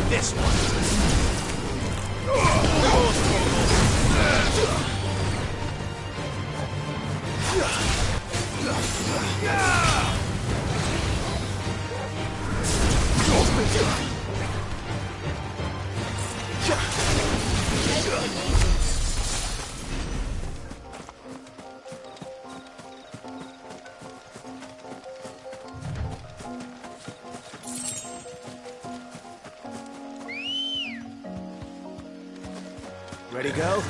This one. Ready, go?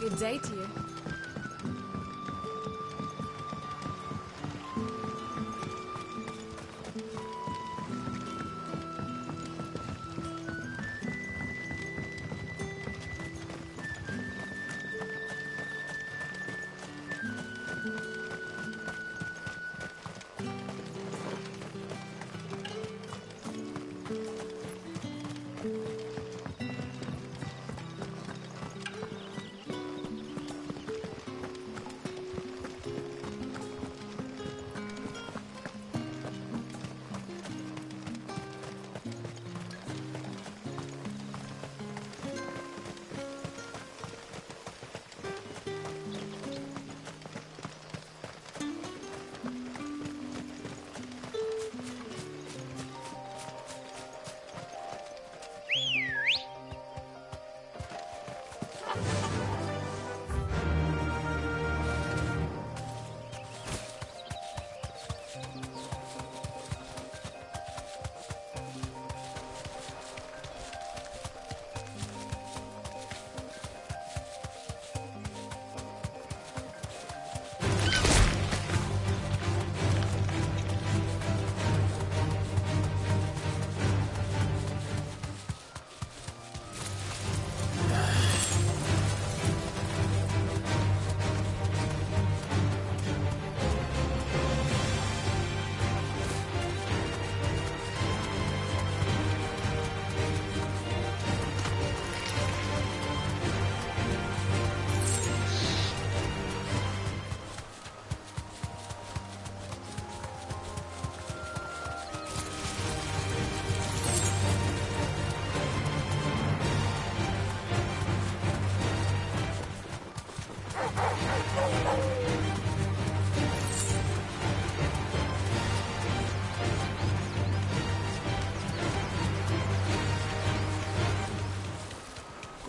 Good day to you.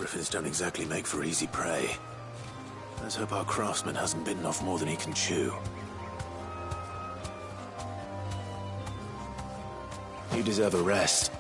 Griffins don't exactly make for easy prey. Let's hope our craftsman hasn't bitten off more than he can chew. You deserve a rest.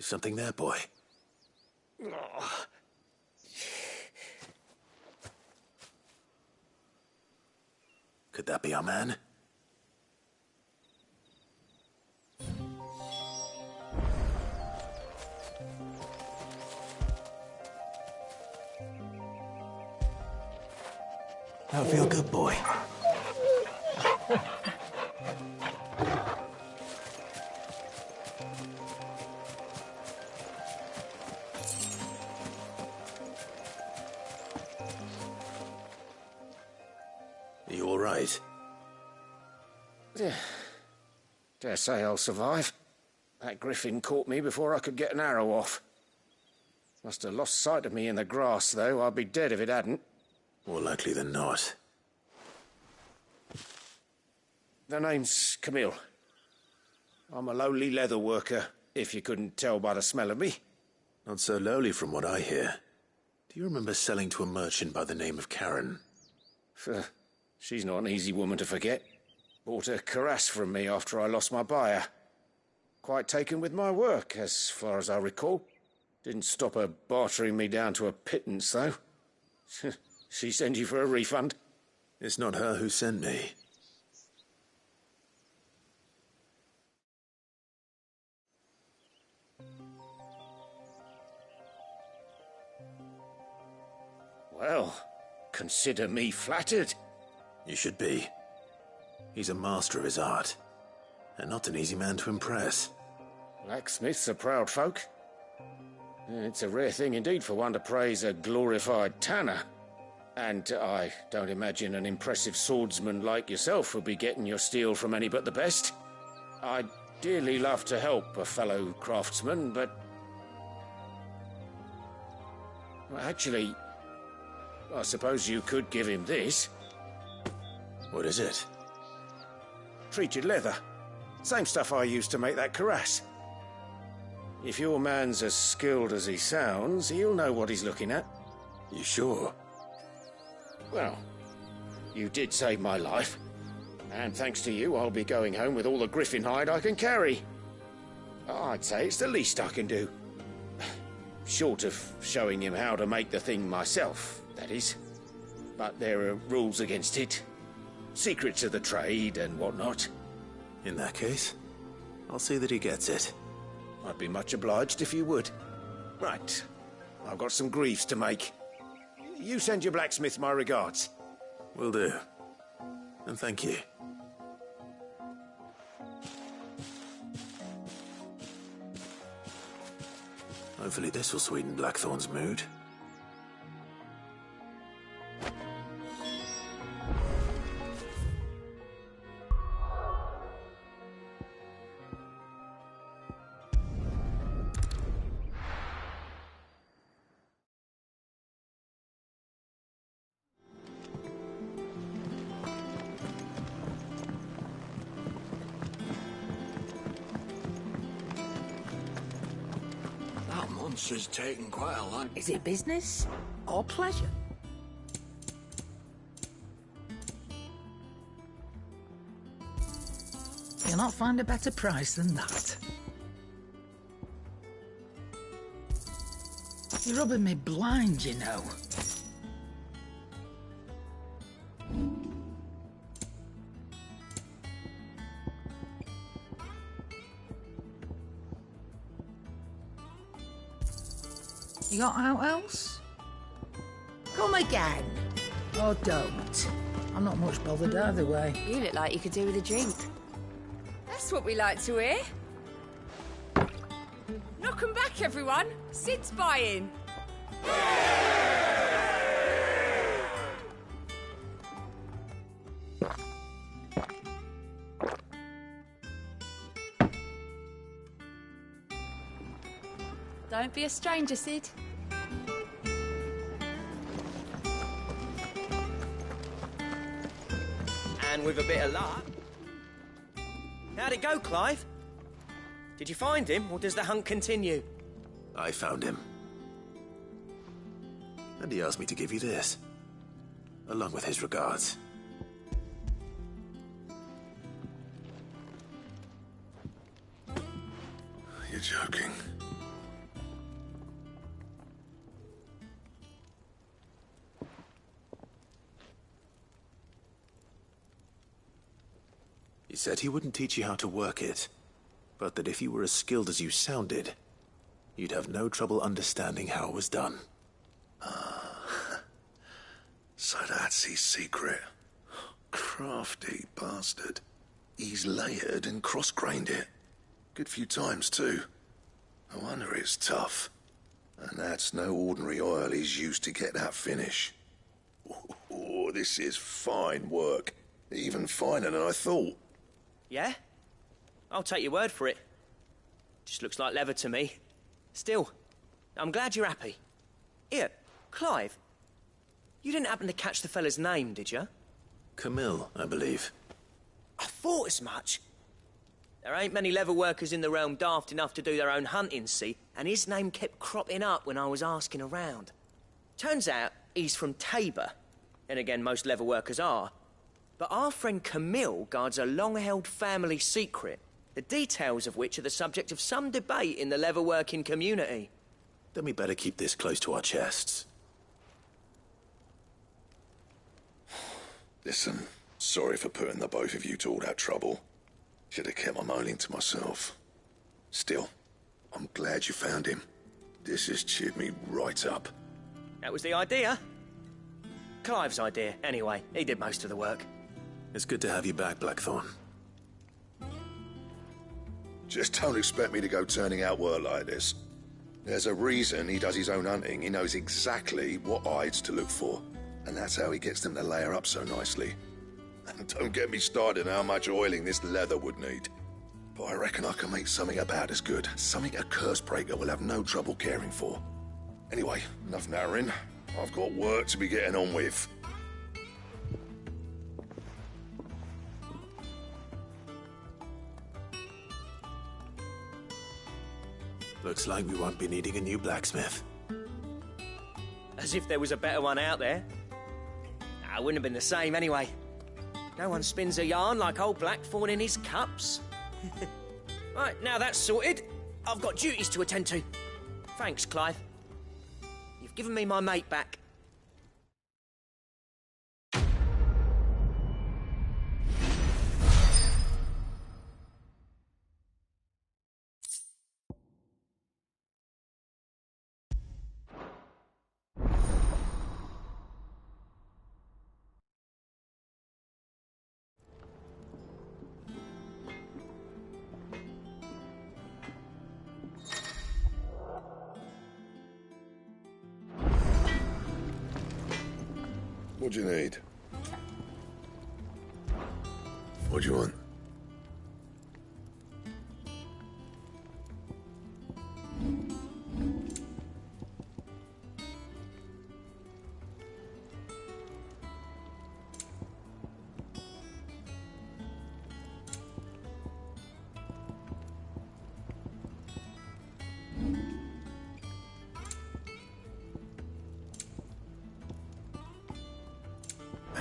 Something there, boy. Could that be our man? That'll feel good, boy. Are you all right? Dare say I'll survive. That griffin caught me before I could get an arrow off. Must have lost sight of me in the grass, though. I'd be dead if it hadn't. More likely than not. The name's Camille. I'm a lowly leather worker, if you couldn't tell by the smell of me. Not so lowly from what I hear. Do you remember selling to a merchant by the name of Karen? She's not an easy woman to forget. Bought a cuirass from me after I lost my buyer. Quite taken with my work, as far as I recall. Didn't stop her bartering me down to a pittance, though. She sent you for a refund? It's not her who sent me. Well, consider me flattered. You should be. He's a master of his art, and not an easy man to impress. Blacksmiths are proud folk. It's a rare thing indeed for one to praise a glorified tanner. And I don't imagine an impressive swordsman like yourself would be getting your steel from any but the best. I'd dearly love to help a fellow craftsman, but... well, actually, I suppose you could give him this. What is it? Treated leather. Same stuff I used to make that cuirass. If your man's as skilled as he sounds, he'll know what he's looking at. You sure? Well, you did save my life. And thanks to you, I'll be going home with all the griffin hide I can carry. I'd say it's the least I can do. Short of showing him how to make the thing myself, that is. But there are rules against it. Secrets of the trade and whatnot. In that case, I'll see that he gets it. I'd be much obliged if you would. Right. I've got some greaves to make. You send your blacksmith my regards. Will do. And thank you. Hopefully this will sweeten Blackthorn's mood. Monster's taken quite a lot. Is it business or pleasure? You'll not find a better price than that. You're rubbing me blind, you know. You got out else? Come again. Or don't. I'm not much bothered either way. You look like you could do with a drink. That's what we like to hear. Knock 'em back, everyone. Sid's buying. Don't be a stranger, Sid. And with a bit of luck. How'd it go, Clive? Did you find him, or does the hunt continue? I found him. And he asked me to give you this, along with his regards. You're joking. He said he wouldn't teach you how to work it, but that if you were as skilled as you sounded, you'd have no trouble understanding how it was done. So that's his secret. Crafty bastard. He's layered and cross-grained it. Good few times, too. No wonder it's tough. And that's no ordinary oil he's used to get that finish. Oh, this is fine work. Even finer than I thought. Yeah? I'll take your word for it. Just looks like leather to me. Still, I'm glad you're happy. Here, Clive. You didn't happen to catch the fella's name, did you? Camille, I believe. I thought as much. There ain't many leather workers in the realm daft enough to do their own hunting, see? And his name kept cropping up when I was asking around. Turns out he's from Tabor. And again, most leather workers are. But our friend Camille guards a long-held family secret, the details of which are the subject of some debate in the leather-working community. Then we better keep this close to our chests. Listen, sorry for putting the both of you to all that trouble. Should have kept my moaning to myself. Still, I'm glad you found him. This has cheered me right up. That was the idea. Clive's idea, anyway. He did most of the work. It's good to have you back, Blackthorn. Just don't expect me to go turning out work like this. There's a reason he does his own hunting. He knows exactly what hides to look for. And that's how he gets them to layer up so nicely. And don't get me started on how much oiling this leather would need. But I reckon I can make something about as good. Something a curse breaker will have no trouble caring for. Anyway, enough narrowing. I've got work to be getting on with. Looks like we won't be needing a new blacksmith. As if there was a better one out there. It wouldn't have been the same anyway. No one spins a yarn like old Blackthorn in his cups. Right, now that's sorted, I've got duties to attend to. Thanks, Clive. You've given me my mate back. What do you need? What do you want?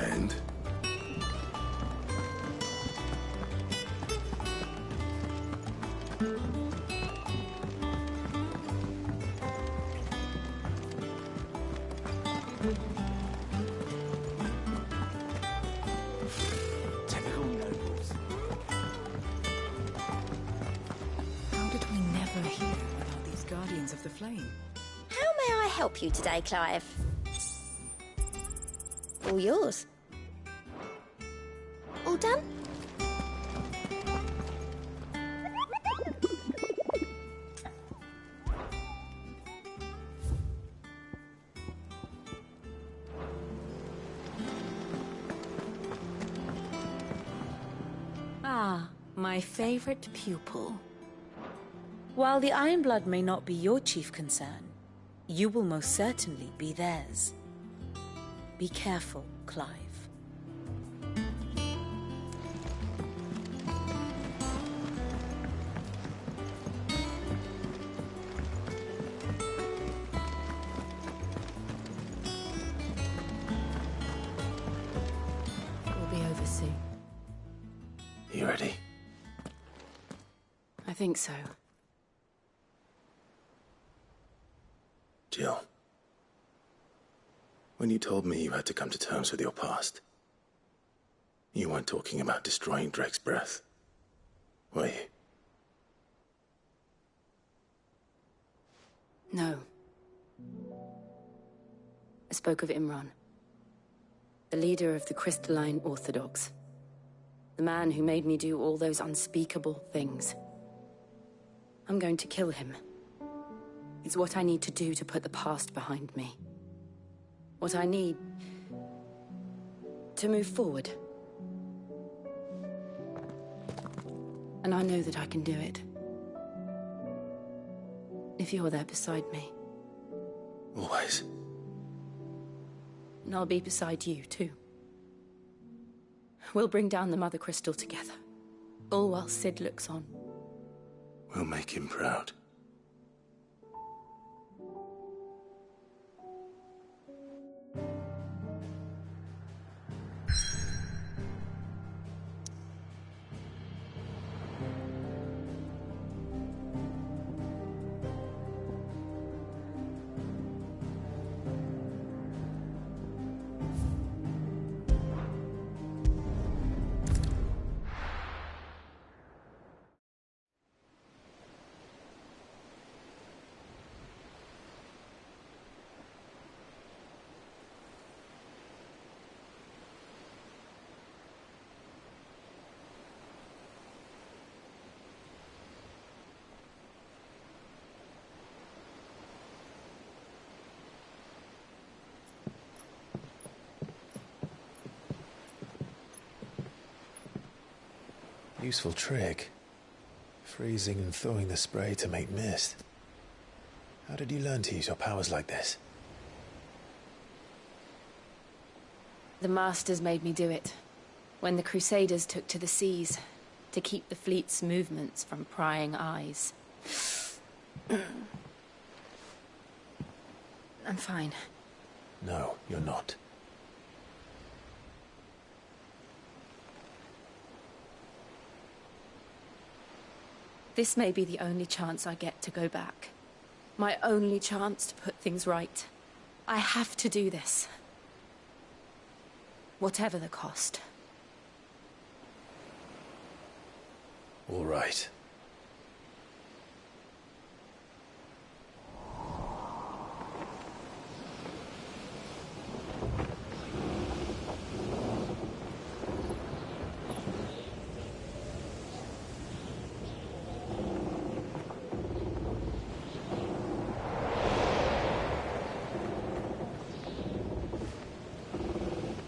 And? Typical nobles. How did we never hear about these Guardians of the Flame? How may I help you today, Clive? All yours. All done? Ah, my favorite pupil. While the Ironblood may not be your chief concern, you will most certainly be theirs. Be careful, Clive. We'll be over soon. You ready? I think so. Jill. When you told me you had to come to terms with your past, you weren't talking about destroying Drake's breath, were you? No. I spoke of Imran. The leader of the Crystalline Orthodox. The man who made me do all those unspeakable things. I'm going to kill him. It's what I need to do to put the past behind me. What I need to move forward. And I know that I can do it. If you're there beside me. Always. And I'll be beside you, too. We'll bring down the Mother Crystal together. All while Sid looks on. We'll make him proud. Useful trick. Freezing and thawing the spray to make mist. How did you learn to use your powers like this? The Masters made me do it. When the Crusaders took to the seas, to keep the fleet's movements from prying eyes. I'm fine. No, you're not. This may be the only chance I get to go back. My only chance to put things right. I have to do this. Whatever the cost. All right.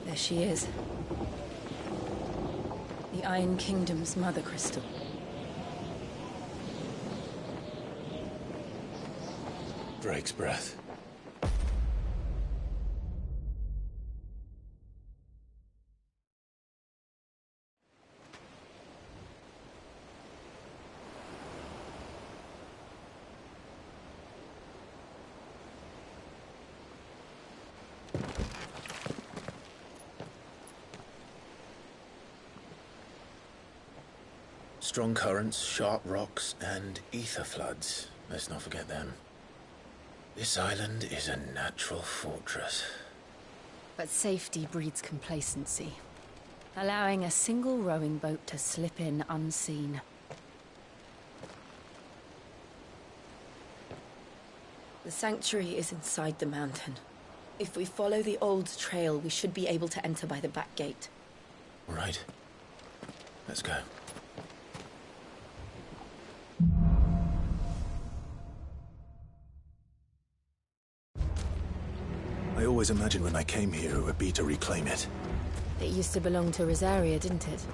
There she is. The Iron Kingdom's Mother Crystal. Drake's breath. Strong currents, sharp rocks, and ether floods. Let's not forget them. This island is a natural fortress. But safety breeds complacency. Allowing a single rowing boat to slip in unseen. The sanctuary is inside the mountain. If we follow the old trail, we should be able to enter by the back gate. All right. Let's go. I always imagined when I came here it would be to reclaim it. It used to belong to Rosaria, didn't it?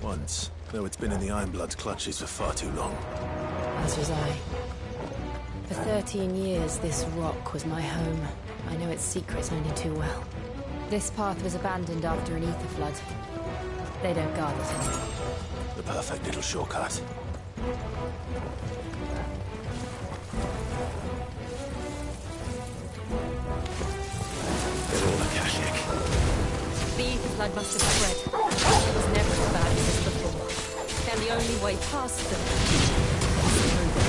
Once, though it's been in the Ironblood's clutches for far too long. As was I. For 13 years, this rock was my home. I know its secrets only too well. This path was abandoned after an ether flood. They don't guard it anymore. The perfect little shortcut. They're all Akashic. The ether flood must have spread. It was never as bad as this before. And the only way past them is through them.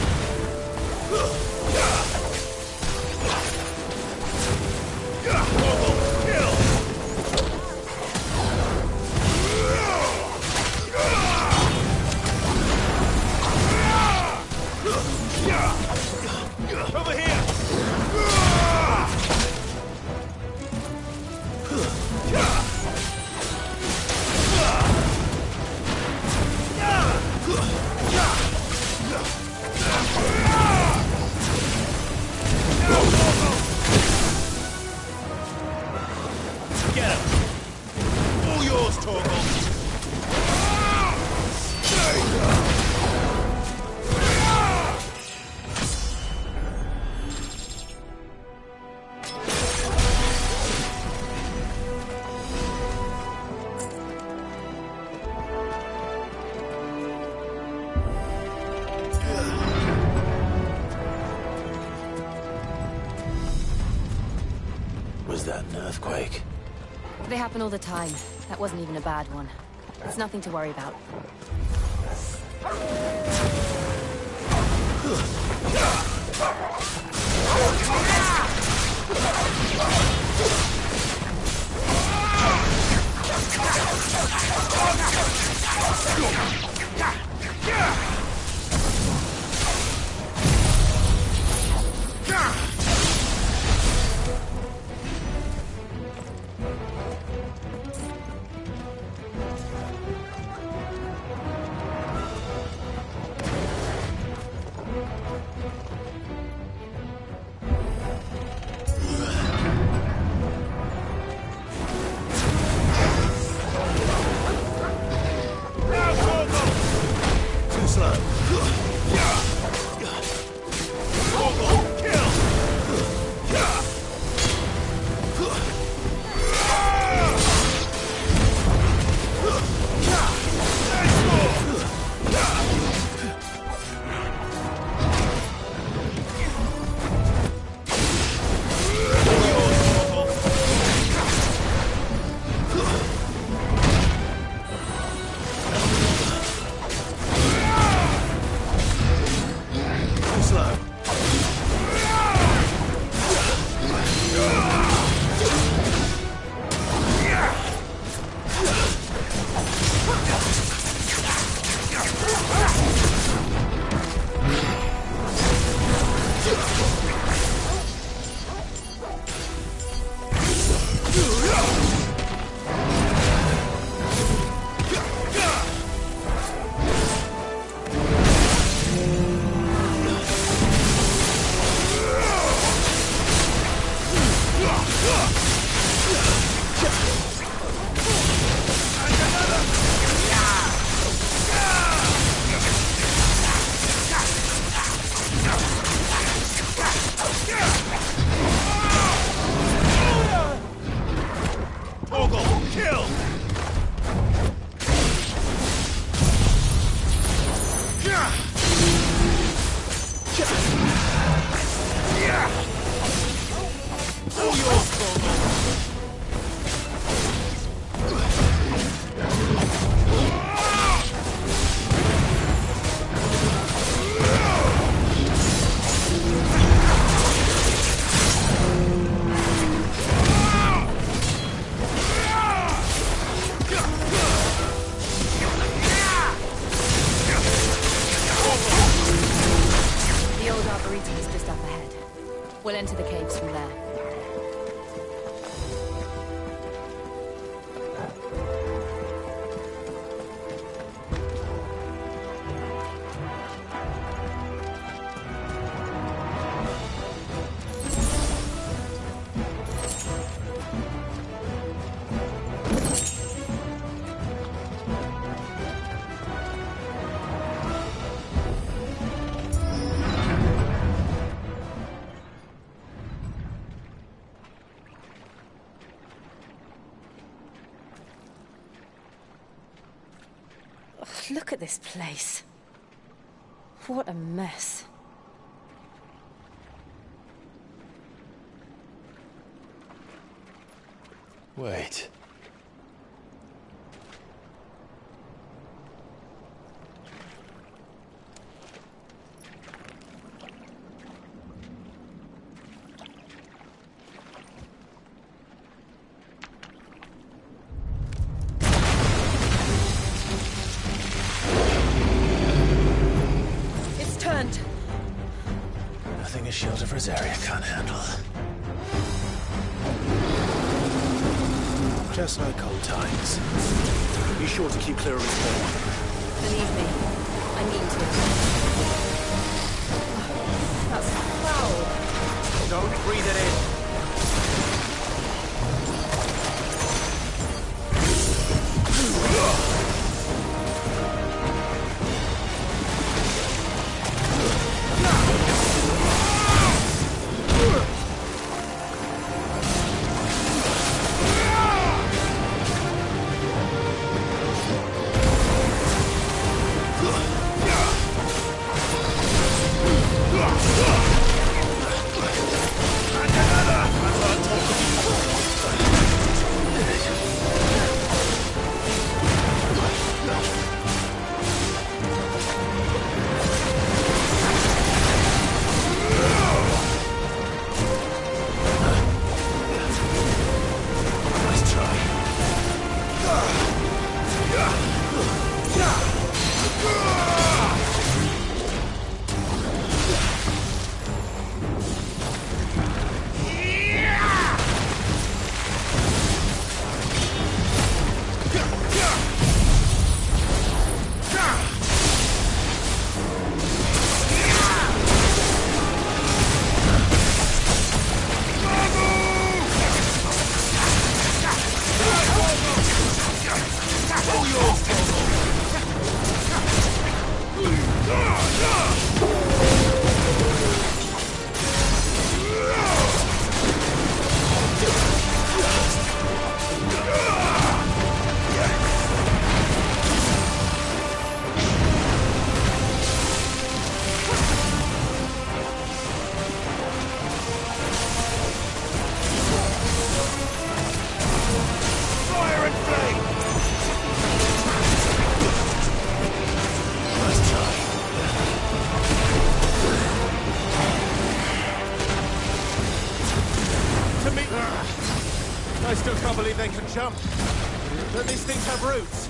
Over here! An earthquake. They happen all the time. That wasn't even a bad one. It's nothing to worry about. We'll enter the caves from there. Look at this place. What a mess. Wait. Nothing a shield of Rosaria can't handle. Just like old times. Be sure to keep clear of his wall. Believe me, I mean to. That's foul. Don't breathe it in. I still can't believe they can jump. Don't these things have roots?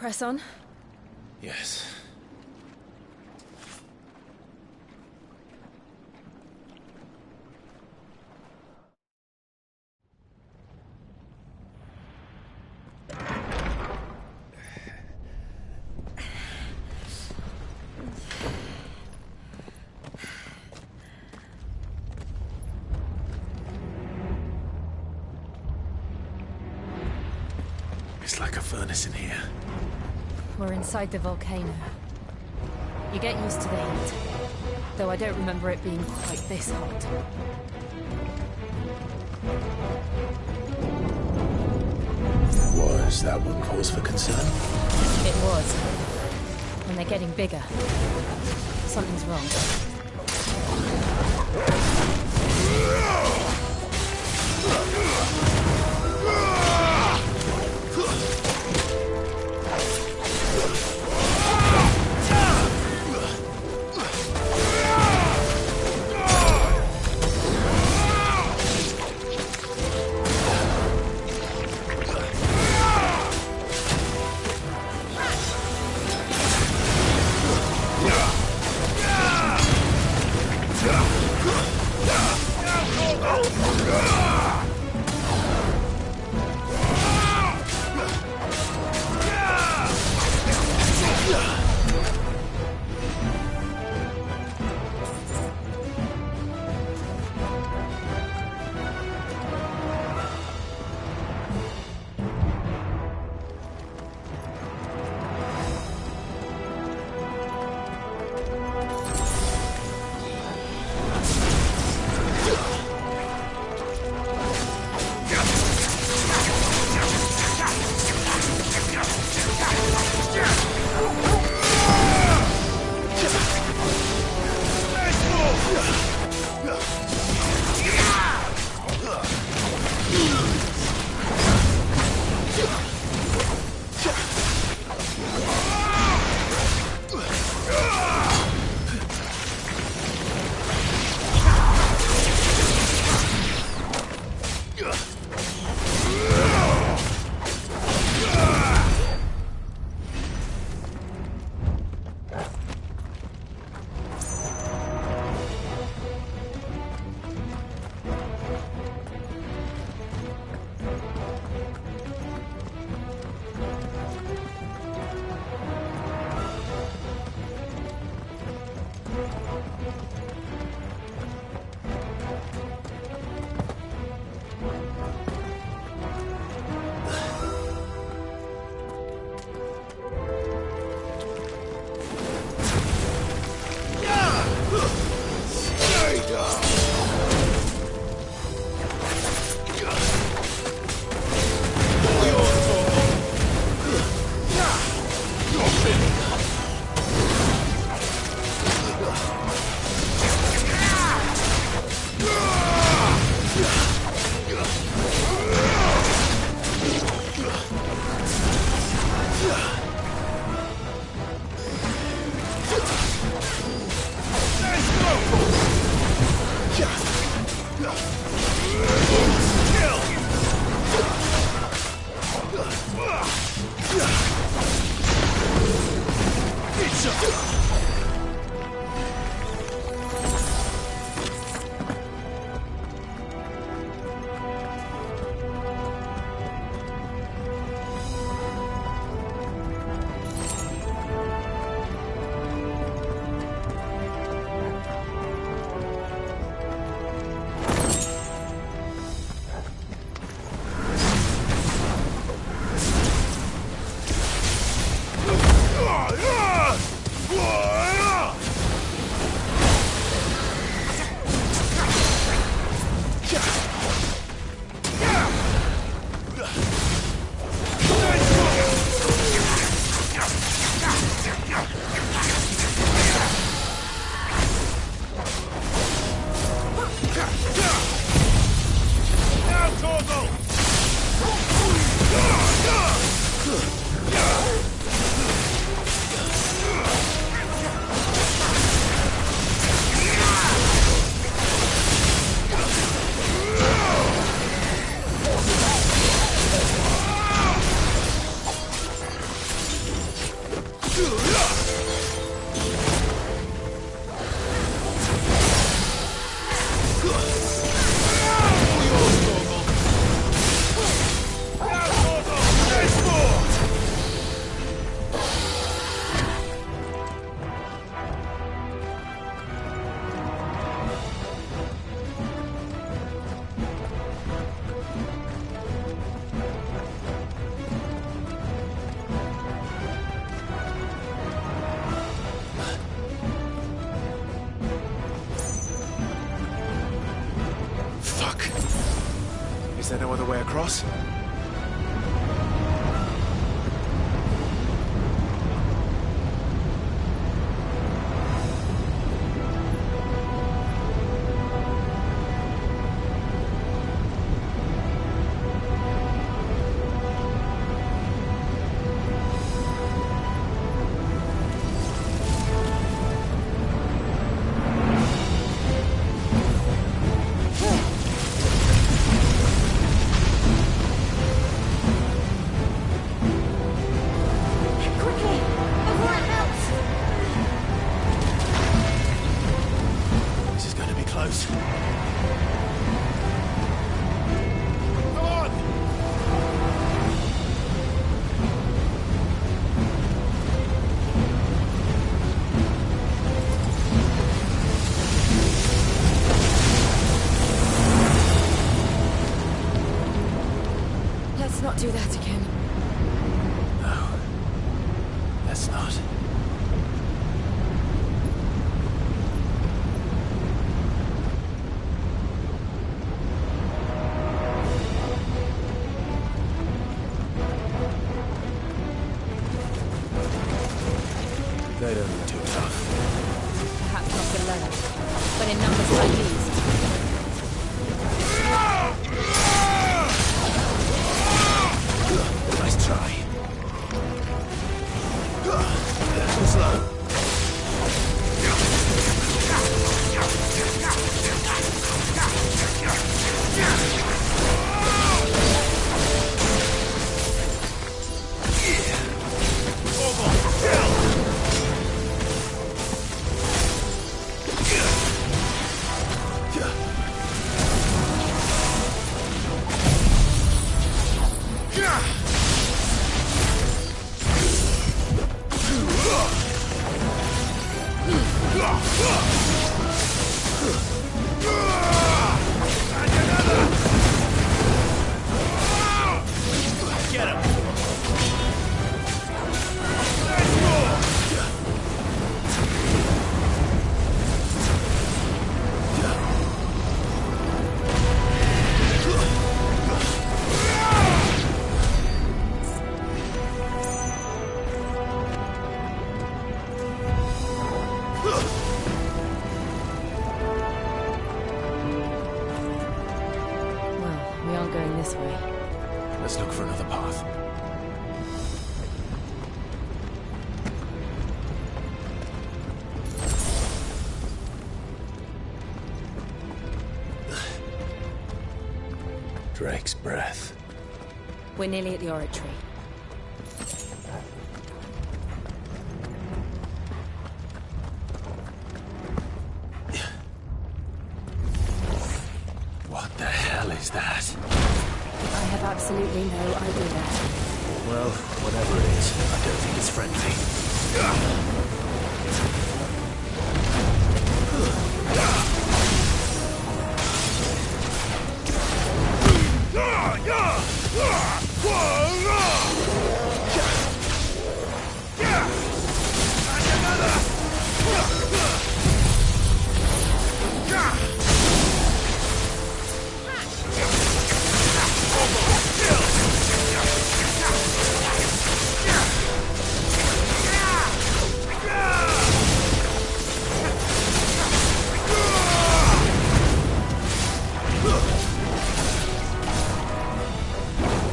Press on. Yes. It's like a furnace in here. We're inside the volcano. You get used to the heat, though I don't remember it being quite this hot. Was that one cause for concern? It was. And they're getting bigger. Something's wrong. no other way across? Let's not do that again. No. Let's not. They don't look too tough. Perhaps not alone, but in numbers like these. Nice try. Too slow. This way. Let's look for another path. Drake's breath. We're nearly at the oratory. What the hell is that? I have absolutely no idea. Well, whatever it is, I don't think it's friendly.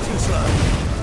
Too slow.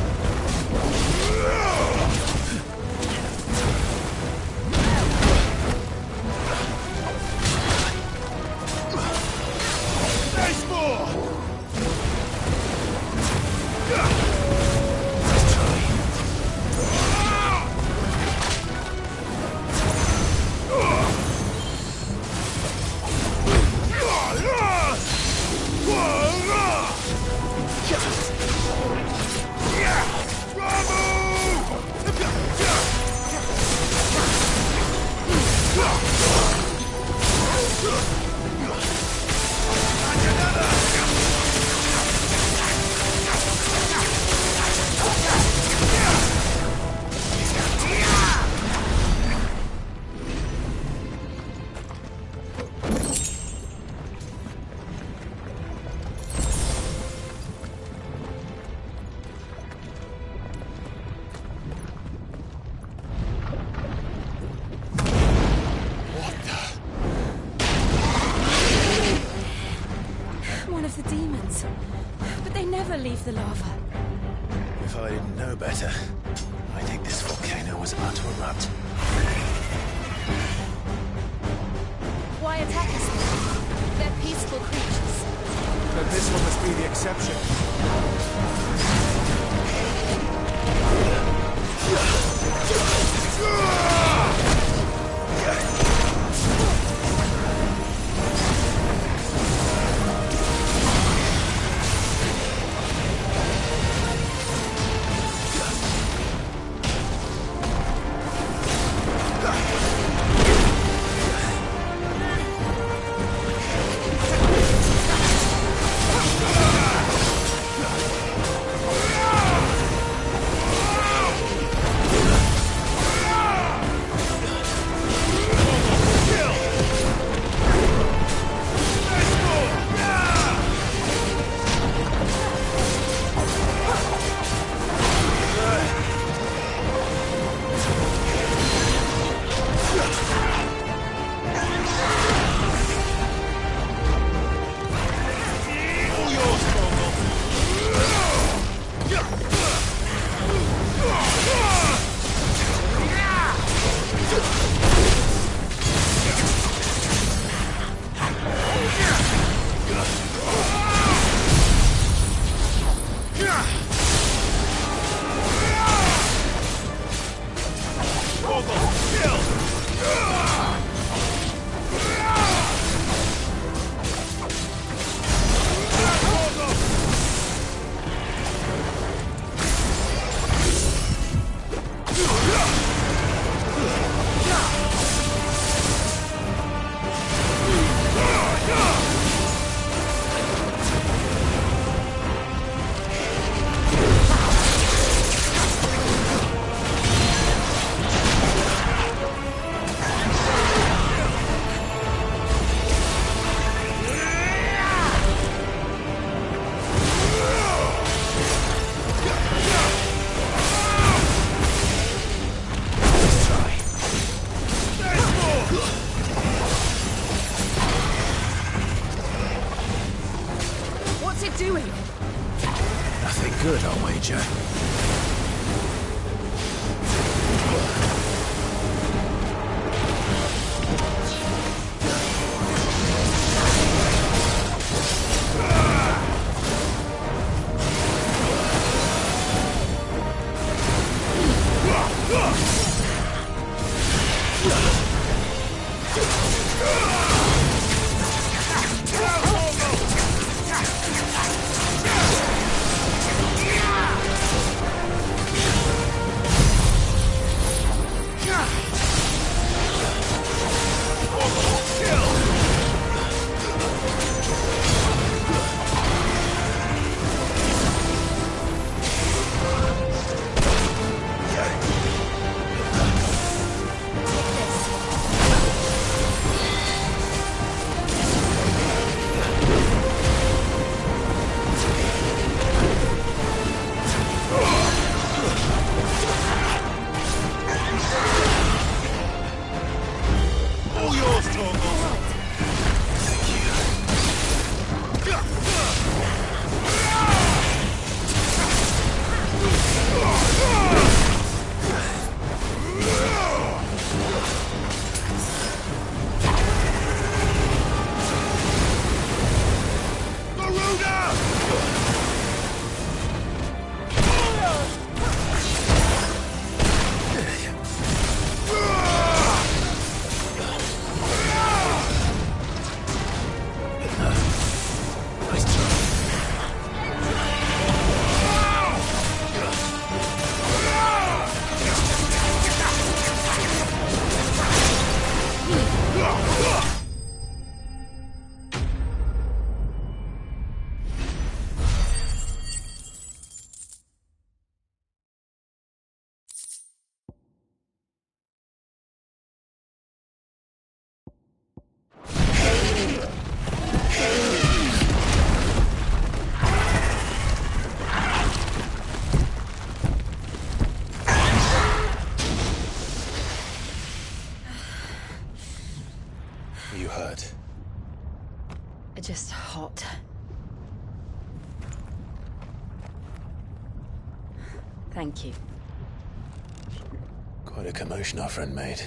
leave the lava. If I didn't know better, I think this volcano was about to erupt. Why attack us then? They're peaceful creatures. But this one must be the exception. good, I'll wager. You hurt? Just hot. Thank you. Quite a commotion our friend made.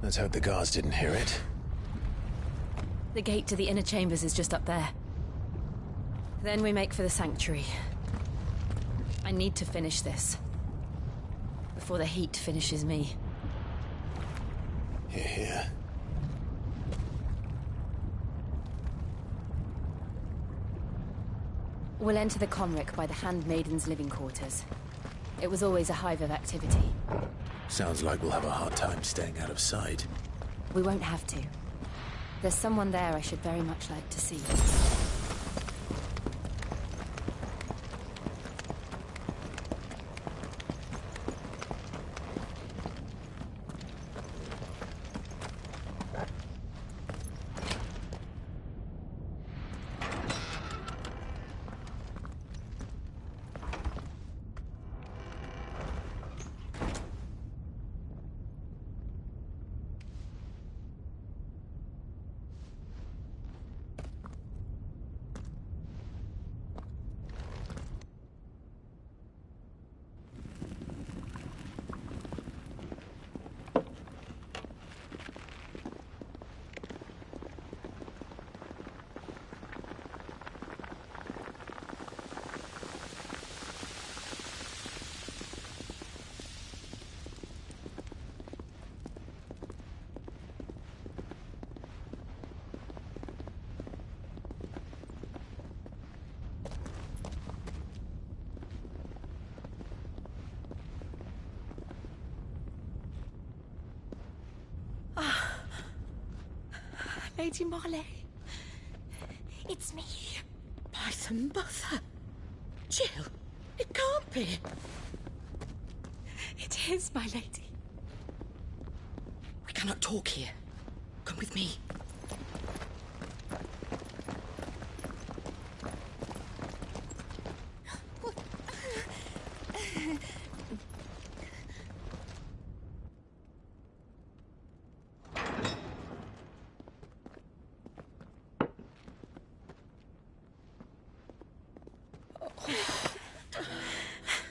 Let's hope the guards didn't hear it. The gate to the inner chambers is just up there. Then we make for the sanctuary. I need to finish this. Before the heat finishes me. Here, here. We'll enter the Conric by the Handmaiden's living quarters. It was always a hive of activity. Sounds like we'll have a hard time staying out of sight. We won't have to. There's someone there I should very much like to see. Lady Marley. It's me. By the mother. Jill, it can't be. It is, my lady. We cannot talk here. Come with me.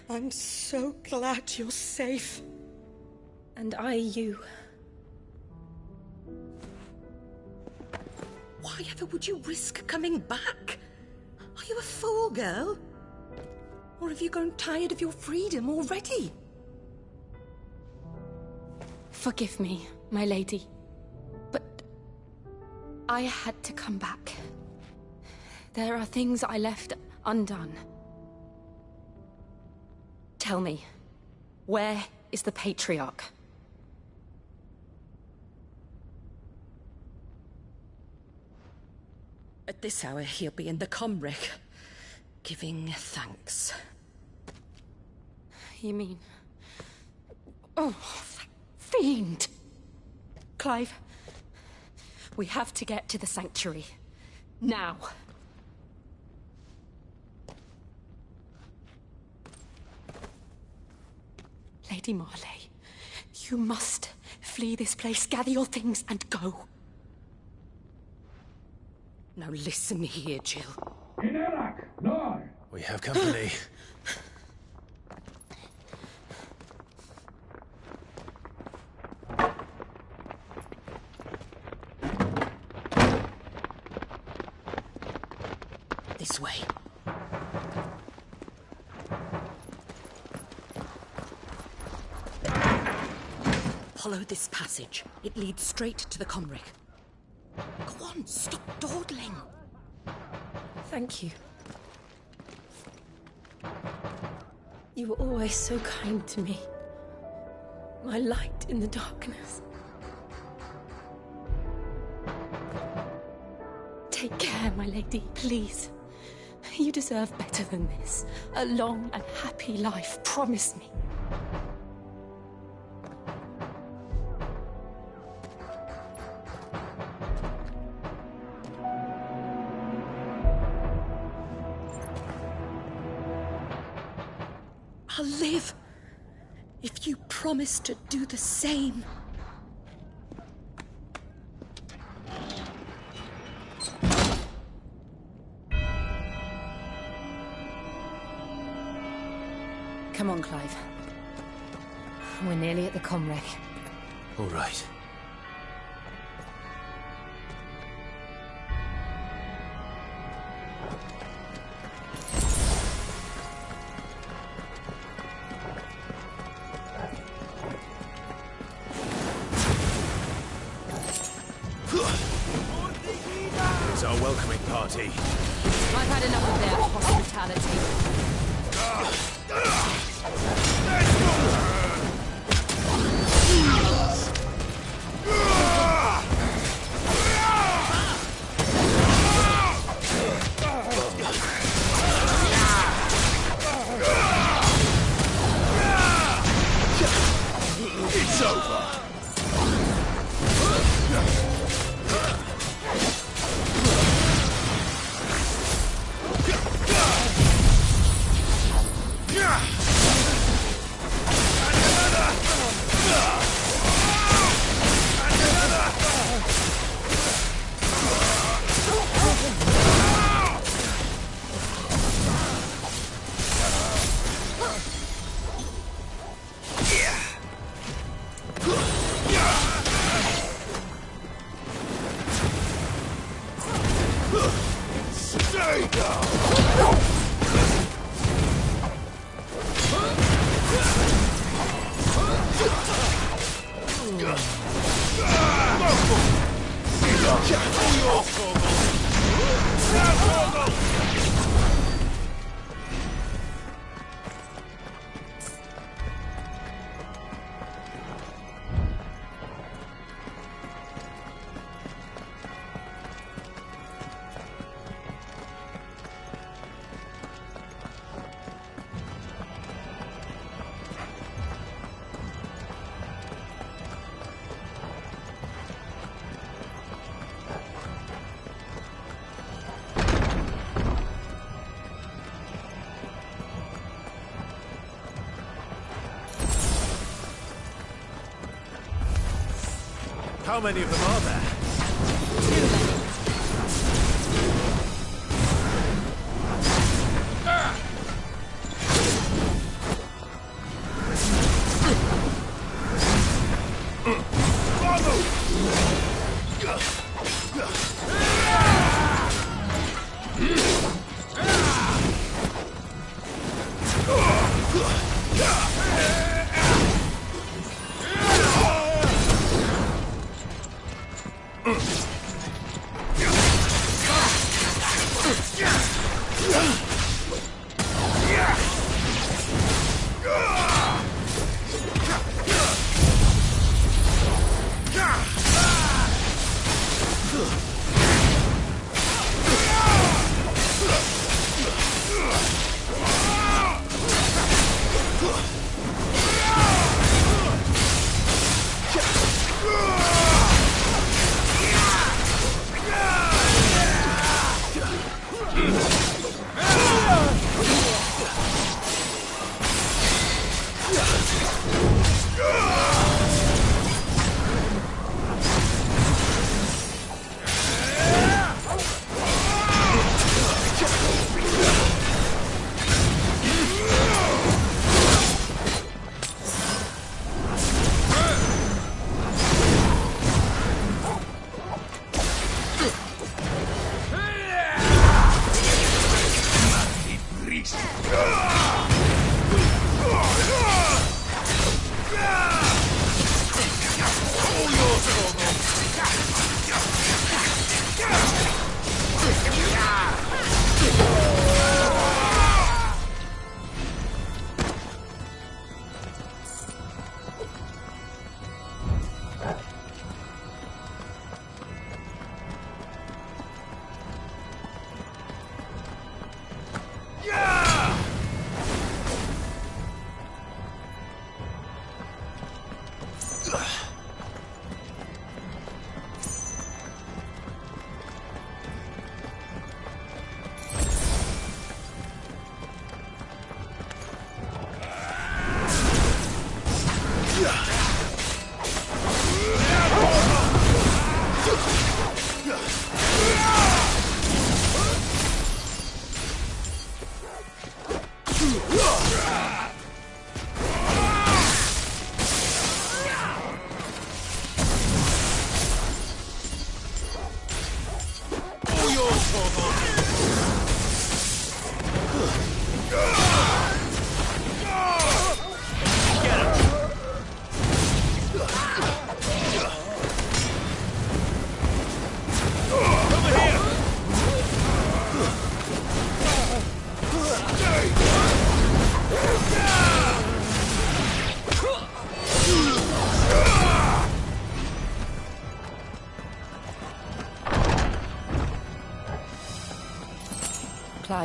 I'm so glad you're safe. And I you. Why ever would you risk coming back? Are you a fool, girl? Or have you grown tired of your freedom already? Forgive me, my lady. But I had to come back. There are things I left undone. Tell me, where is the Patriarch? At this hour, he'll be in the Comric, giving thanks. You mean... Oh, that fiend! Clive, we have to get to the sanctuary. Now. Lady Marley, you must flee this place, gather your things, and go. Now listen here, Jill. We have company. This way. Follow this passage. It leads straight to the Comric. Go on, stop dawdling. Thank you. You were always so kind to me. My light in the darkness. Take care, my lady, please. You deserve better than this. A long and happy life, promise me. I'll live if you promise to do the same. Come on, We're nearly at the comrade. All right. Here's our welcoming party. I've had enough of their hospitality. It's over. Stay down! How many of them are there? Too many.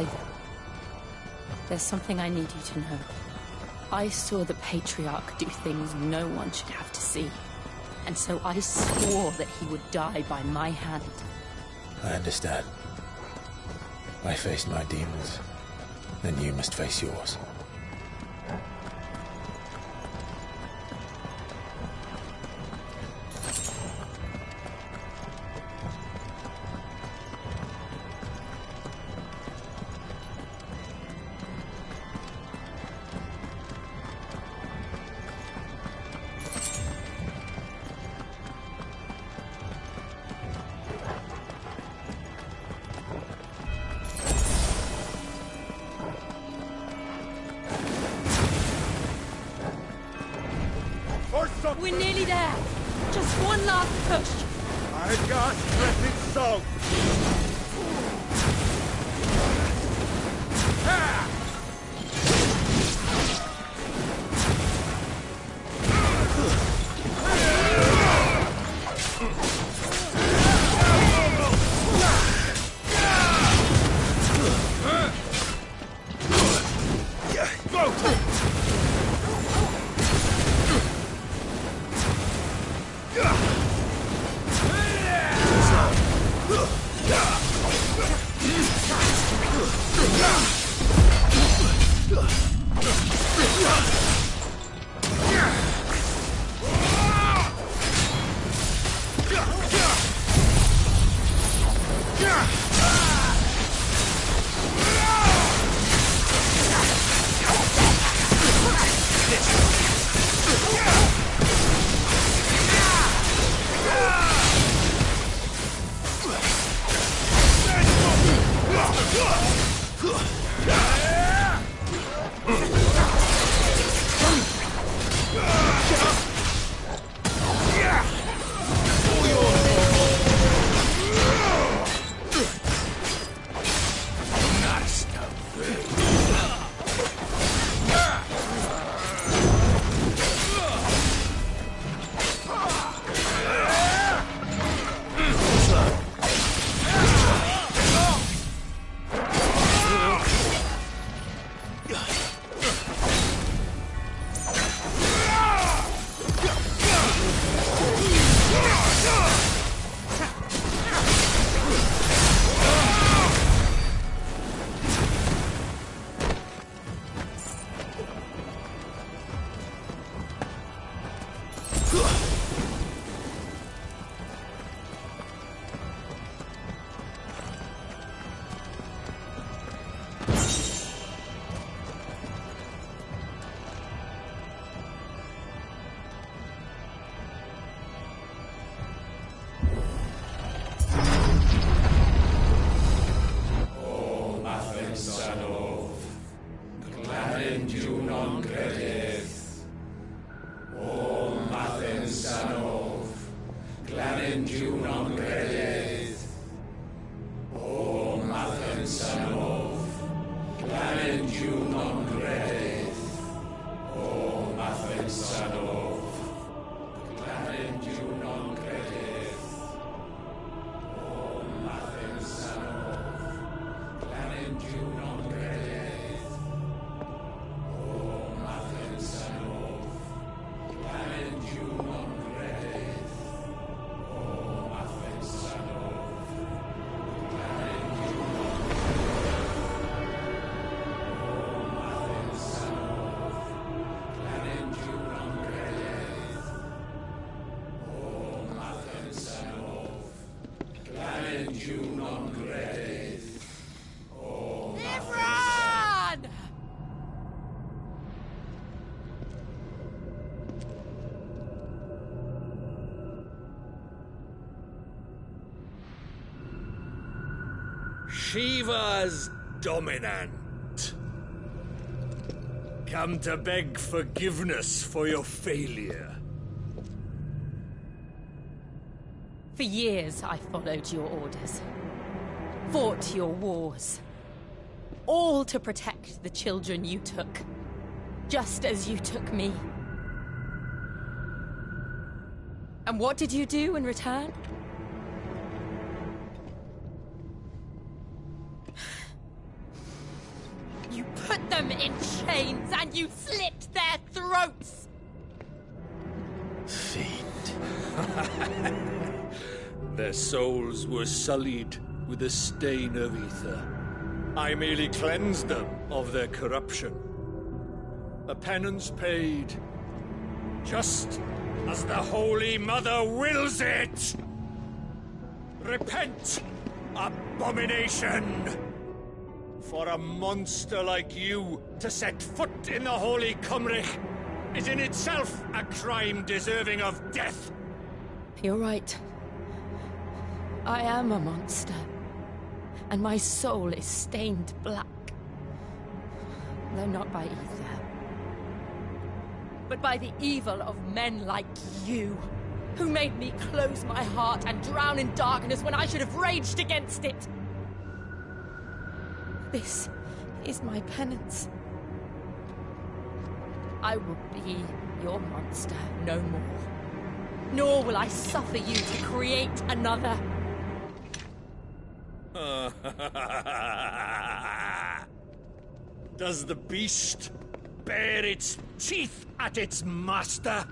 either. There's something I need you to know. I saw the Patriarch do things no one should have to see. And so I swore that he would die by my hand. I understand. I faced my demons. Then you must face yours. We're nearly there. Just one last push. I got pressing salt. Shiva's dominant. Come to beg forgiveness for your failure. For years, I followed your orders. Fought your wars. All to protect the children you took. Just as you took me. And what did you do in return? Fiend. Their souls were sullied with the stain of ether. I merely cleansed them of their corruption. A penance paid, just as the Holy Mother wills it! Repent, abomination! For a monster like you to set foot in the Holy Cymric is in itself a crime deserving of death! You're right. I am a monster. And my soul is stained black. Though not by ether. But by the evil of men like you, who made me close my heart and drown in darkness when I should have raged against it. This is my penance. I will be your monster no more. Nor will I suffer you to create another. Does the beast bare its teeth at its master?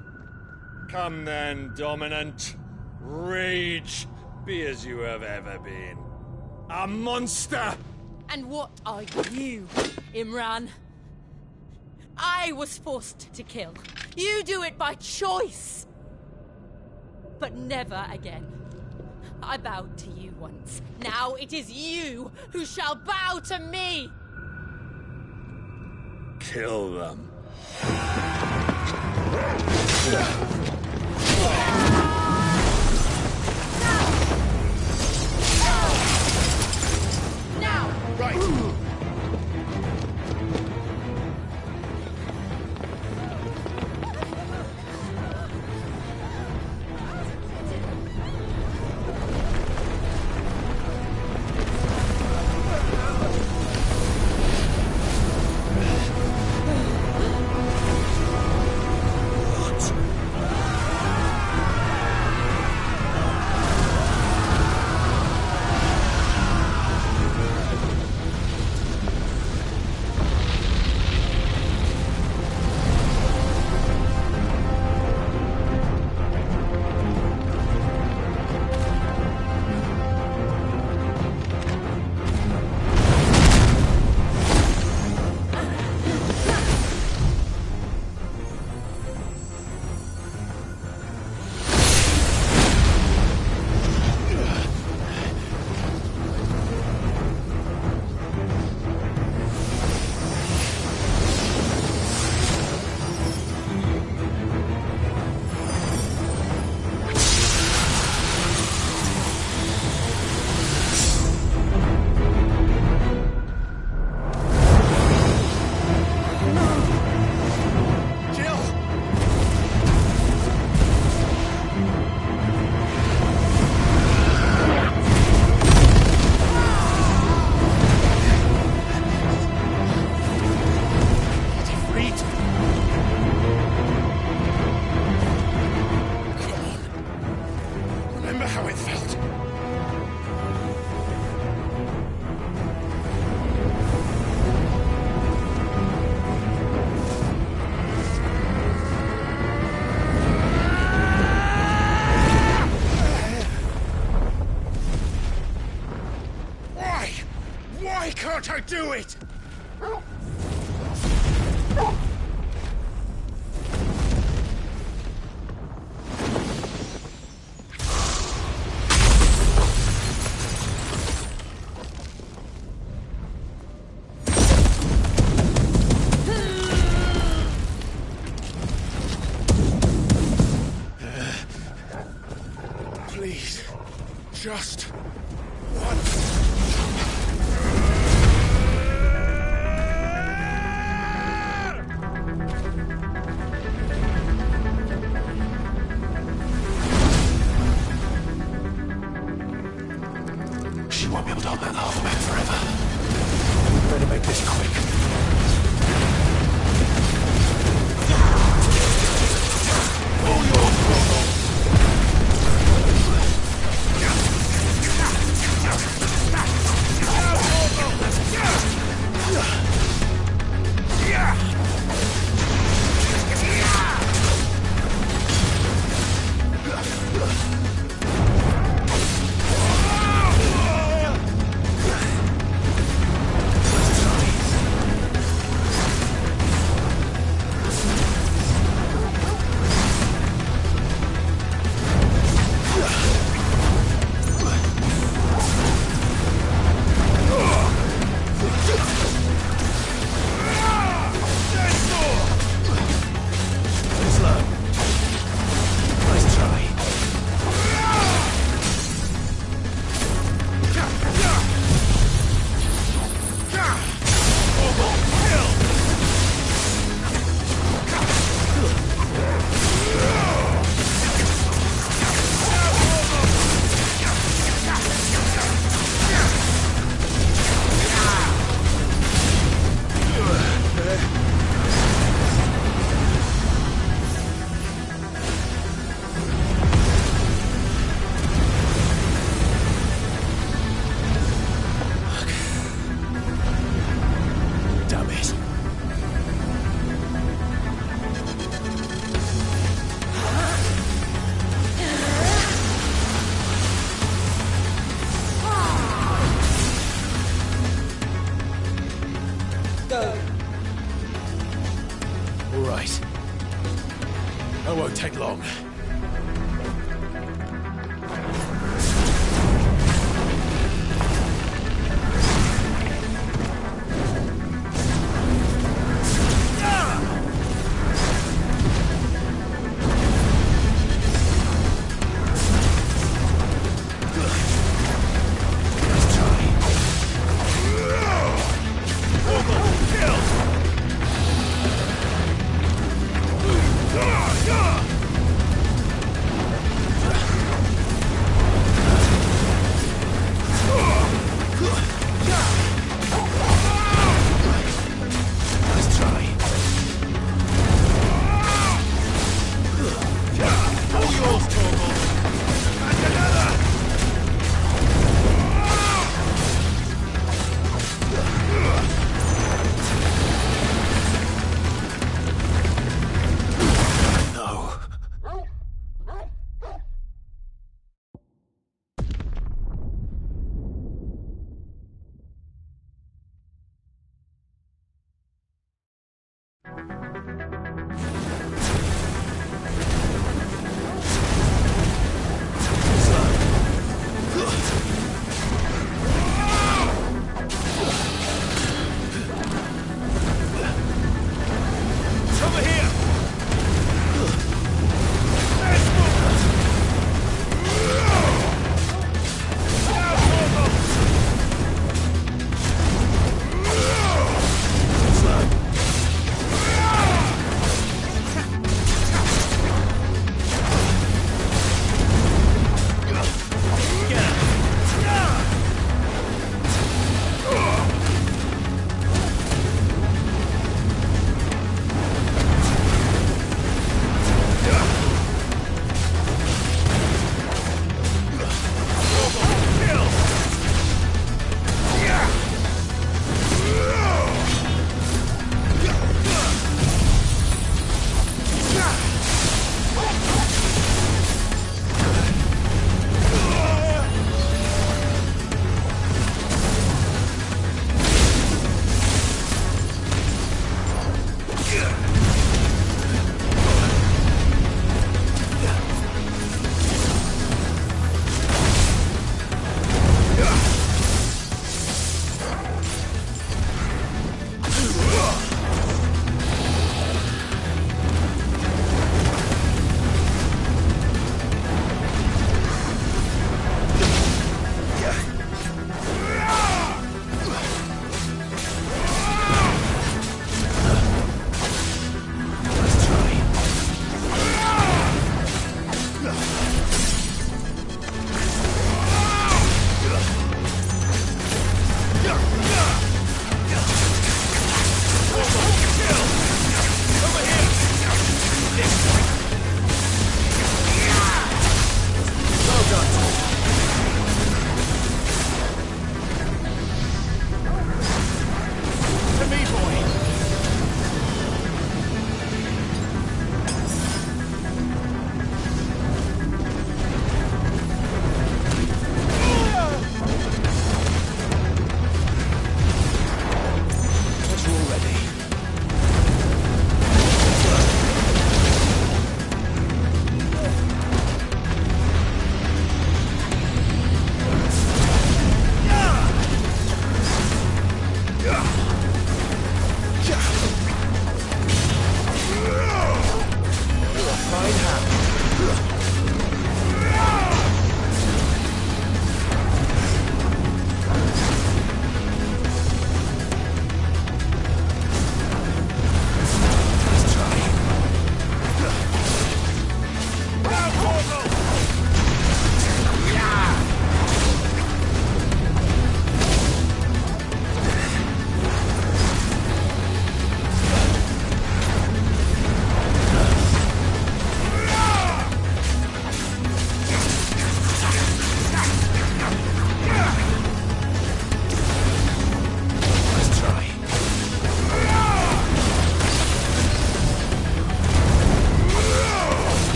Come then, Dominant. Rage, be as you have ever been. A monster! And what are you, Imran? I was forced to kill. You do it by choice. But never again. I bowed to you once. Now it is you who shall bow to me! Kill them. Now! Right. Can't I do it? Please, just once. She won't be able to hold that half of it forever. Better make this quick. All yours, Frodo. I won't take long.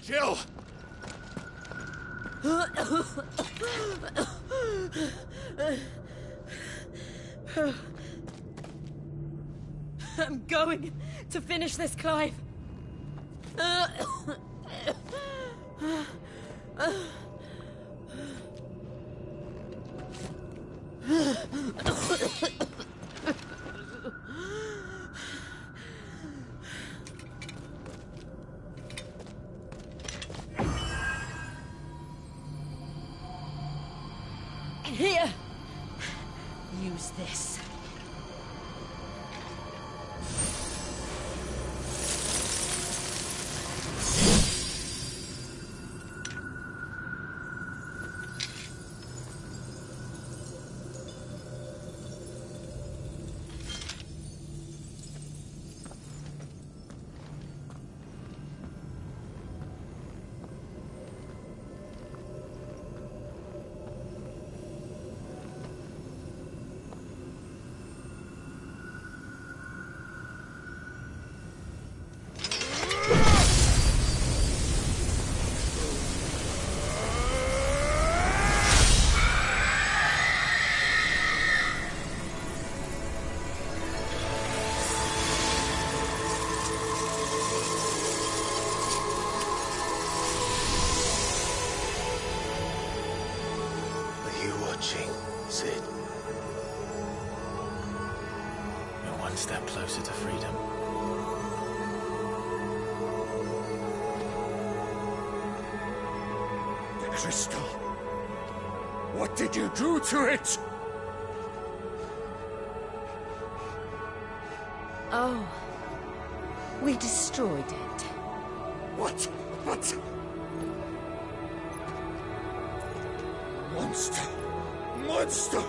Jill! I'm going to finish this, Clive. Here. Use this. Sid. We're one step closer to freedom. The crystal. What did you do to it? Oh. We destroyed it. What? Monster! Monster!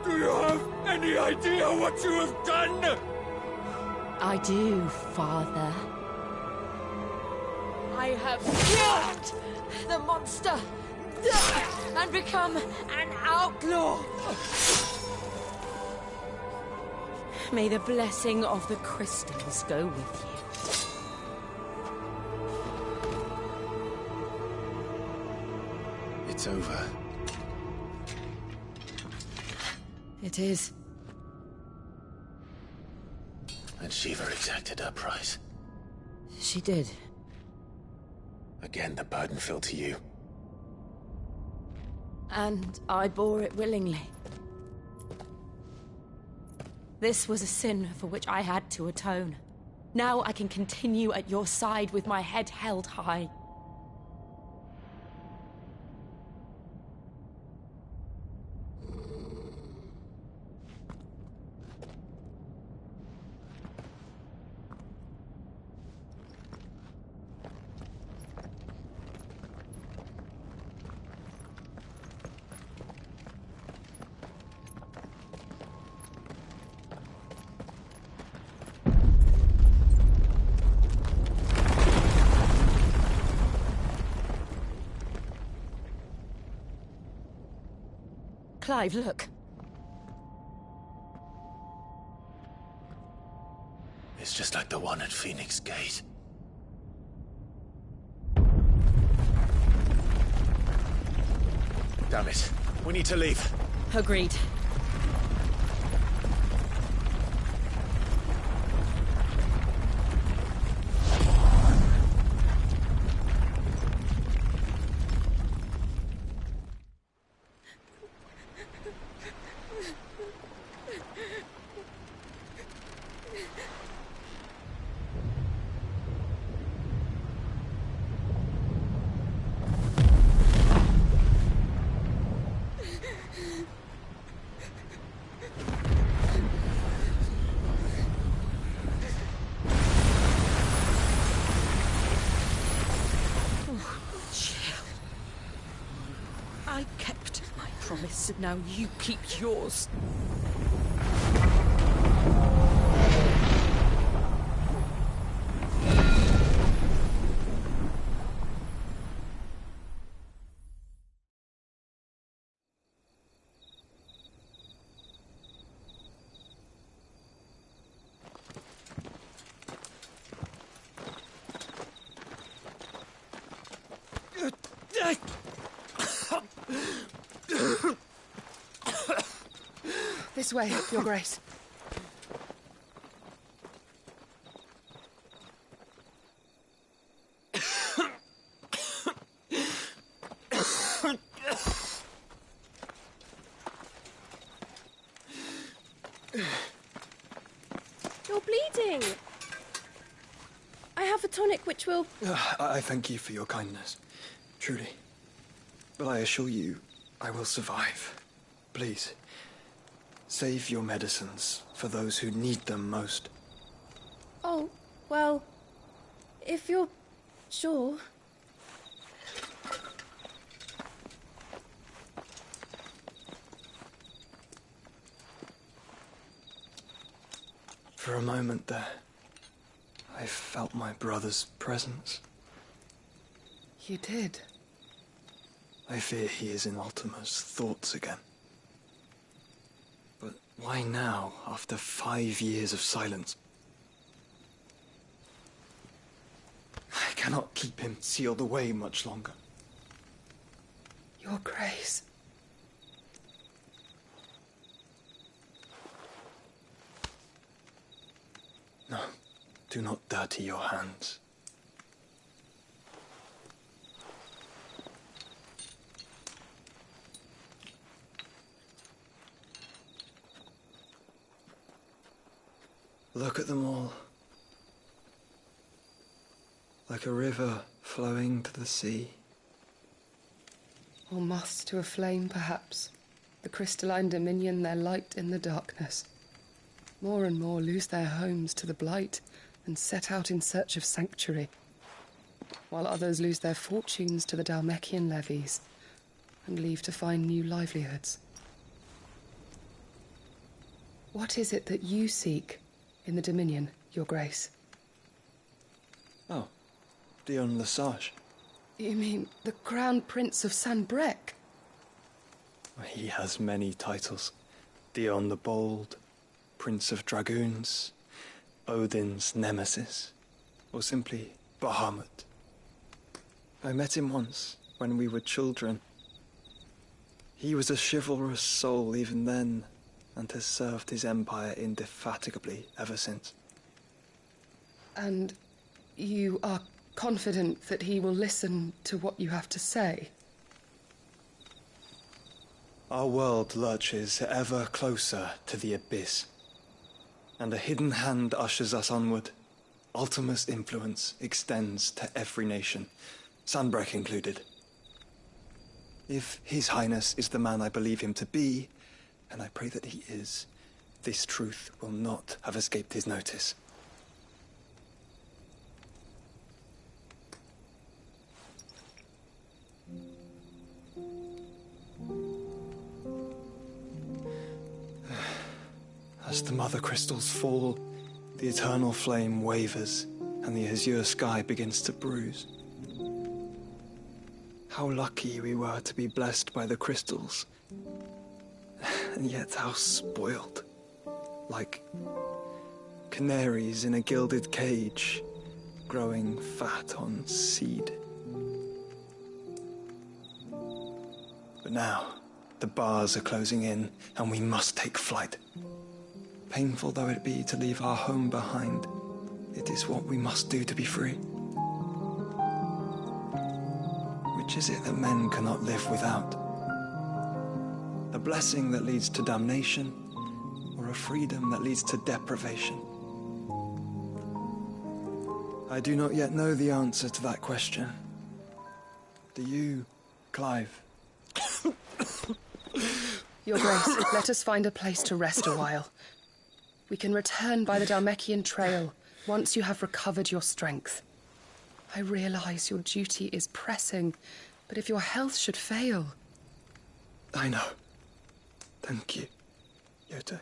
Do you have any idea what you have done? I do, Father. I have killed the monster and become an outlaw. May the blessing of the crystals go with you. It's over. It is. And Shiva exacted her price. She did. Again, the burden fell to you. And I bore it willingly. This was a sin for which I had to atone. Now I can continue at your side with my head held high. Clive, look. It's just like the one at Phoenix Gate. Damn it. We need to leave. Agreed. I kept my promise, and now you keep yours. This way, Your Grace. You're bleeding. I have a tonic which will... I thank you for your kindness, truly. But I assure you, I will survive. Please, save your medicines for those who need them most. Oh, well, if you're sure... For a moment there, I felt my brother's presence. You did? I fear he is in Ultima's thoughts again. But why now, after 5 years of silence? I cannot keep him sealed away much longer. Your Grace. No, do not dirty your hands. Look at them all. Like a river flowing to the sea. Or moths to a flame, perhaps. The crystalline dominion their light in the darkness. More and more lose their homes to the blight and set out in search of sanctuary, while others lose their fortunes to the Dhalmekian levies and leave to find new livelihoods. What is it that you seek in the Dominion, Your Grace? Oh, Dion Lesage. You mean the Crown Prince of Sanbrec? He has many titles. Dion the Bold, Prince of Dragoons, Odin's Nemesis, or simply Bahamut. I met him once, when we were children. He was a chivalrous soul even then, and has served his empire indefatigably ever since. And you are confident that he will listen to what you have to say? Our world lurches ever closer to the abyss, and a hidden hand ushers us onward. Ultima's influence extends to every nation, Sanbrec included. If His Highness is the man I believe him to be, and I pray that he is, this truth will not have escaped his notice. As the mother crystals fall, the eternal flame wavers, and the azure sky begins to bruise. How lucky we were to be blessed by the crystals, and yet how spoiled. Like canaries in a gilded cage, growing fat on seed. But now, the bars are closing in, and we must take flight. Painful though it be to leave our home behind, it is what we must do to be free. Which is it that men cannot live without? A blessing that leads to damnation, or a freedom that leads to deprivation? I do not yet know the answer to that question. Do you, Clive? Your Grace, let us find a place to rest a while. We can return by the Dhalmekian trail once you have recovered your strength. I realize your duty is pressing, but if your health should fail... I know. Thank you, Yote.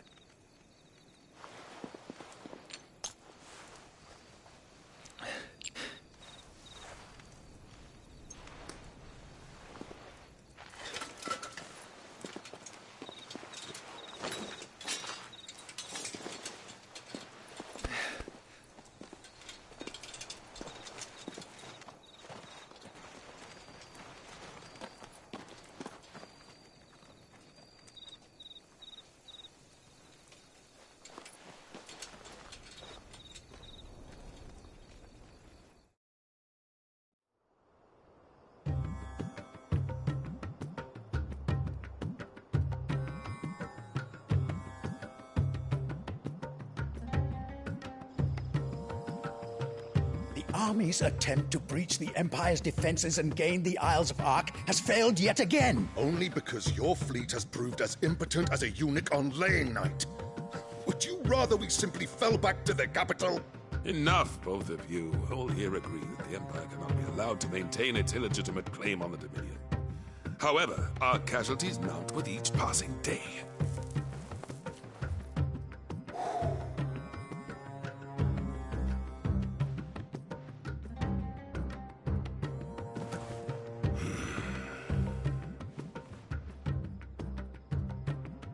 army's attempt to breach the Empire's defenses and gain the Isles of Ark has failed yet again. Only because your fleet has proved as impotent as a eunuch on laying night. Would you rather we simply fell back to the capital? Enough, both of you. All here agree that the Empire cannot be allowed to maintain its illegitimate claim on the Dominion. However, our casualties mount with each passing day.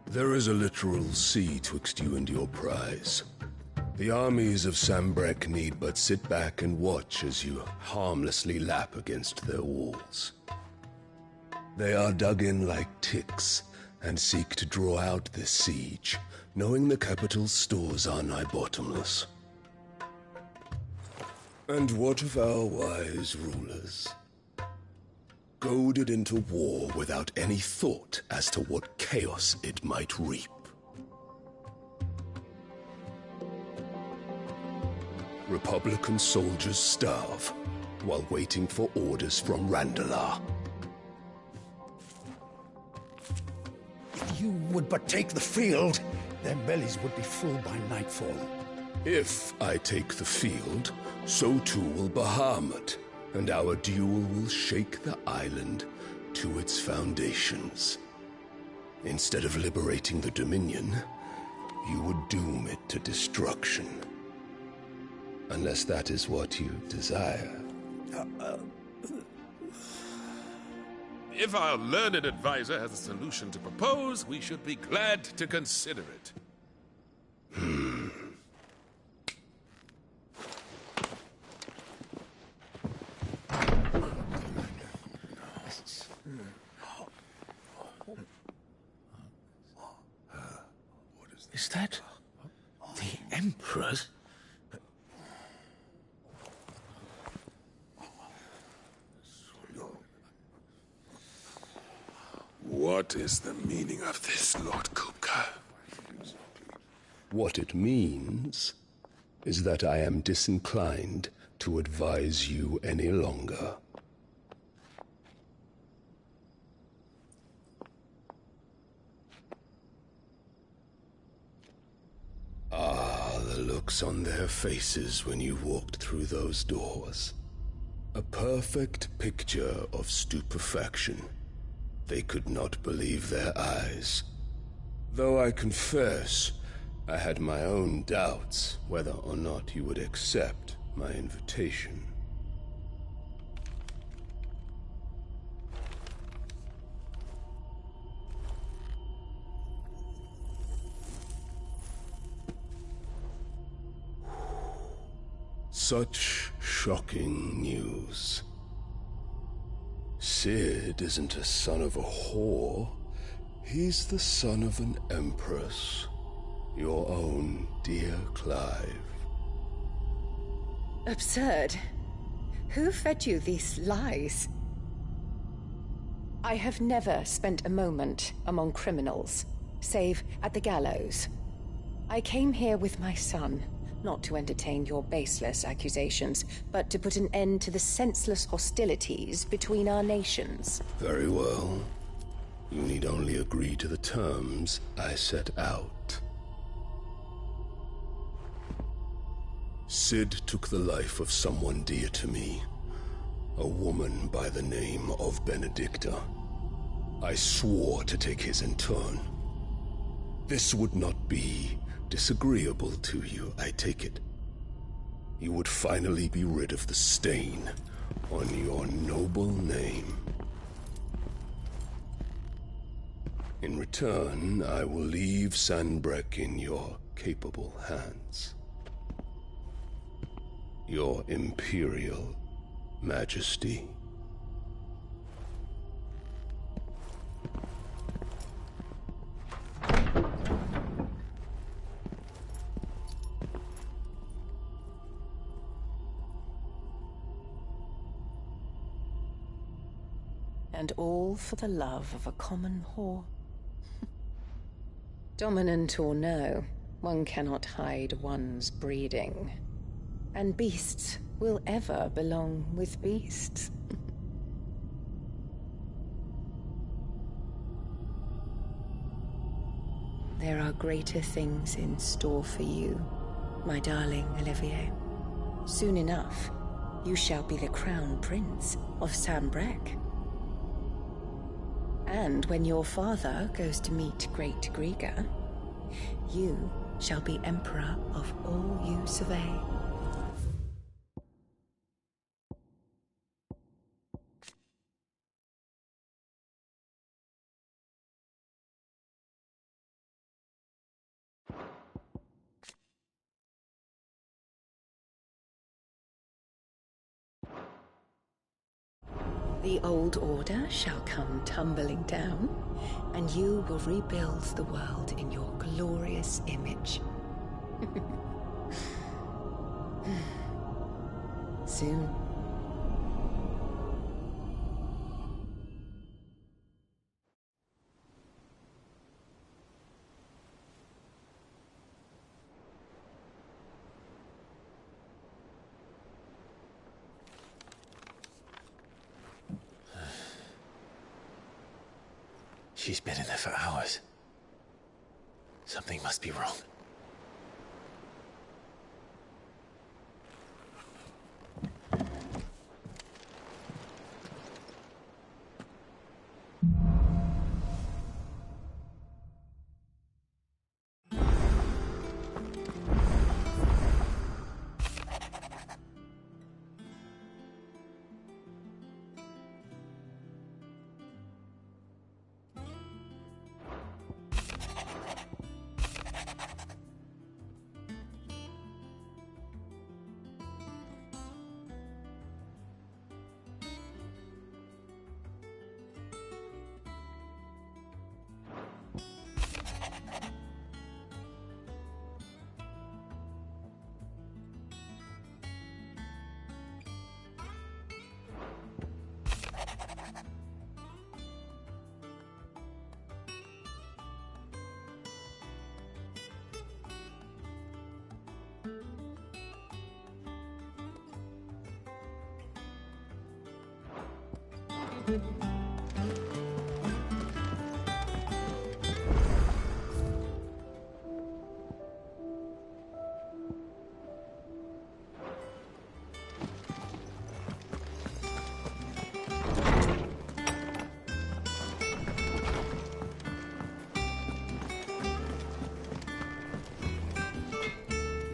There is a literal sea twixt you and your prize. The armies of Sambrek need but sit back and watch as you harmlessly lap against their walls. They are dug in like ticks and seek to draw out this siege, knowing the capital's stores are nigh bottomless. And what of our wise rulers? Goaded into war without any thought as to what chaos it might reap. Republican soldiers starve while waiting for orders from Randalar. If you would but take the field, their bellies would be full by nightfall. If I take the field, so too will Bahamut, and our duel will shake the island to its foundations. Instead of liberating the Dominion, you would doom it to destruction. Unless that is what you desire. If our learned advisor has a solution to propose, we should be glad to consider it. Is that the Emperor's? What is the meaning of this, Lord Kupka? What it means is that I am disinclined to advise you any longer. Ah, the looks on their faces when you walked through those doors. A perfect picture of stupefaction. They could not believe their eyes. Though I confess, I had my own doubts whether or not you would accept my invitation. Such shocking news. Sid isn't a son of a whore. He's the son of an empress. Your own dear Clive. Absurd. Who fed you these lies? I have never spent a moment among criminals, save at the gallows. I came here with my son, not to entertain your baseless accusations, but to put an end to the senseless hostilities between our nations. Very well. You need only agree to the terms I set out. Sid took the life of someone dear to me, a woman by the name of Benedicta. I swore to take his in turn. This would not be disagreeable to you, I take it. You would finally be rid of the stain on your noble name. In return, I will leave Sanbrek in your capable hands. Your Imperial Majesty. And all for the love of a common whore. Dominant or no, one cannot hide one's breeding. And beasts will ever belong with beasts. There are greater things in store for you, my darling Olivier. Soon enough, you shall be the crown prince of Sambrec. And when your father goes to meet Great Griga, you shall be emperor of all you survey. The old order shall come tumbling down, and you will rebuild the world in your glorious image. Soon. She's been in there for hours. Something must be wrong.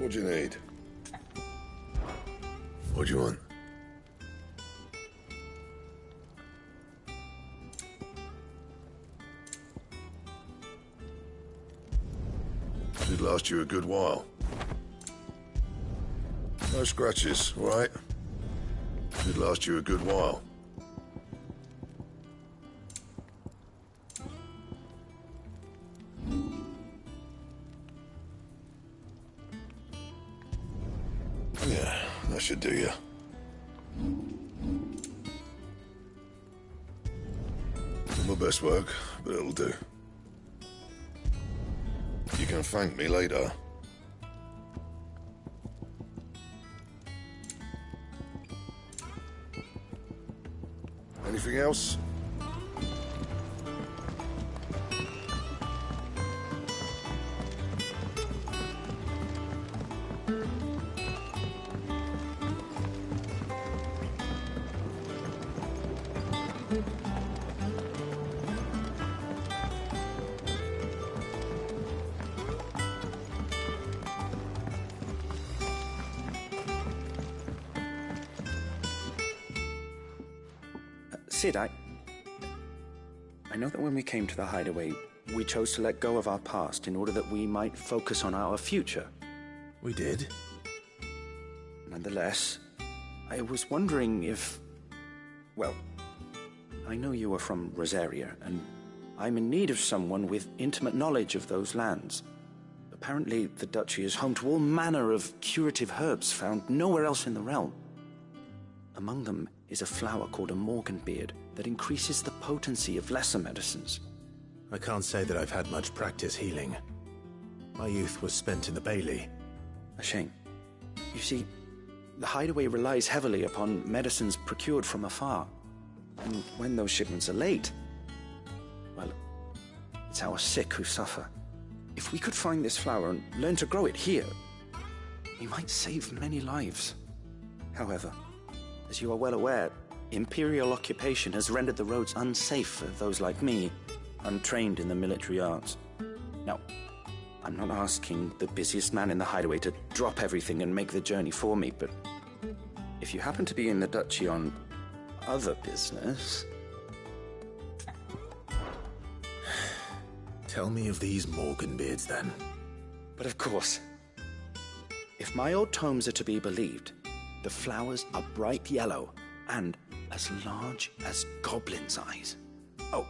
What do you need? What do you want? Should last you a good while. No scratches, all right? Should last you a good while. Yeah, that should do you. Not my best work, but it'll do. You can thank me later. Anything else? Sid, I know that when we came to the hideaway, we chose to let go of our past in order that we might focus on our future. We did. Nonetheless, I was wondering if... Well, I know you are from Rosaria, and I'm in need of someone with intimate knowledge of those lands. Apparently, the Duchy is home to all manner of curative herbs found nowhere else in the realm. Among them is a flower called a Morganbeard that increases the potency of lesser medicines. I can't say that I've had much practice healing. My youth was spent in the Bailey. A shame. You see, The hideaway relies heavily upon medicines procured from afar. And when those shipments are late, well, it's our sick who suffer. If we could find this flower and learn to grow it here, we might save many lives. However, as you are well aware, Imperial occupation has rendered the roads unsafe for those like me, untrained in the military arts. Now, I'm not asking the busiest man in the hideaway to drop everything and make the journey for me, but if you happen to be in the duchy on other business... Tell me of these Morganbeards, then. But of course. If my old tomes are to be believed, the flowers are bright yellow and as large as goblins' eyes. Oh,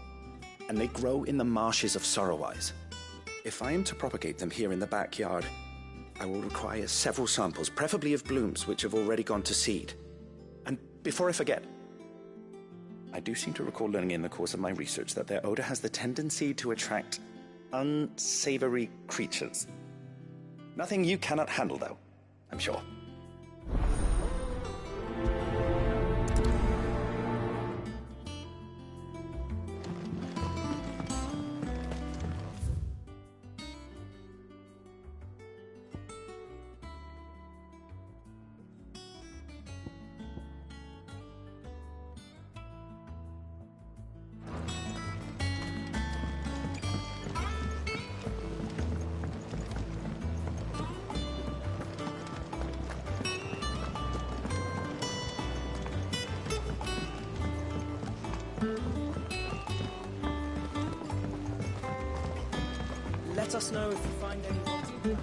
and they grow in the marshes of Sorrowise. If I am to propagate them here in the backyard, I will require several samples, preferably of blooms which have already gone to seed. And before I forget, I do seem to recall learning in the course of my research that their odor has the tendency to attract unsavory creatures. Nothing you cannot handle, though, I'm sure. Let us know if you find any wanting.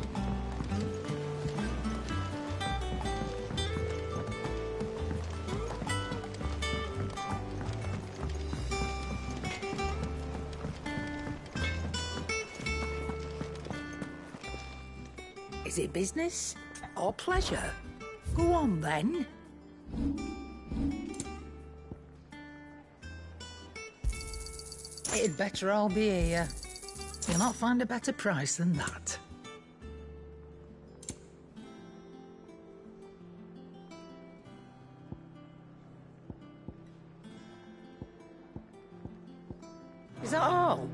Is it business or pleasure? Go on, then. It'd better all be here. You'll not find a better price than that. Is that all?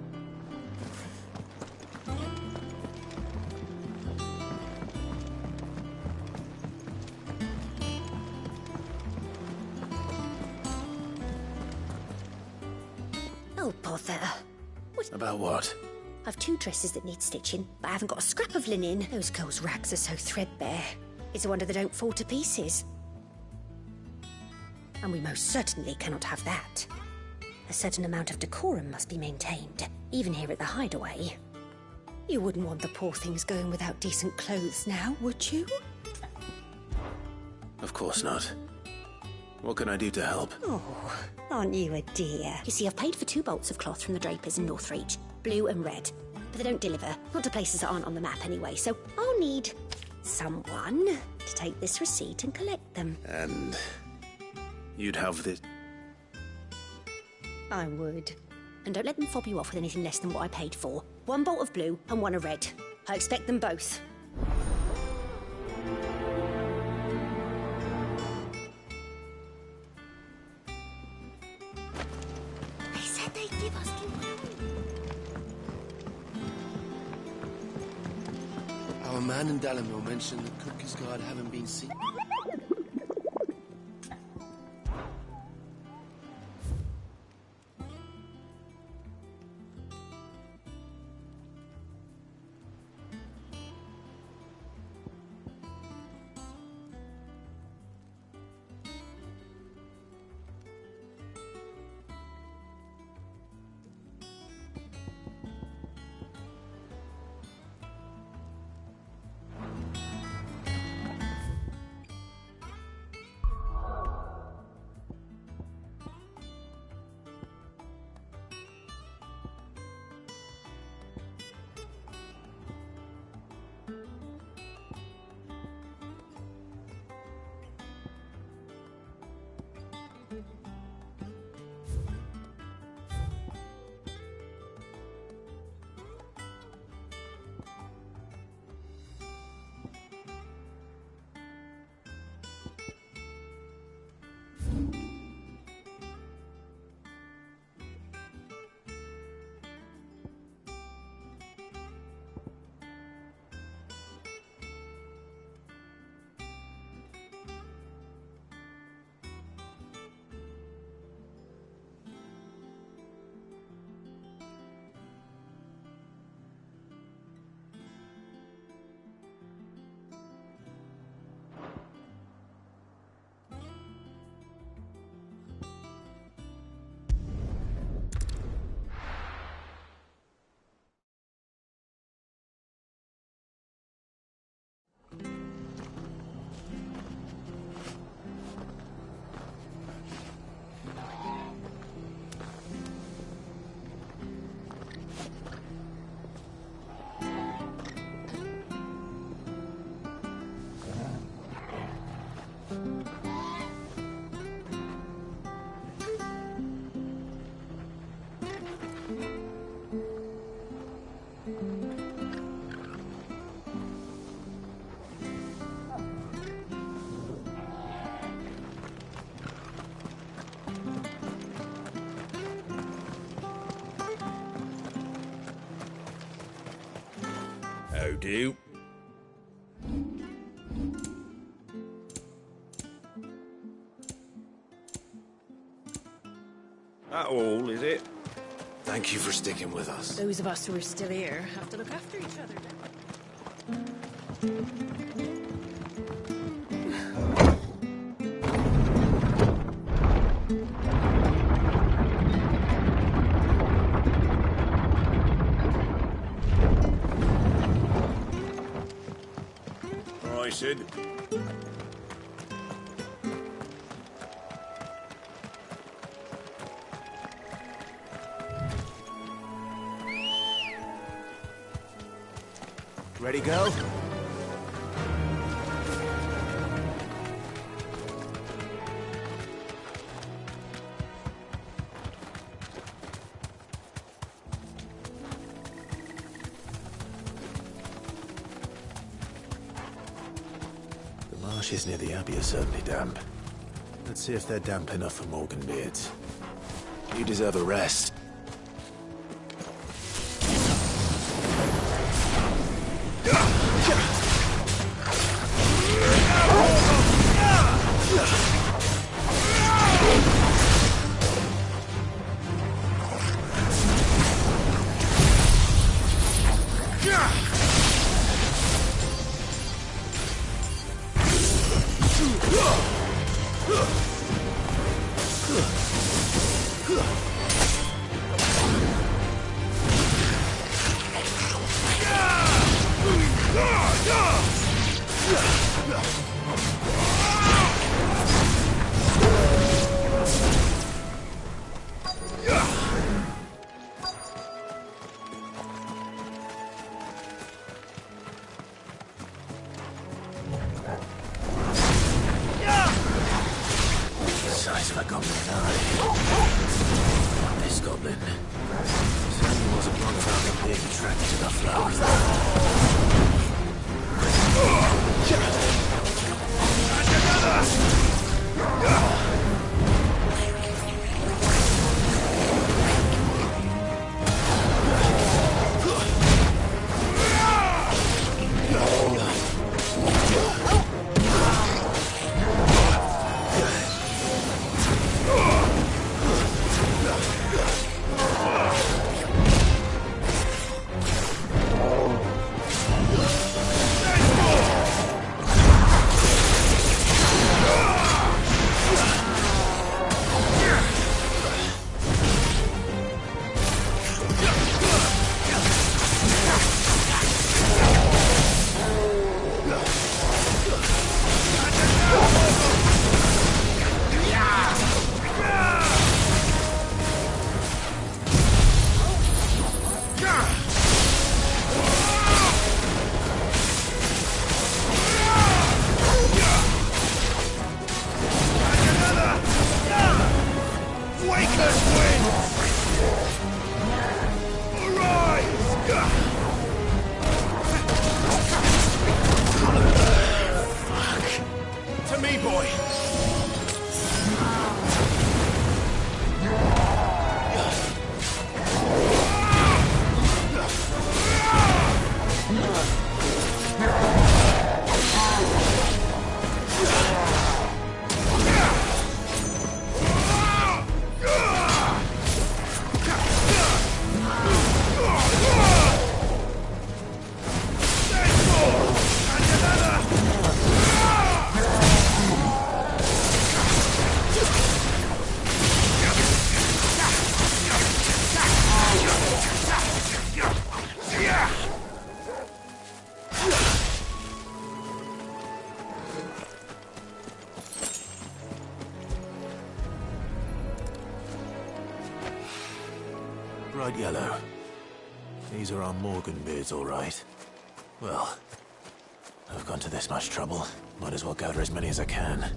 Oh, bother. About what? I've 2 dresses that need stitching, but I haven't got a scrap of linen. Those girls' rags are so threadbare. It's a wonder they don't fall to pieces. And we most certainly cannot have that. A certain amount of decorum must be maintained, even here at the hideaway. You wouldn't want the poor things going without decent clothes now, would you? Of course not. What can I do to help? Oh, aren't you a dear? You see, I've paid for 2 bolts of cloth from the drapers in Northreach, blue and red. But they don't deliver, not to places that aren't on the map anyway, so I'll need someone to take this receipt and collect them. And you'd have this... I would. And don't let them fob you off with anything less than what I paid for. 1 bolt of blue and 1 of red. I expect them both. They said they'd give us Our man in Dalamil mentioned the Cookies Guard haven't been seen. do. That all, is it? Thank you for sticking with us. Those of us who are still here have to look after each other. All right, Sid. Ready, go? The marshes near the Abbey are certainly damp. Let's see if they're damp enough for Morgan beards. You deserve a rest. Size of a goblin's eye. This goblin certainly wasn't wrong about them being attracted to the flowers. To me, boy! Bright yellow. These are our Morgan beards, all right. Well, I've gone to this much trouble. Might as well gather as many as I can.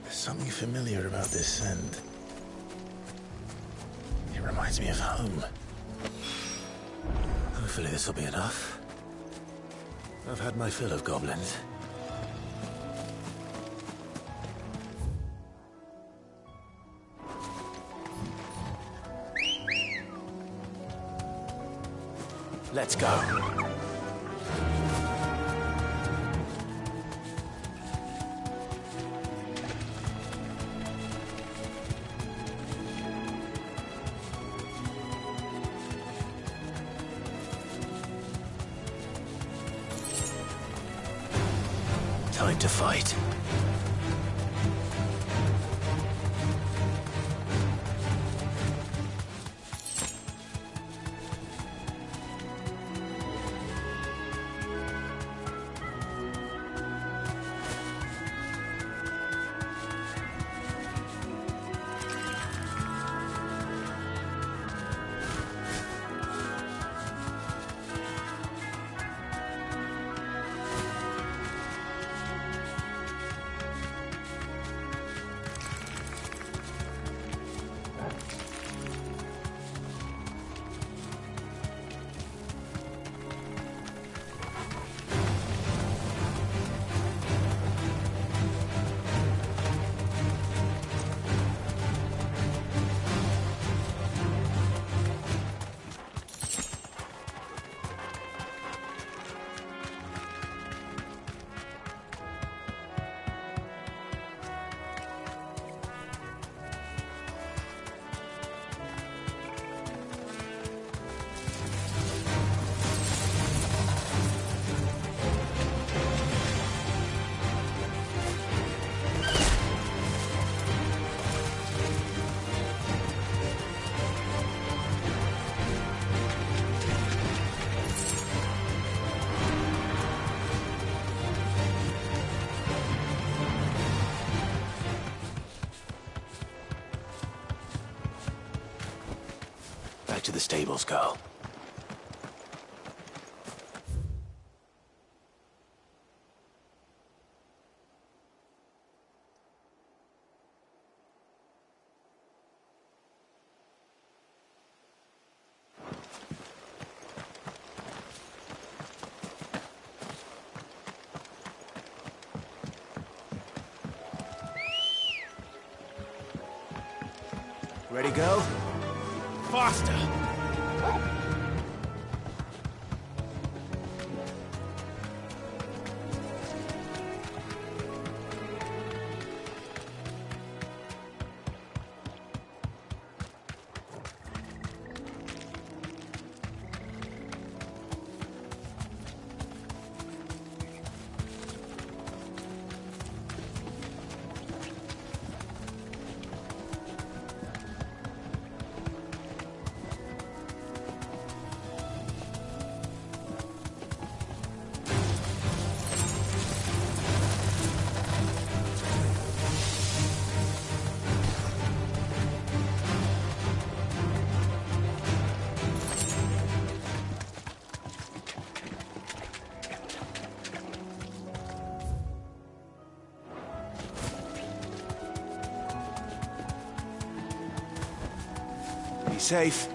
There's something familiar about this scent. It reminds me of home. Hopefully this will be enough. I've had my fill of goblins. Let's go. Time to fight. Back to the stables, girl. Ready, go? Faster! Safe.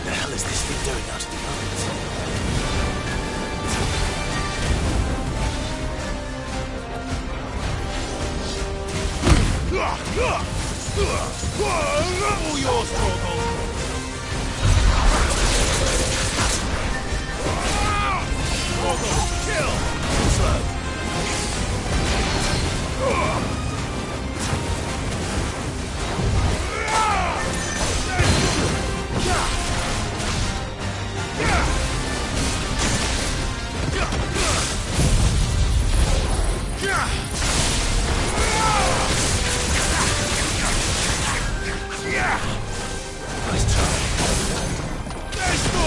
The hell is this thing doing out of the ovens? All yours, Torgal. Chill! Slow. Nice try. Let's go!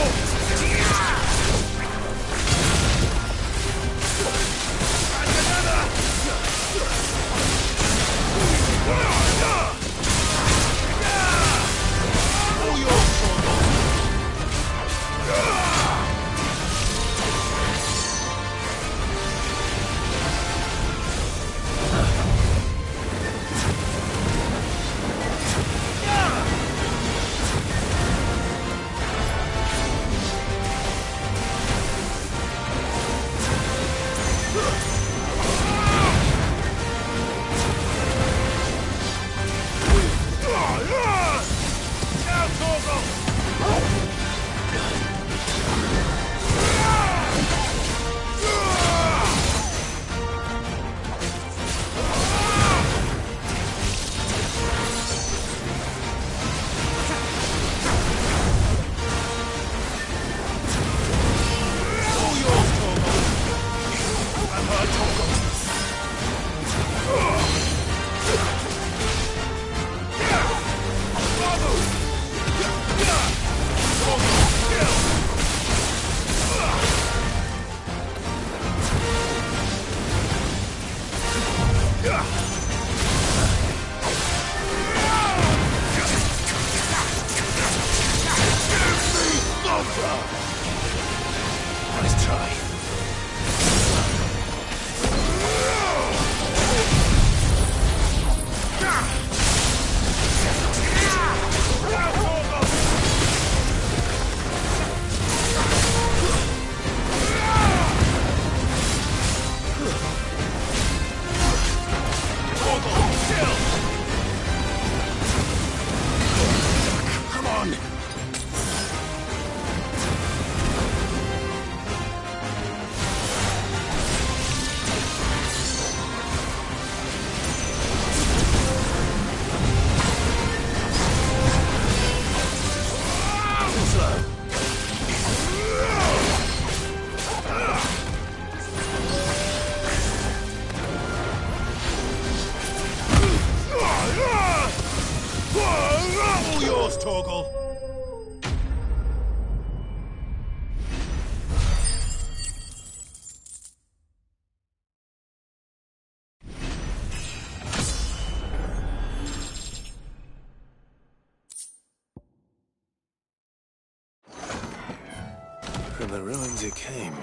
From the ruins it came,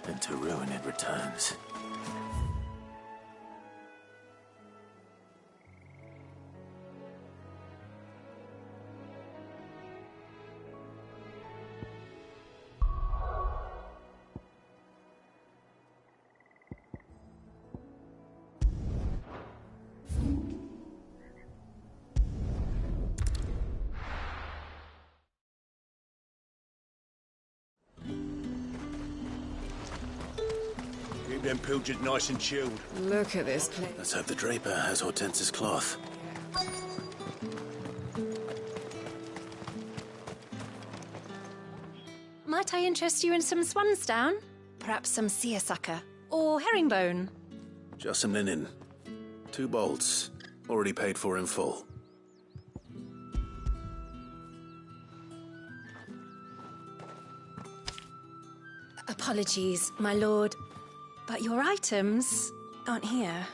and to ruin it returns. Keep them pilgers nice and chilled. Look at this place. Let's hope the Draper has Hortense's cloth. Might I interest you in some swansdown? Perhaps some seersucker? Or herringbone? Just some linen. 2 bolts. Already paid for in full. Apologies, my lord, but your items aren't here.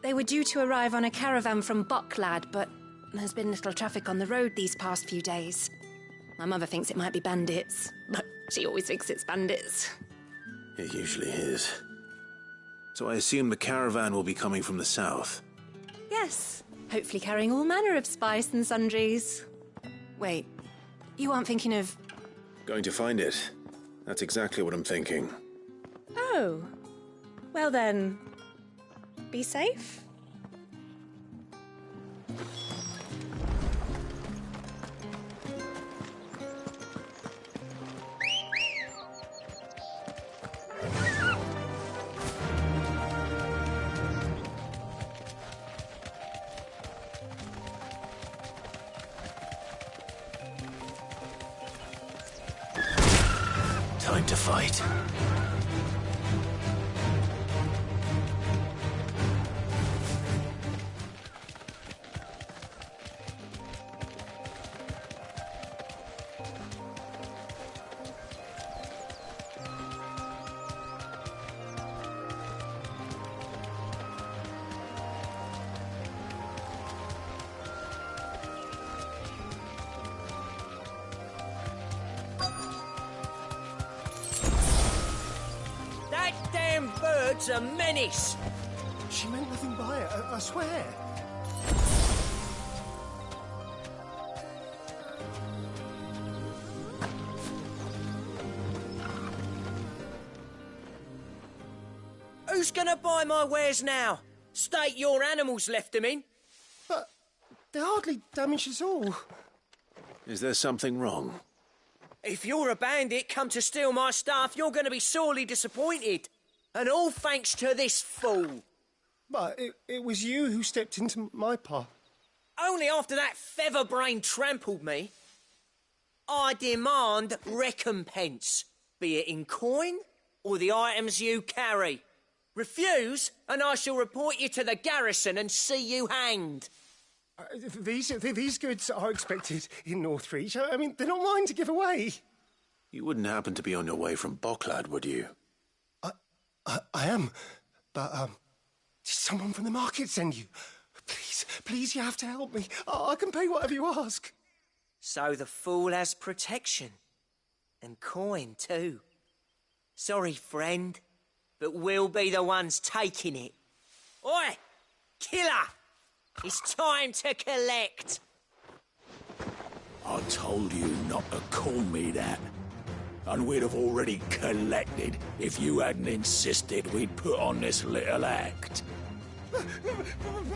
They were due to arrive on a caravan from Boklad, but there's been little traffic on the road these past few days. My mother thinks it might be bandits, but she always thinks it's bandits. It usually is. So I assume the caravan will be coming from the south. Yes, hopefully carrying all manner of spice and sundries. Wait, you aren't thinking of... Going to find it. That's exactly what I'm thinking. Oh, well then, be safe. Time to fight. That damn bird's a menace! She meant nothing by it, I swear. Who's gonna buy my wares now? State your animals left them in. But they're hardly damaged at all. Is there something wrong? If you're a bandit come to steal my stuff, you're gonna be sorely disappointed. And all thanks to this fool. But it was you who stepped into my path. Only after that feather-brain trampled me. I demand recompense, be it in coin or the items you carry. Refuse, and I shall report you to the garrison and see you hanged. These goods are expected in Northreach. I mean, they're not mine to give away. You wouldn't happen to be on your way from Boklad, would you? I am, but did someone from the market send you? Please, you have to help me. I can pay whatever you ask. So the fool has protection. And coin, too. Sorry, friend, but we'll be the ones taking it. Oi! Killer! It's time to collect! I told you not to call me that. And we'd have already collected if you hadn't insisted we'd put on this little act.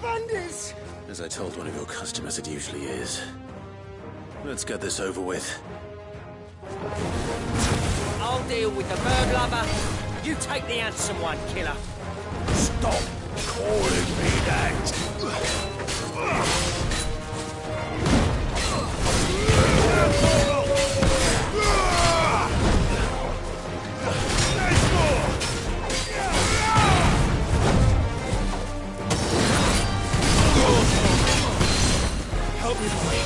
Bandits! As I told one of your customers, it usually is. Let's get this over with. I'll deal with the bird lover. You take the handsome one, killer. Stop calling me that! Help me, boy.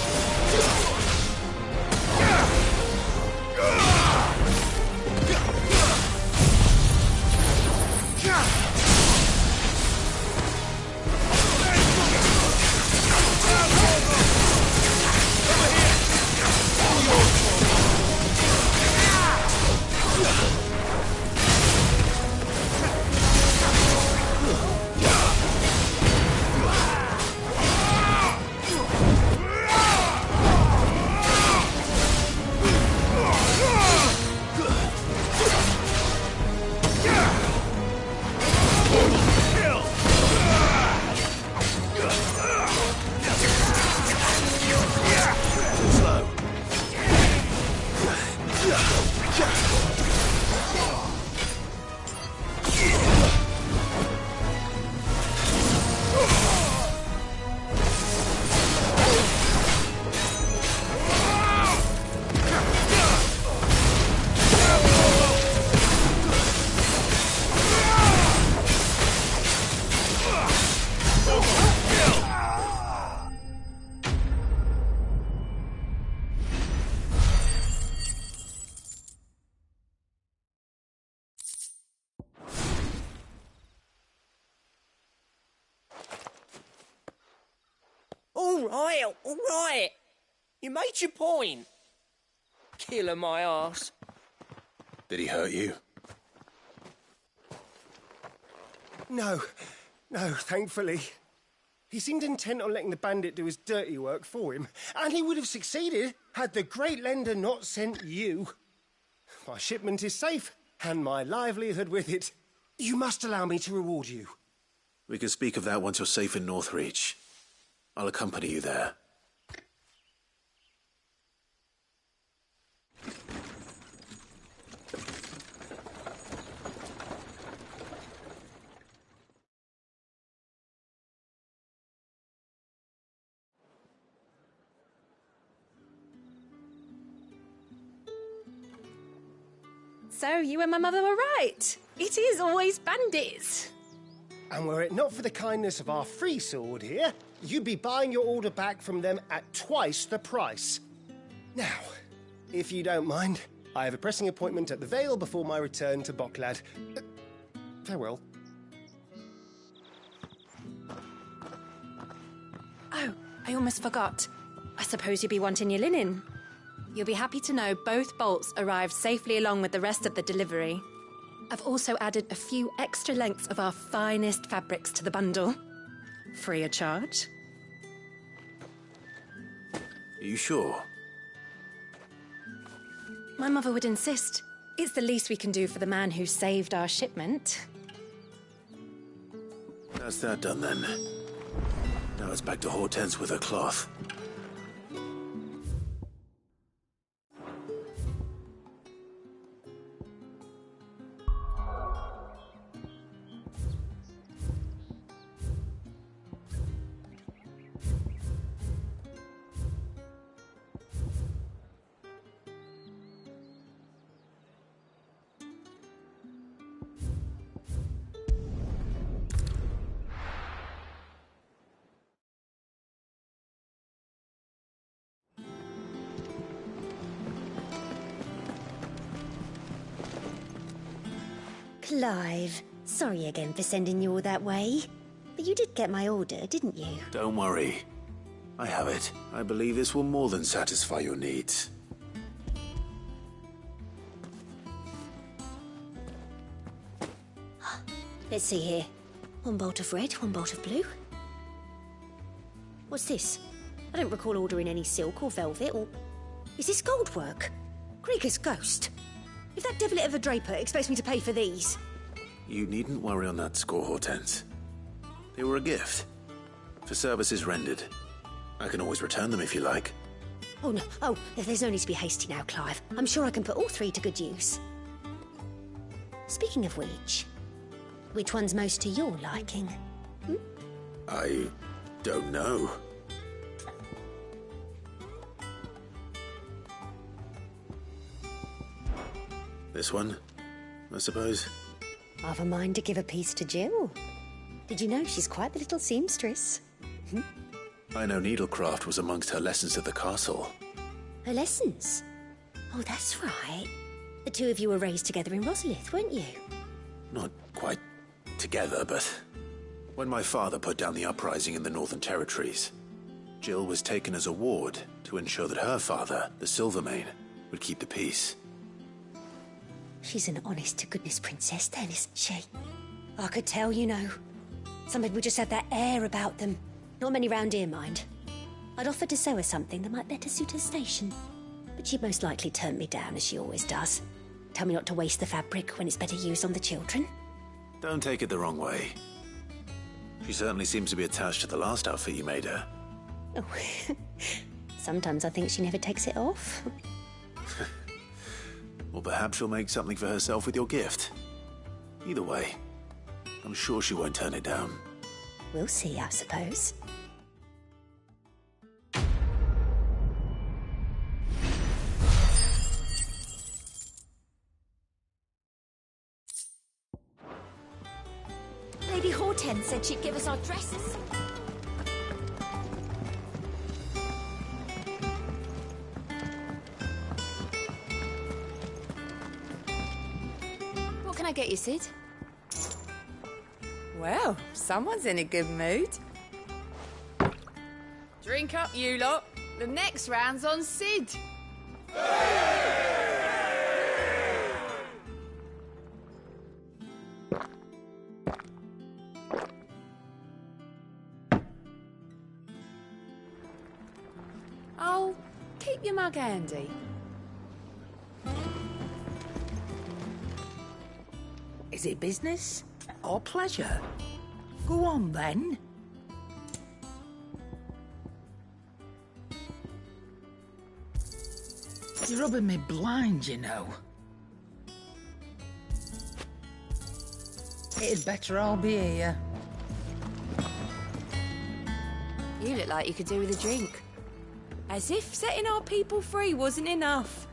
all right. You made your point. Killer my arse. Did he hurt you? No, thankfully. He seemed intent on letting the bandit do his dirty work for him, and he would have succeeded had the Great Lender not sent you. My shipment is safe, and my livelihood with it. You must allow me to reward you. We can speak of that once you're safe in Northreach. I'll accompany you there. So you and my mother were right. It is always bandits. And were it not for the kindness of our free sword here, you'd be buying your order back from them at twice the price. Now, if you don't mind, I have a pressing appointment at the Vale before my return to Bocklad. Farewell. Oh, I almost forgot. I suppose you'll be wanting your linen. You'll be happy to know both bolts arrived safely along with the rest of the delivery. I've also added a few extra lengths of our finest fabrics to the bundle. Free of charge. Are you sure? My mother would insist. It's the least we can do for the man who saved our shipment. That's that done then. Now it's back to Hortense with her cloth. Clive, sorry again for sending you all that way. But you did get my order, didn't you? Don't worry. I have it. I believe this will more than satisfy your needs. Let's see here. One bolt of red, one bolt of blue. What's this? I don't recall ordering any silk or velvet or... Is this gold work? Krieger's ghost. If that devil of a draper expects me to pay for these... You needn't worry on that score, Hortense. They were a gift. For services rendered. I can always return them if you like. Oh, no. Oh, there's no need to be hasty now, Clive. I'm sure I can put all three to good use. Speaking of which one's most to your liking? I don't know. This one, I suppose. I've a mind to give a piece to Jill. Did you know she's quite the little seamstress? I know needlecraft was amongst her lessons at the castle. Her lessons? Oh, that's right. The two of you were raised together in Rosalith, weren't you? Not quite together, but when my father put down the uprising in the Northern Territories, Jill was taken as a ward to ensure that her father, the Silvermane, would keep the peace. She's an honest-to-goodness princess then, isn't she? I could tell, you know. Some people just have that air about them. Not many round here, mind. I'd offered to sew her something that might better suit her station. But she'd most likely turn me down, as she always does. Tell me not to waste the fabric when it's better used on the children. Don't take it the wrong way. She certainly seems to be attached to the last outfit you made her. Oh, sometimes I think she never takes it off. Or perhaps she'll make something for herself with your gift. Either way, I'm sure she won't turn it down. We'll see, I suppose. Lady Hortense said she'd give us our dresses. What can I get you, Sid? Well, someone's in a good mood. Drink up, you lot. The next round's on Sid. Oh, keep your mug handy. Is it business or pleasure? Go on, then. You're rubbing me blind, you know. It'd better all be here. You look like you could do with a drink. As if setting our people free wasn't enough.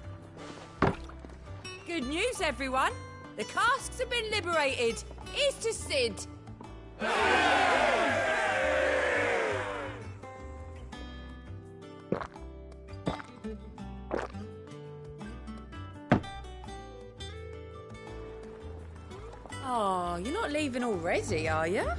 Good news, everyone. The casks have been liberated. Here's to Sid. Oh, you're not leaving already, are you?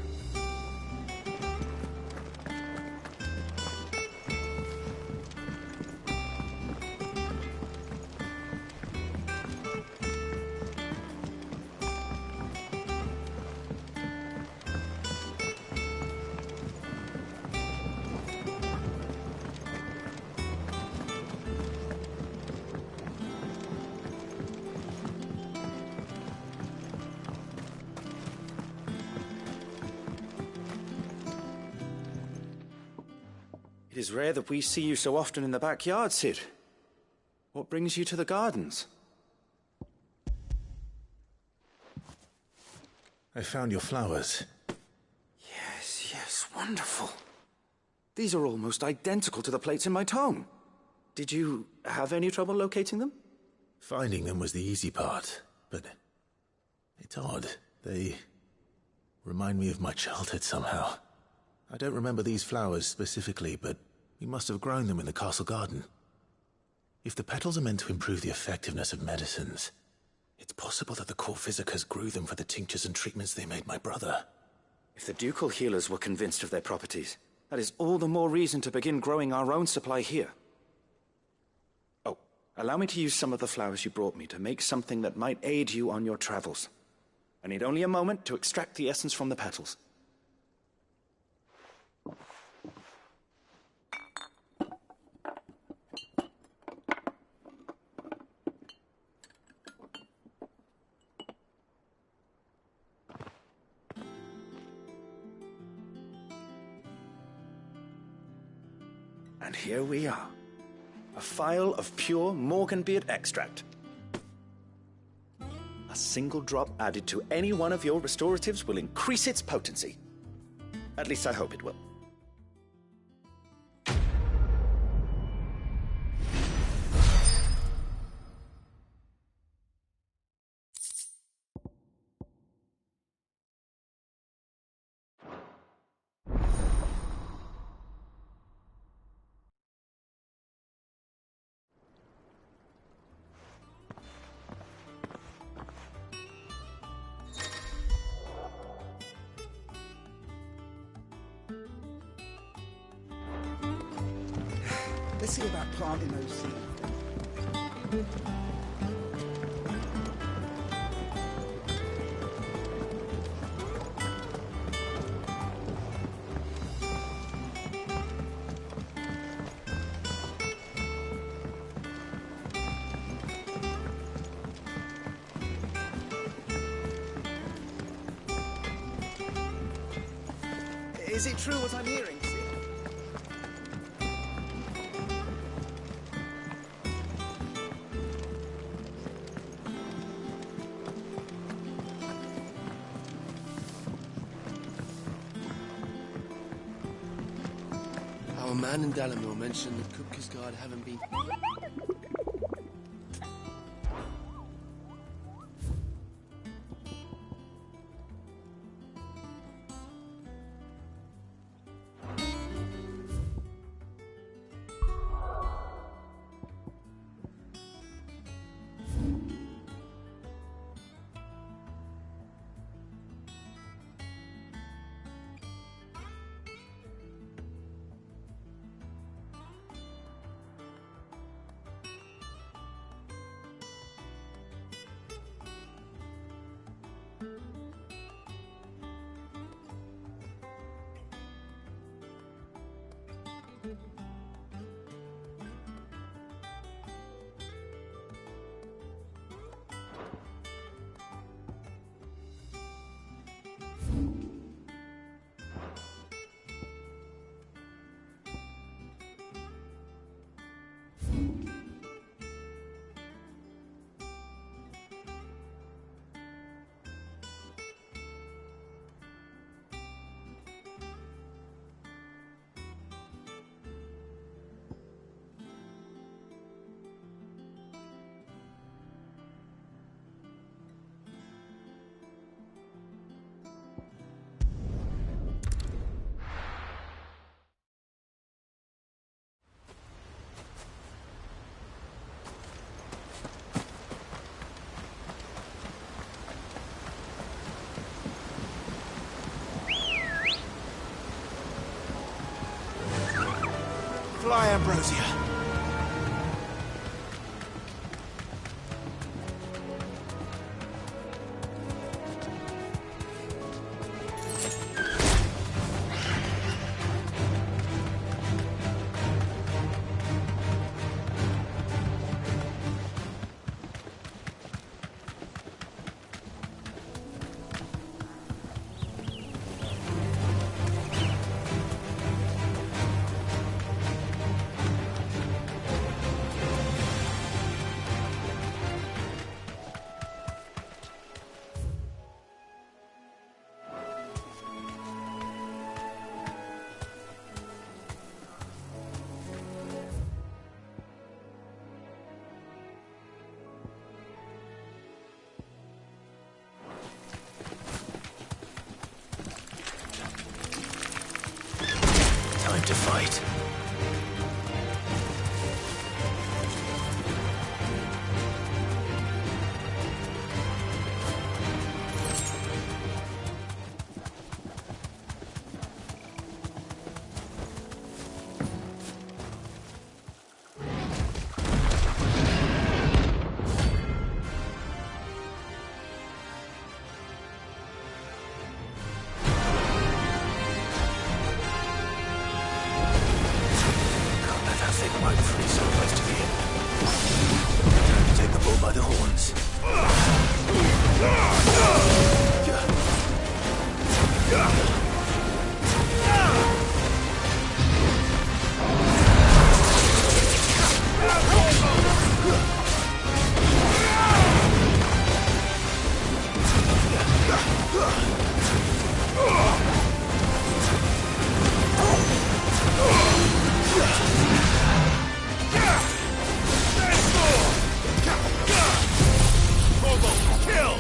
It is rare that we see you so often in the backyard, Sid. What brings you to the gardens? I found your flowers. Yes, wonderful. These are almost identical to the plates in my tome. Did you have any trouble locating them? Finding them was the easy part, but it's odd. They remind me of my childhood somehow. I don't remember these flowers specifically, but we must have grown them in the castle garden. If the petals are meant to improve the effectiveness of medicines, it's possible that the court physicers grew them for the tinctures and treatments they made my brother. If the ducal healers were convinced of their properties, that is all the more reason to begin growing our own supply here. Oh, allow me to use some of the flowers you brought me to make something that might aid you on your travels. I need only a moment to extract the essence from the petals. And here we are. A phial of pure Morganbeard extract. A single drop added to any one of your restoratives will increase its potency. At least I hope it will. Let's see about planting those seeds. Is it true what I'm hearing, Sid? Our man in Dalamore mentioned that Kupka's guard haven't been... Fly, Ambrosia. Time to fight. Take the bull by the horns. Kill!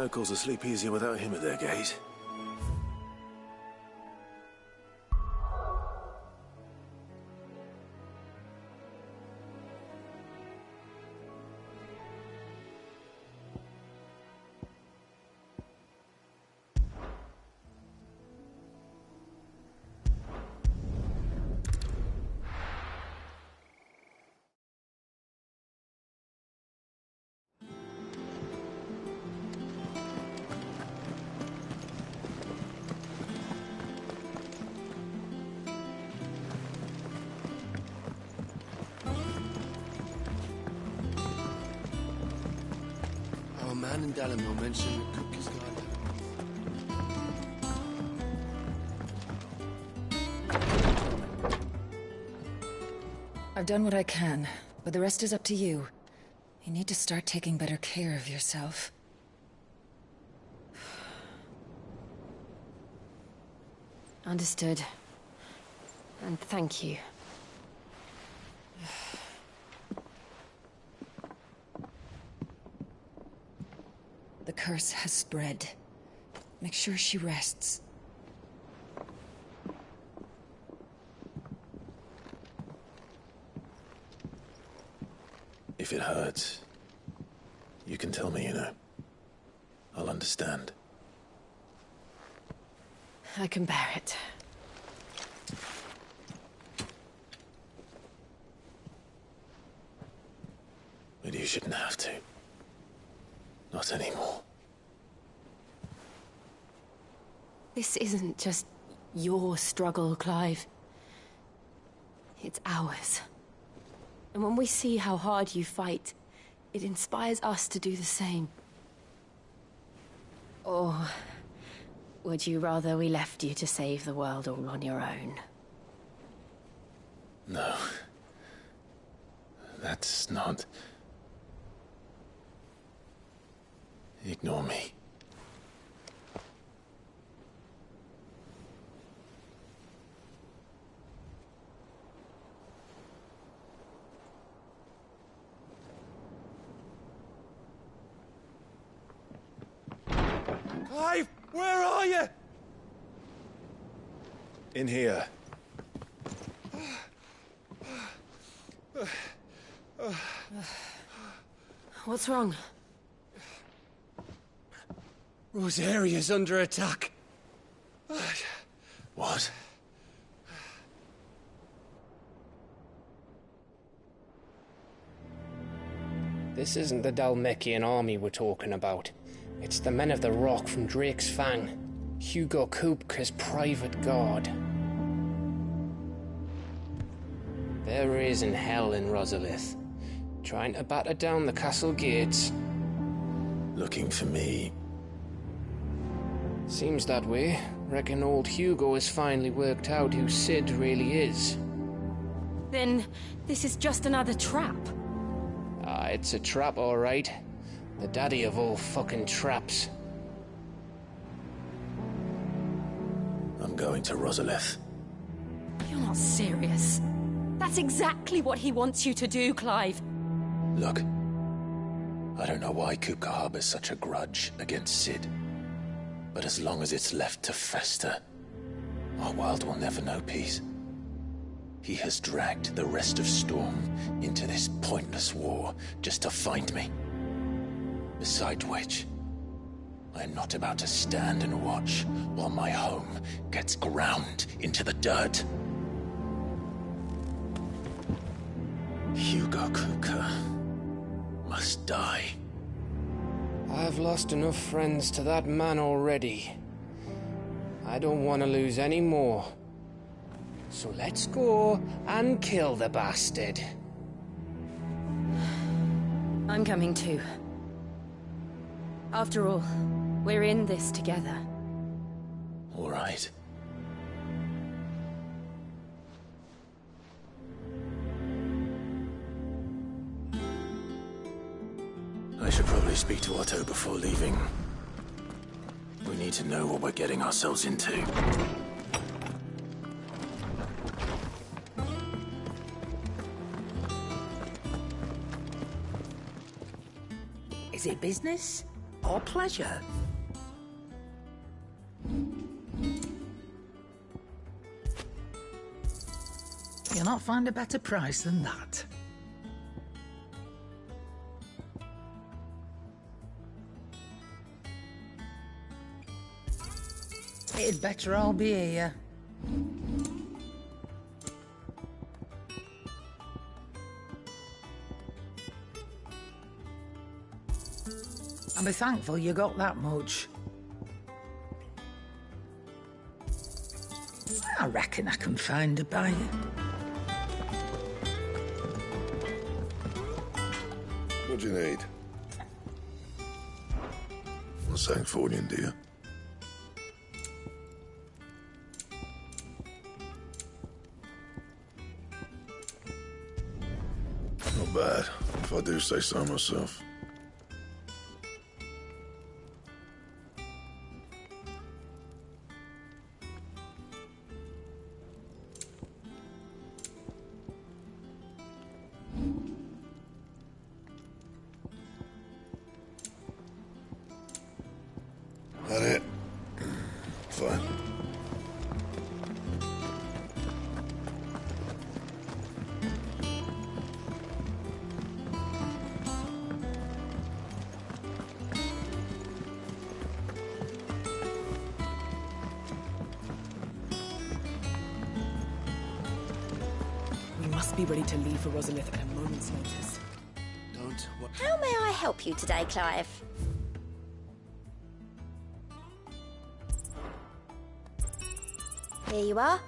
Locals will sleep easier without him at their gate. Our man in Dallimore mentioned the Cookie's Garden. I've done what I can, but the rest is up to you. You need to start taking better care of yourself. Understood. And thank you. The curse has spread. Make sure she rests. If it hurts, you can tell me, you know. I'll understand. I can bear it. But you shouldn't have to. Not anymore. This isn't just your struggle, Clive. It's ours. And when we see how hard you fight, it inspires us to do the same. Or would you rather we left you to save the world all on your own? No. That's not... Ignore me. Clive, where are you? In here. What's wrong? Rosaria's under attack. What? This isn't the Dalmekian army we're talking about. It's the men of the Rock from Drake's Fang. Hugo Kupka's private guard. There is in hell in Rosalith, trying to batter down the castle gates. Looking for me. Seems that way. Reckon old Hugo has finally worked out who Sid really is. Then this is just another trap. Ah, it's a trap, all right. The daddy of all fucking traps. I'm going to Rosalith. You're not serious. That's exactly what he wants you to do, Clive. Look, I don't know why Kupka harbors such a grudge against Sid. But as long as it's left to fester, our world will never know peace. He has dragged the rest of Storm into this pointless war just to find me. Besides which, I am not about to stand and watch while my home gets ground into the dirt. Hugo Kupka must die. I've lost enough friends to that man already. I don't want to lose any more. So let's go and kill the bastard. I'm coming too. After all, we're in this together. All right. I should probably speak to Otto before leaving. We need to know what we're getting ourselves into. Is it business? Our pleasure. You'll not find a better price than that. It'd better all be here. I'll be thankful you got that much. I reckon I can find a buyer. What do you need? A Sancfordian, do you? Not bad, if I do say so myself. That it? Fine. We must be ready to leave for Rosalith at a moment's notice. Don't... How may I help you today, Clive? Here you are.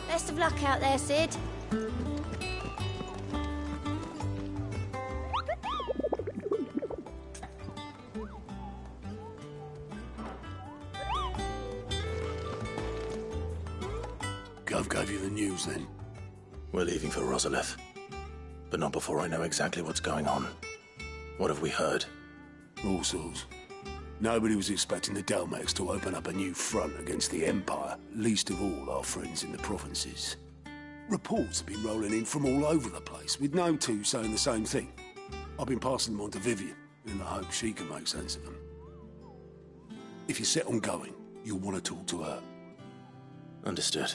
Best of luck out there, Sid. Gov gave you the news, then? We're leaving for Rosalith. But not before I know exactly what's going on. What have we heard? All sorts. Nobody was expecting the Dalmex to open up a new front against the Empire, least of all our friends in the provinces. Reports have been rolling in from all over the place, with no two saying the same thing. I've been passing them on to Vivian, in the hope she can make sense of them. If you're set on going, you'll want to talk to her. Understood.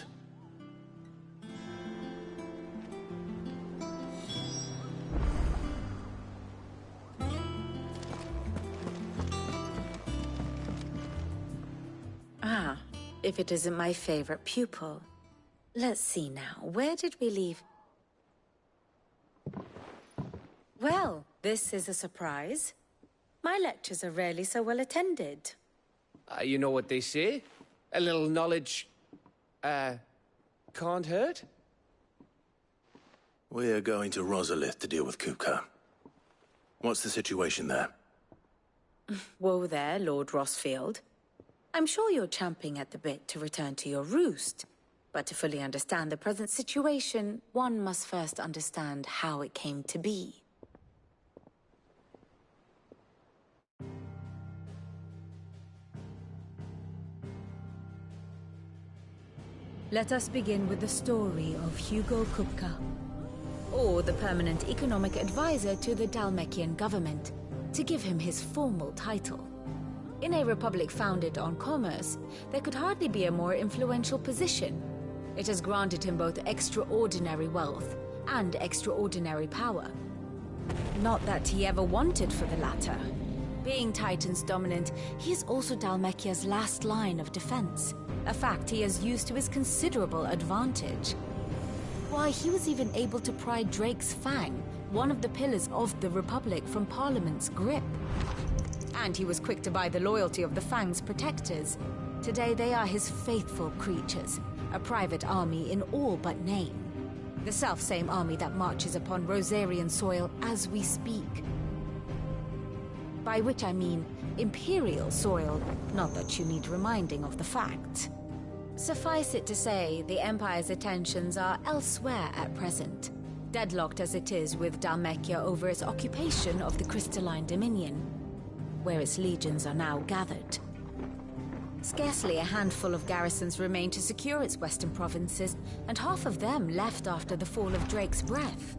Ah, if it isn't my favorite pupil. Let's see now, where did we leave? Well, this is a surprise. My lectures are rarely so well attended. You know what they say? A little knowledge, can't hurt? We're going to Rosalith to deal with Kupka. What's the situation there? Whoa there, Lord Rossfield. I'm sure you're champing at the bit to return to your roost. But to fully understand the present situation, one must first understand how it came to be. Let us begin with the story of Hugo Kupka, or the permanent economic advisor to the Dalmekian government, to give him his formal title. In a republic founded on commerce, there could hardly be a more influential position. It has granted him both extraordinary wealth and extraordinary power. Not that he ever wanted for the latter. Being Titan's dominant, he is also Dalmekia's last line of defense, a fact he has used to his considerable advantage. Why, he was even able to pry Drake's Fang, one of the pillars of the Republic, from Parliament's grip. And he was quick to buy the loyalty of the Fang's protectors. Today they are his faithful creatures, a private army in all but name. The self-same army that marches upon Rosarian soil as we speak. By which I mean Imperial soil, not that you need reminding of the fact. Suffice it to say, the Empire's attentions are elsewhere at present, deadlocked as it is with Dalmekia over its occupation of the Crystalline Dominion, where its legions are now gathered. Scarcely a handful of garrisons remain to secure its western provinces, and half of them left after the fall of Drake's Breath.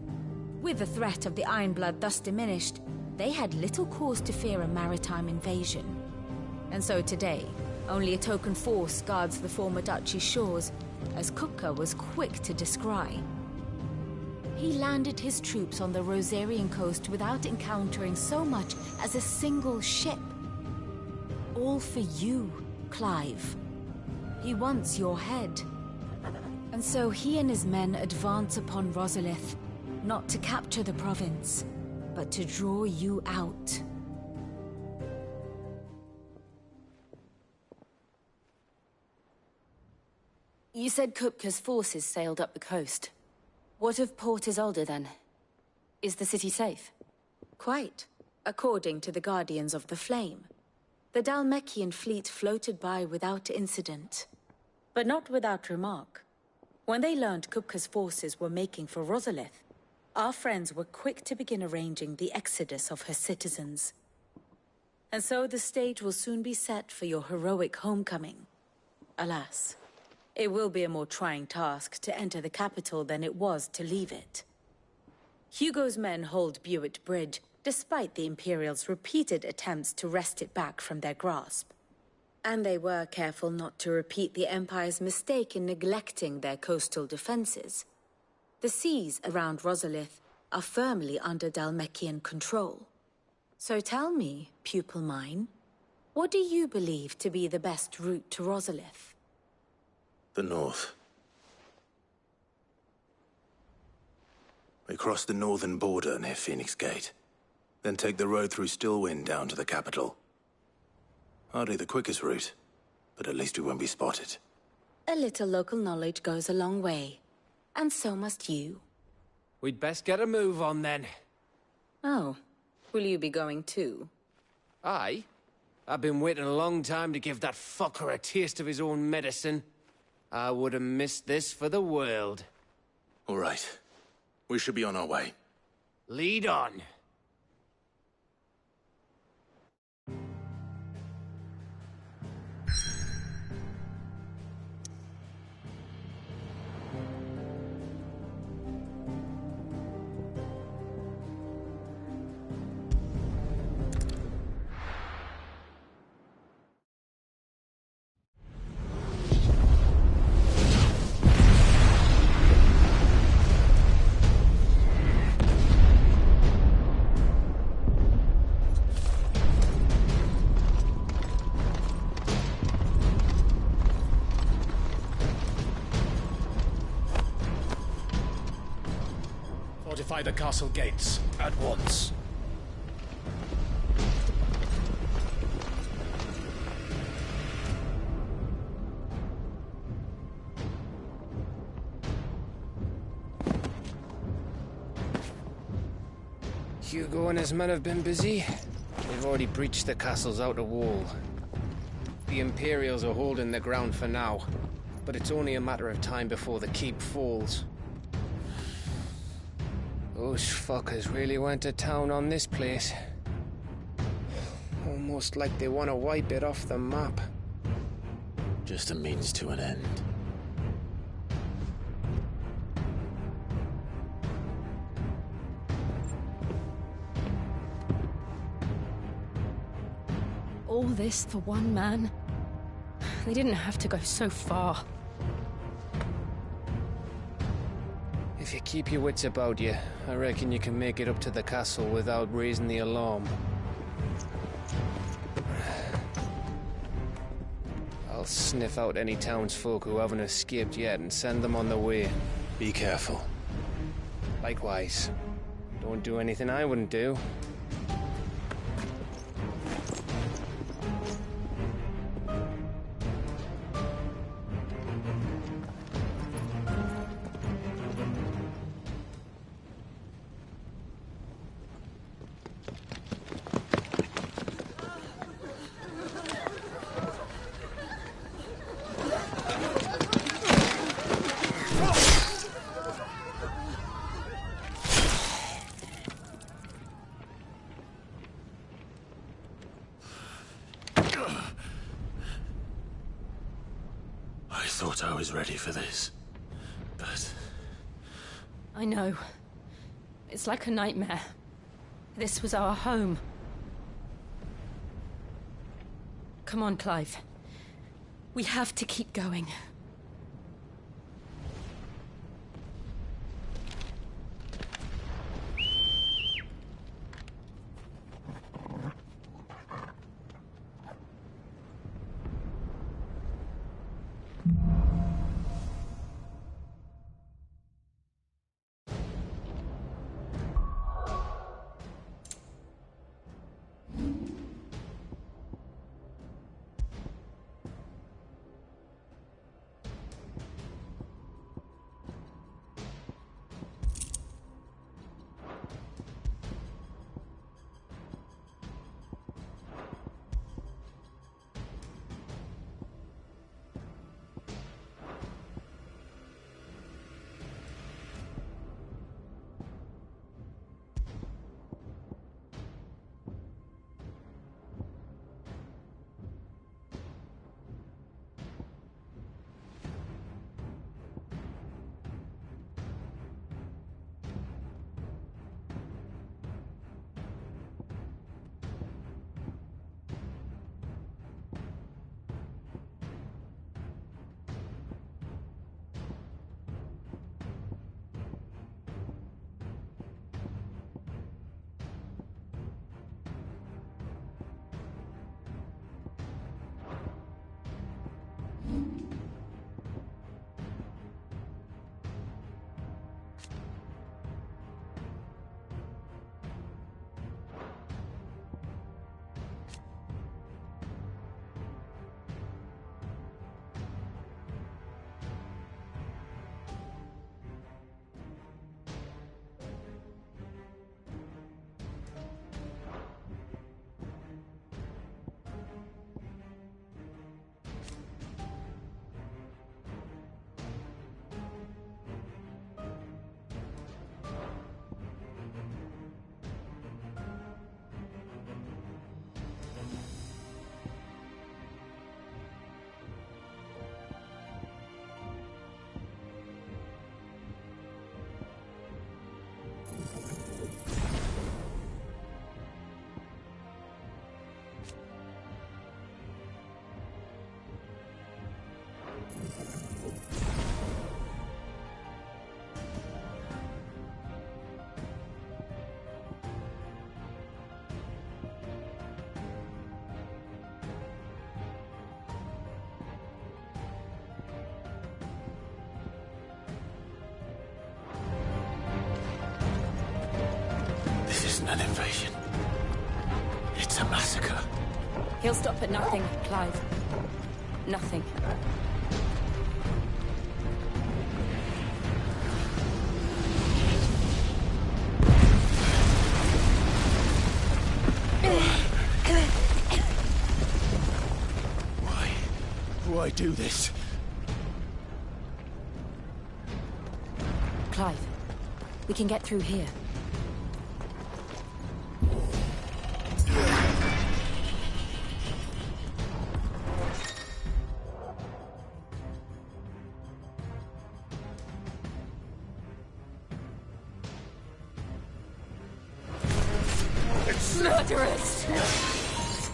With the threat of the Ironblood thus diminished, they had little cause to fear a maritime invasion. And so today, only a token force guards the former duchy's shores, as Kupka was quick to descry. He landed his troops on the Rosarian coast without encountering so much as a single ship. All for you, Clive. He wants your head. And so he and his men advance upon Rosalith, not to capture the province, but to draw you out. You said Kupka's forces sailed up the coast. What of Port Isolde, then? Is the city safe? Quite, according to the Guardians of the Flame. The Dhalmekian fleet floated by without incident. But not without remark. When they learned Kupka's forces were making for Rosalith, our friends were quick to begin arranging the exodus of her citizens. And so the stage will soon be set for your heroic homecoming. Alas, it will be a more trying task to enter the capital than it was to leave it. Hugo's men hold Buet Bridge, despite the Imperials' repeated attempts to wrest it back from their grasp. And they were careful not to repeat the Empire's mistake in neglecting their coastal defenses. The seas around Rosalith are firmly under Dhalmekian control. So tell me, pupil mine, what do you believe to be the best route to Rosalith? The north. We cross the northern border near Phoenix Gate, then take the road through Stillwind down to the capital. Hardly the quickest route, but at least we won't be spotted. A little local knowledge goes a long way, and so must you. We'd best get a move on then. Oh, will you be going too? Aye. I've been waiting a long time to give that fucker a taste of his own medicine. I would have missed this for the world. All right. We should be on our way. Lead on. Fortify the castle gates, at once. Hugo and his men have been busy. They've already breached the castle's outer wall. The Imperials are holding the ground for now, but it's only a matter of time before the keep falls. Those fuckers really went to town on this place. Almost like they want to wipe it off the map. Just a means to an end. All this for one man? They didn't have to go so far. If you keep your wits about you, I reckon you can make it up to the castle without raising the alarm. I'll sniff out any townsfolk who haven't escaped yet and send them on their way. Be careful. Likewise. Don't do anything I wouldn't do. I thought I was ready for this, but... I know. It's like a nightmare. This was our home. Come on, Clive. We have to keep going. An invasion. It's a massacre. He'll stop at nothing, Clive. Nothing. Why do this? Clive, we can get through here. Murderers!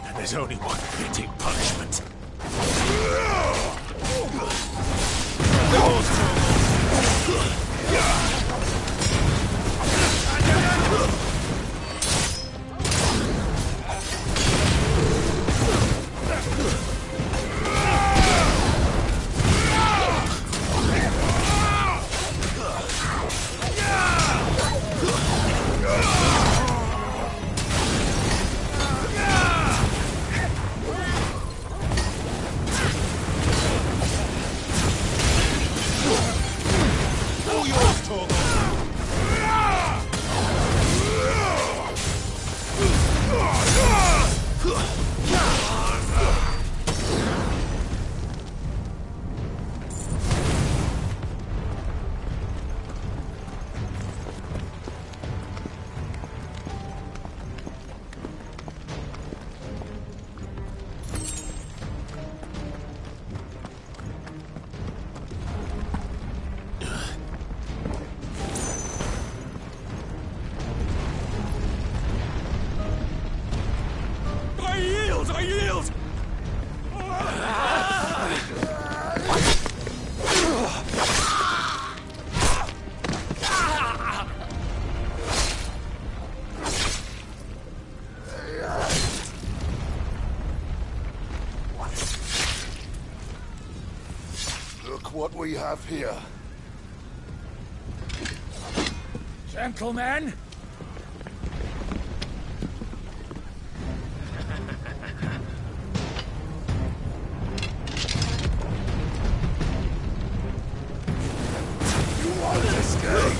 And there's only one fitting punishment. All yours, Torgal. what we have here. Gentlemen! You want to escape?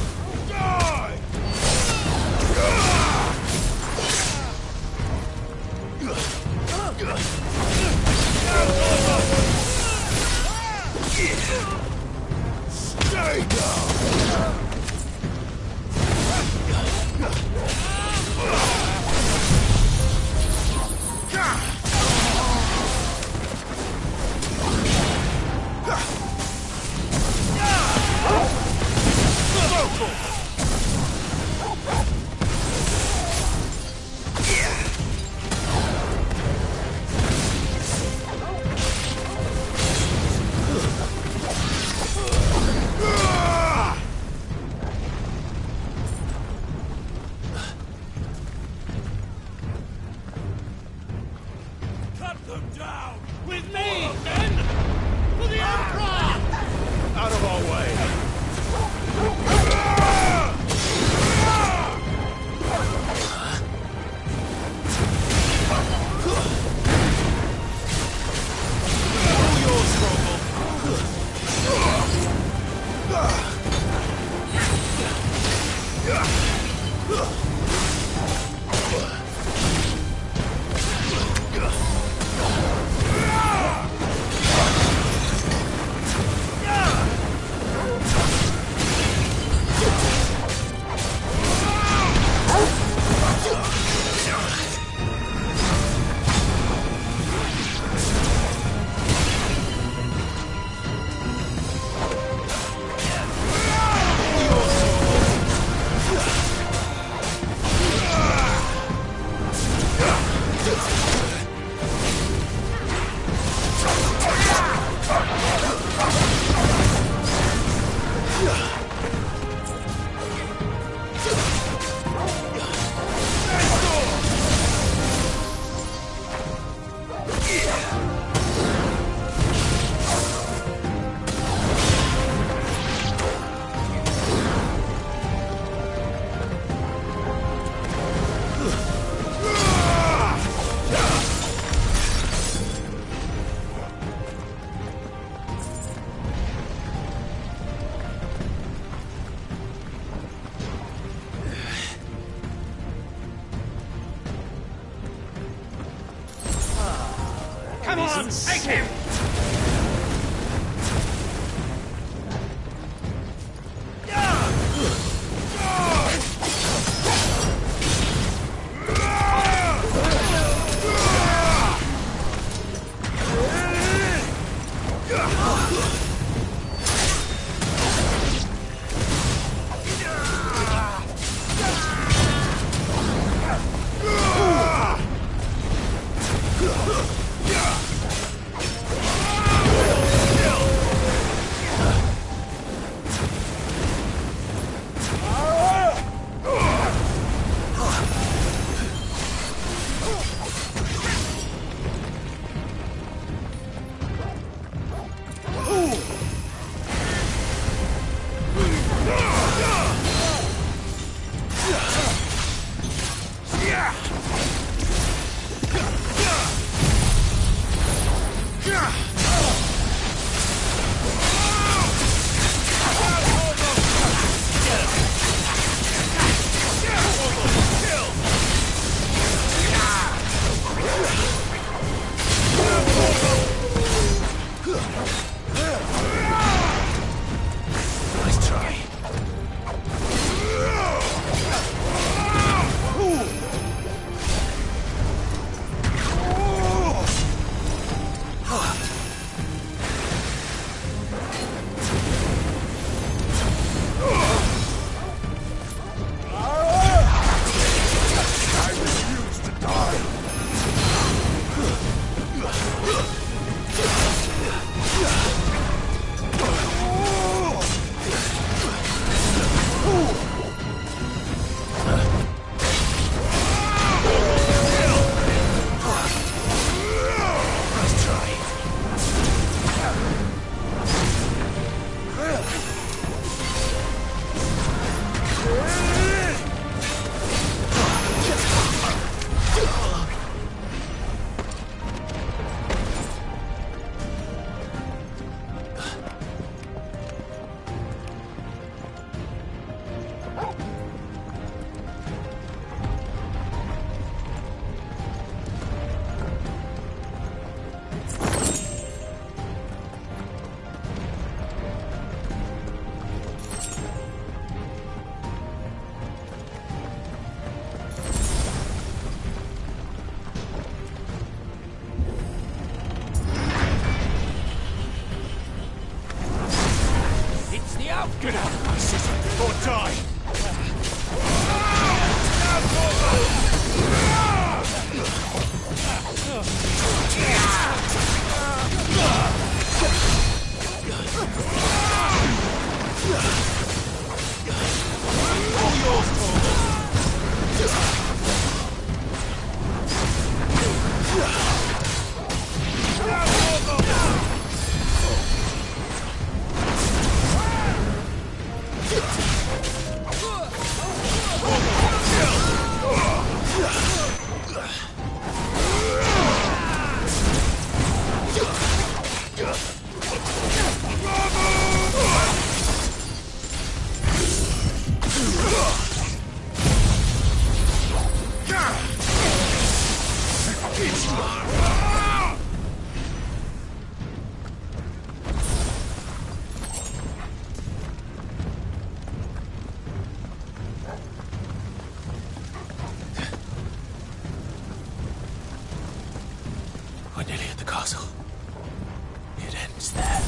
Die! Stay down! Cut them down! With me, then! For the Emperor! Out of our way! All yours, Stronghold! Come on, take him! We're nearly at the castle. It ends there.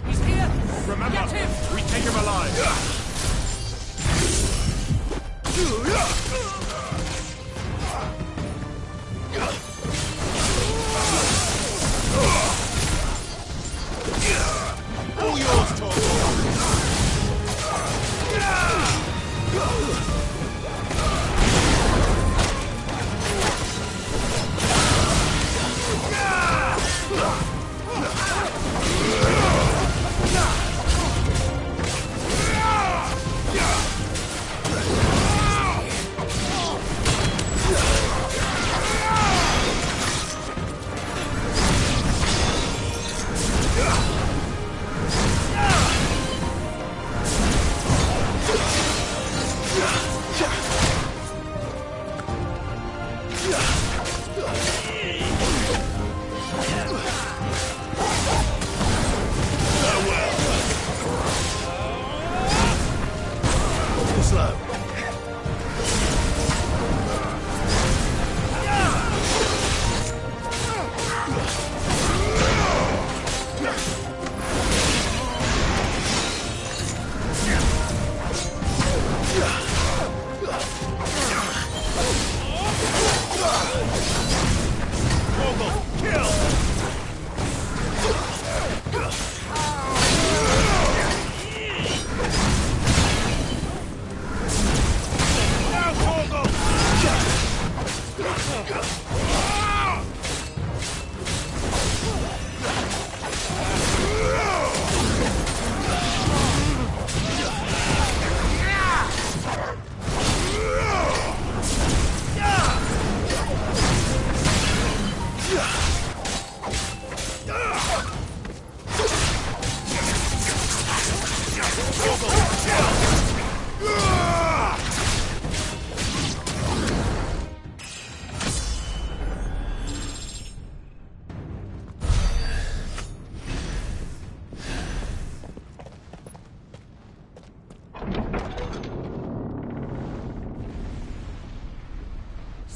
He's here! Remember, get him! We take him alive! All yours,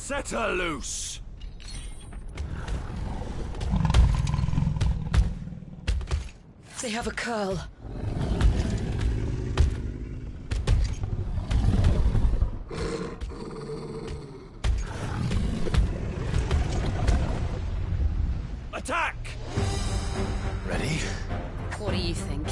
Set her loose! They have a curl. Attack! Ready? What do you think?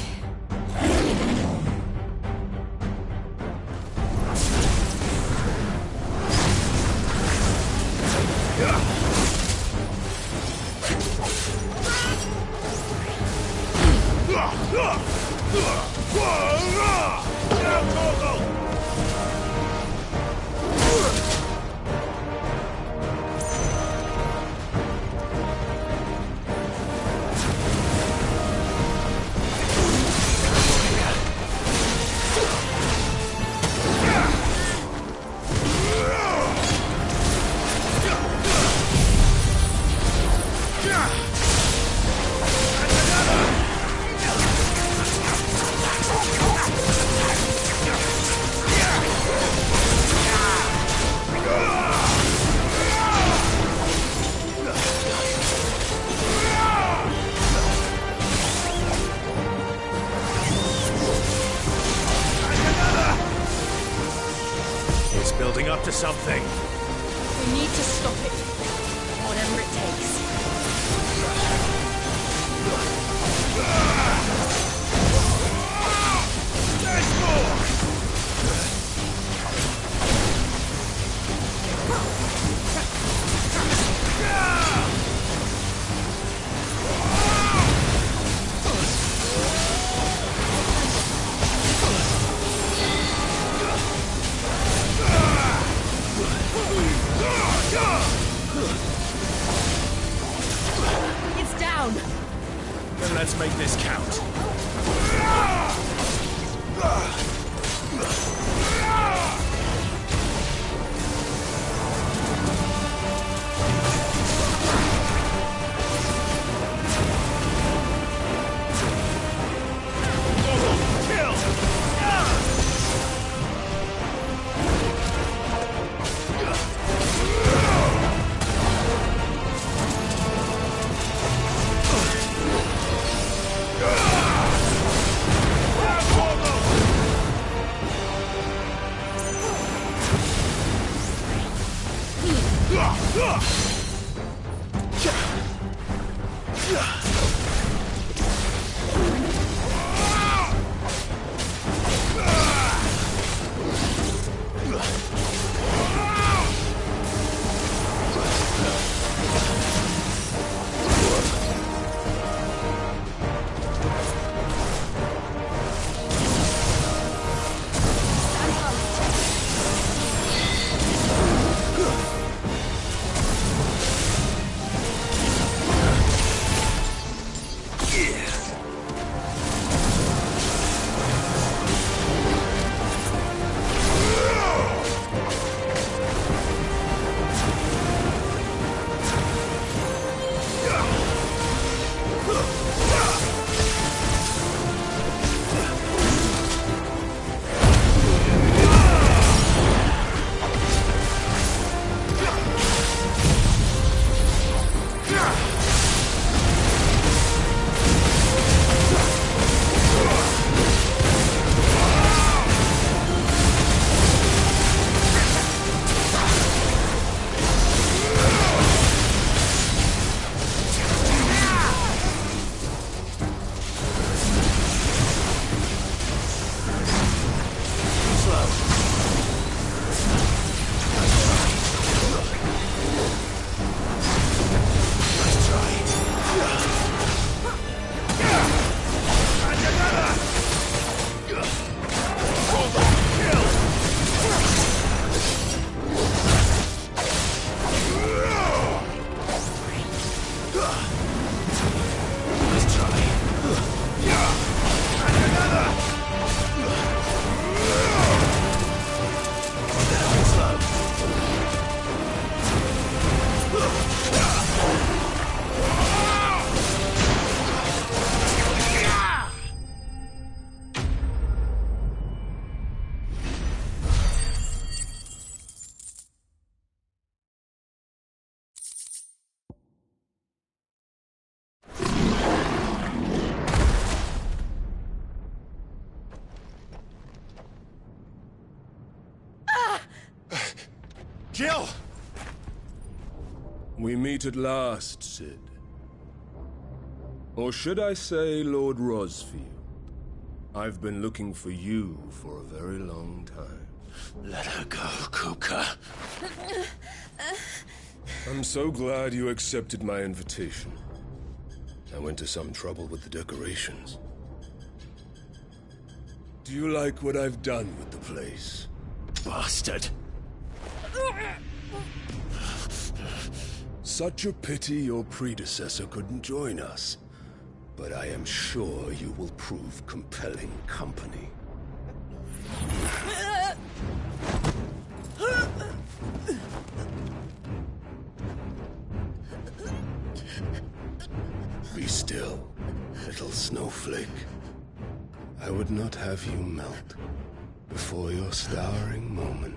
Building up to something. We need to stop it. Whatever it takes. There's more! down! Then let's make this count. Jill! We meet at last, Sid. Or should I say, Lord Rosfield? I've been looking for you for a very long time. Let her go, Kuka. I'm so glad you accepted my invitation. I went to some trouble with the decorations. Do you like what I've done with the place? Bastard! Such a pity your predecessor couldn't join us. But I am sure you will prove compelling company. Be still, little snowflake. I would not have you melt before your stowering moment.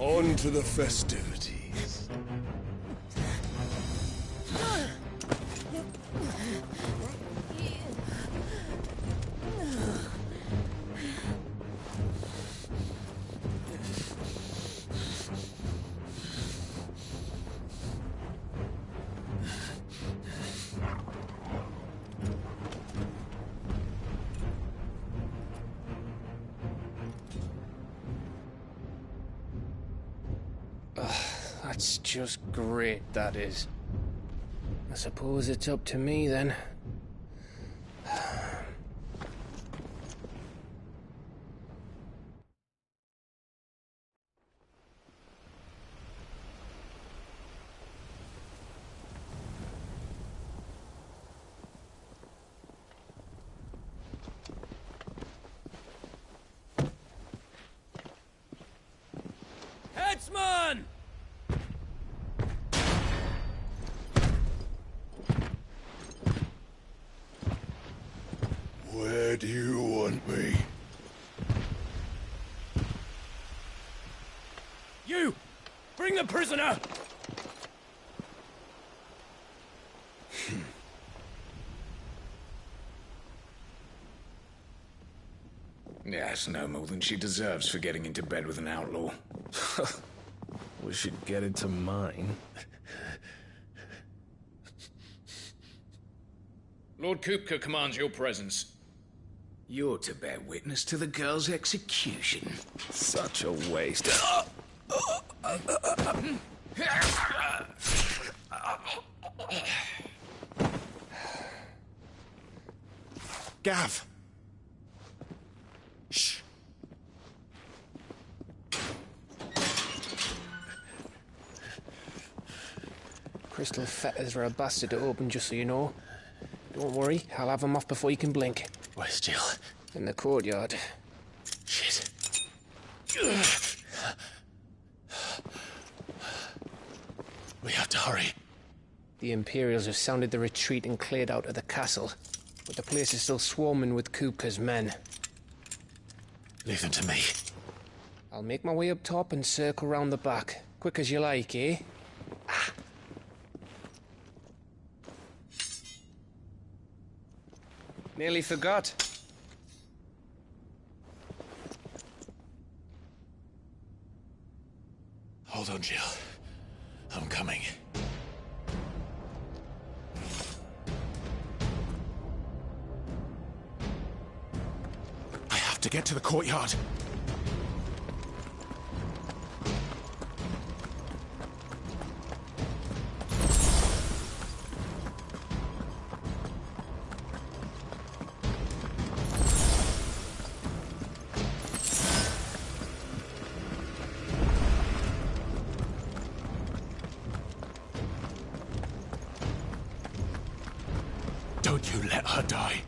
On to the festivities. That's just great, that is. I suppose it's up to me, then. Headsman! Where do you want me? You! Bring the prisoner! Yes, no more than she deserves for getting into bed with an outlaw. We should get into mine. Lord Kupka commands your presence. You're to bear witness to the girl's execution. Such a waste. Gav! Shh! Crystal fetters are a bastard to open, just so you know. Don't worry, I'll have them off before you can blink. Where's Jill? In the courtyard. Shit. We have to hurry. The Imperials have sounded the retreat and cleared out of the castle, but the place is still swarming with Kupka's men. Leave them to me. I'll make my way up top and circle round the back. Quick as you like, eh? Nearly forgot. Hold on, Jill. I'm coming. I have to get to the courtyard. Don't you let her die.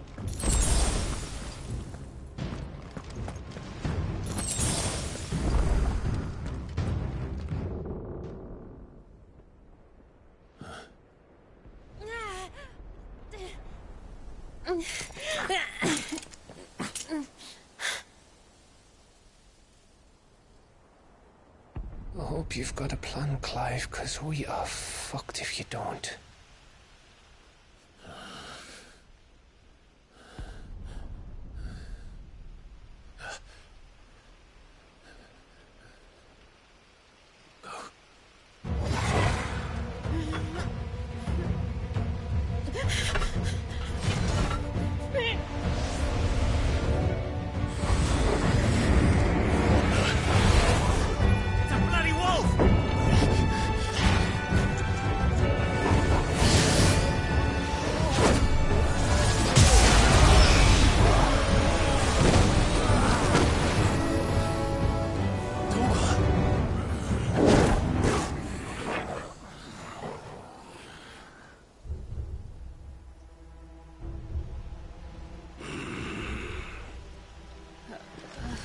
I hope you've got a plan, Clive, because we are fucked if you don't.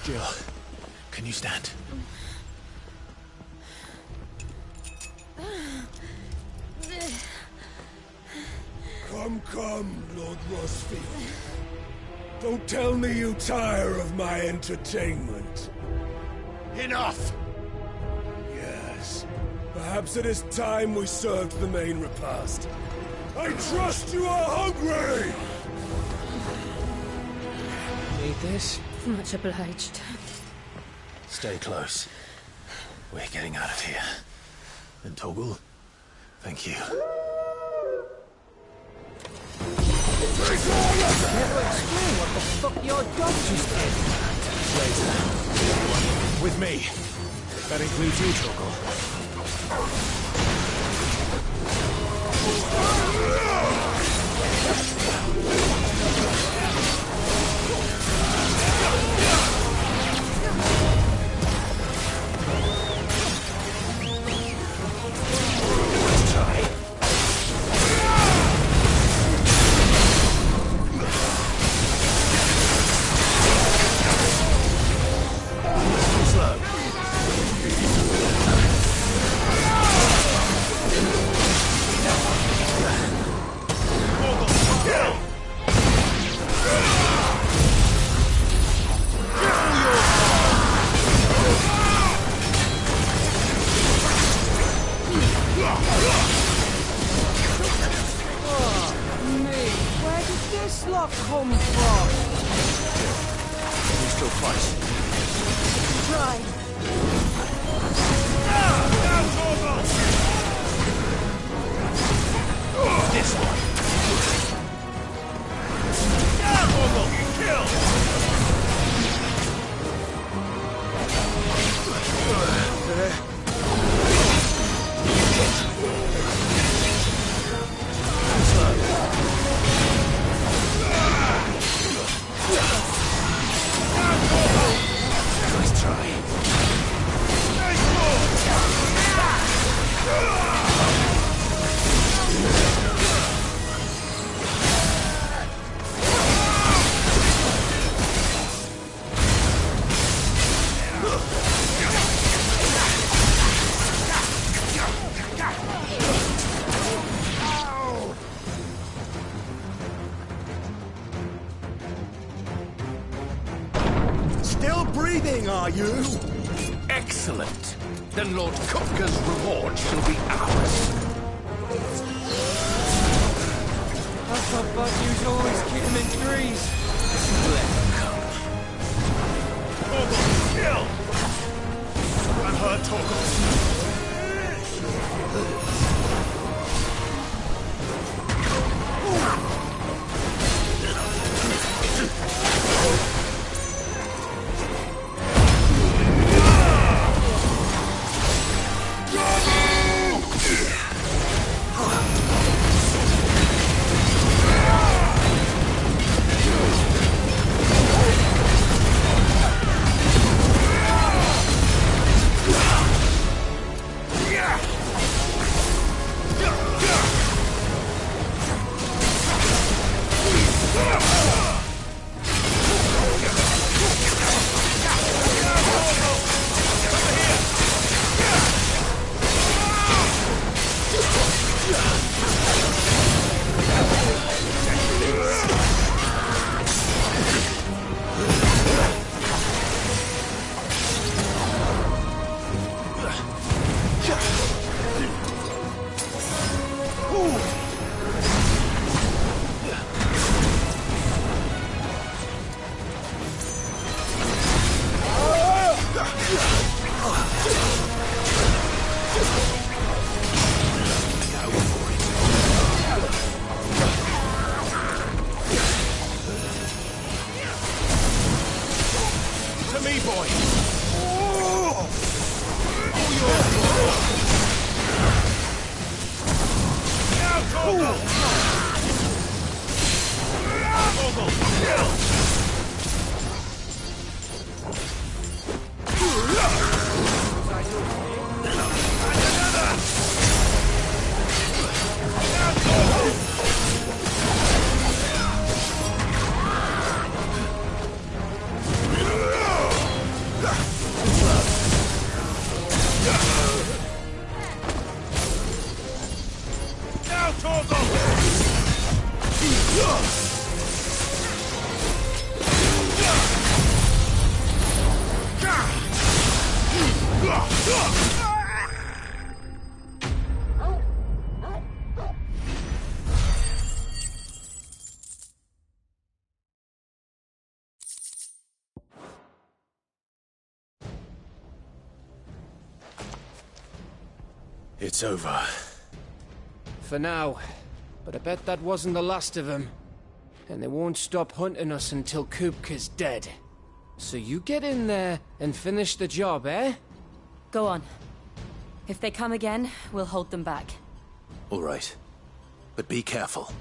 Jill, can you stand? Come, Lord Rossfield. Don't tell me you tire of my entertainment. Enough! Yes. Perhaps it is time we served the main repast. I trust you are hungry! Need this? Much obliged. Stay close. We're getting out of here. And Toggle, thank you. Never explain what the fuck your dog just did. Later. With me. That includes you, Toggle. Are you? Excellent. Then Lord Kupka's reward shall be ours. I thought Buddy's always keep him in threes. Let him come. Torgal, kill! I'm hurt, Torgal. It's over. For now. But I bet that wasn't the last of them. And they won't stop hunting us until Kupka's dead. So you get in there and finish the job, eh? Go on. If they come again, we'll hold them back. All right. But be careful.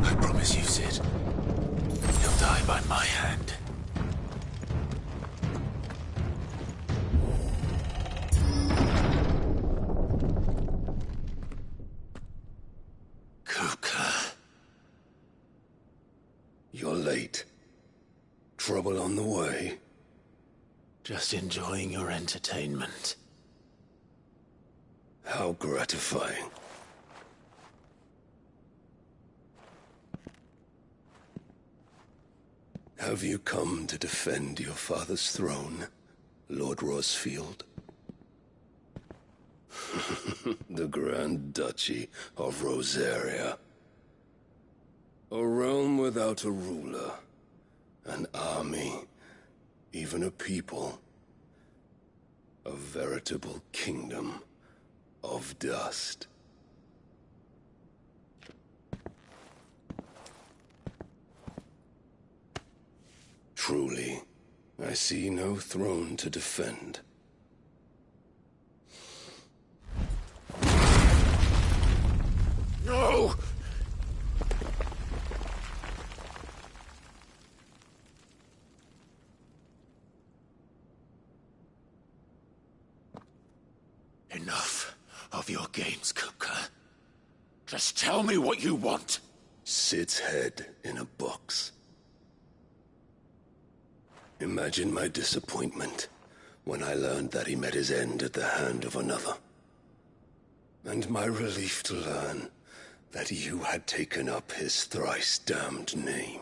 I promise you, Sid. You'll die by my hand. Kupka. You're late. Trouble on the way? Just enjoying your entertainment. How gratifying. Have you come to defend your father's throne, Lord Rosfield? The Grand Duchy of Rosaria. A realm without a ruler, an army, even a people. A veritable kingdom of dust. Truly, I see no throne to defend. No! Enough of your games, Kupka. Just tell me what you want. Sid's head in a box. Imagine my disappointment when I learned that he met his end at the hand of another. And my relief to learn that you had taken up his thrice-damned name.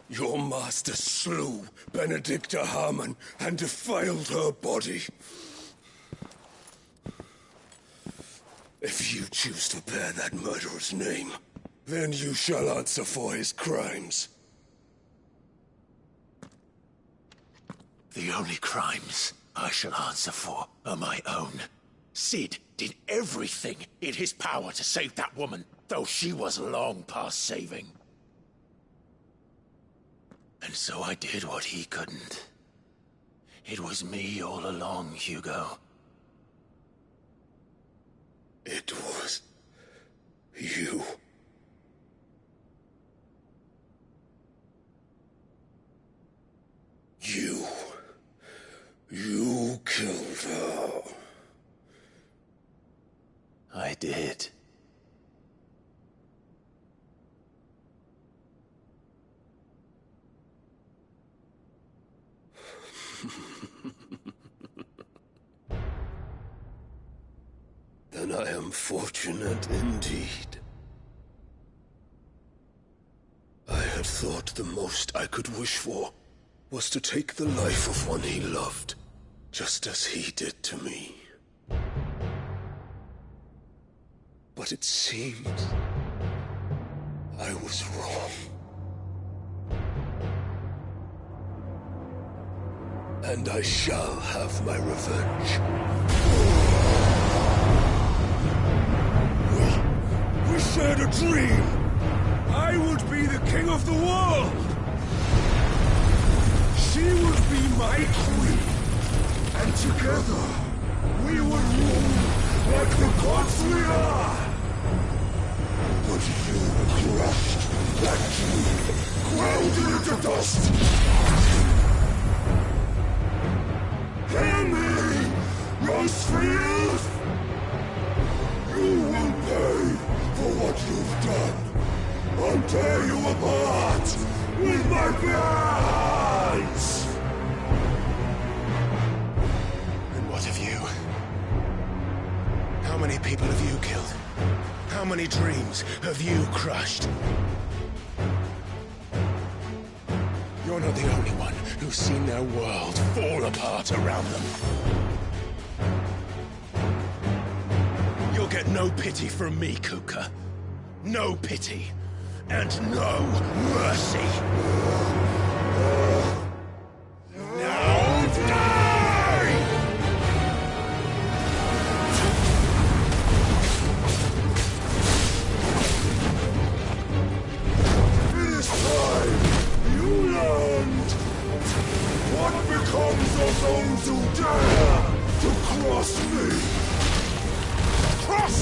Your master slew Benedicta Harmon and defiled her body. If you choose to bear that murderer's name, then you shall answer for his crimes. The only crimes I shall answer for are my own. Sid did everything in his power to save that woman, though she was long past saving. And so I did what he couldn't. It was me all along, Hugo. It was you. You killed her. I did. Then I am fortunate indeed. I had thought the most I could wish for was to take the life of one he loved, just as he did to me. But it seems I was wrong. And I shall have my revenge. We shared a dream. I would be the king of the world. She would be my queen. And together, we would rule like the gods we are. But you crushed that dream, ground it into dust. Hear me, Rosefield! You will pay for what you've done. I'll tear you apart with my bare hands! And what of you? people have you killed? How many dreams have you crushed? You're not the only one who's seen their world fall apart around them. You'll get no pity from me, Kuka. No pity. And no mercy. Now die! This time, you learned what becomes of those who dare to cross me. Cross!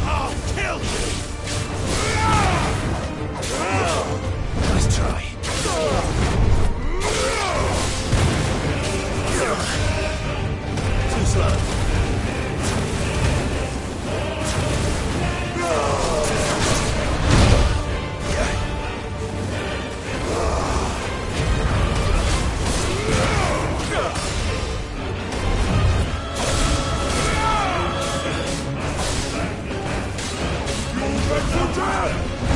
I'll kill you! Nice try. Too slow.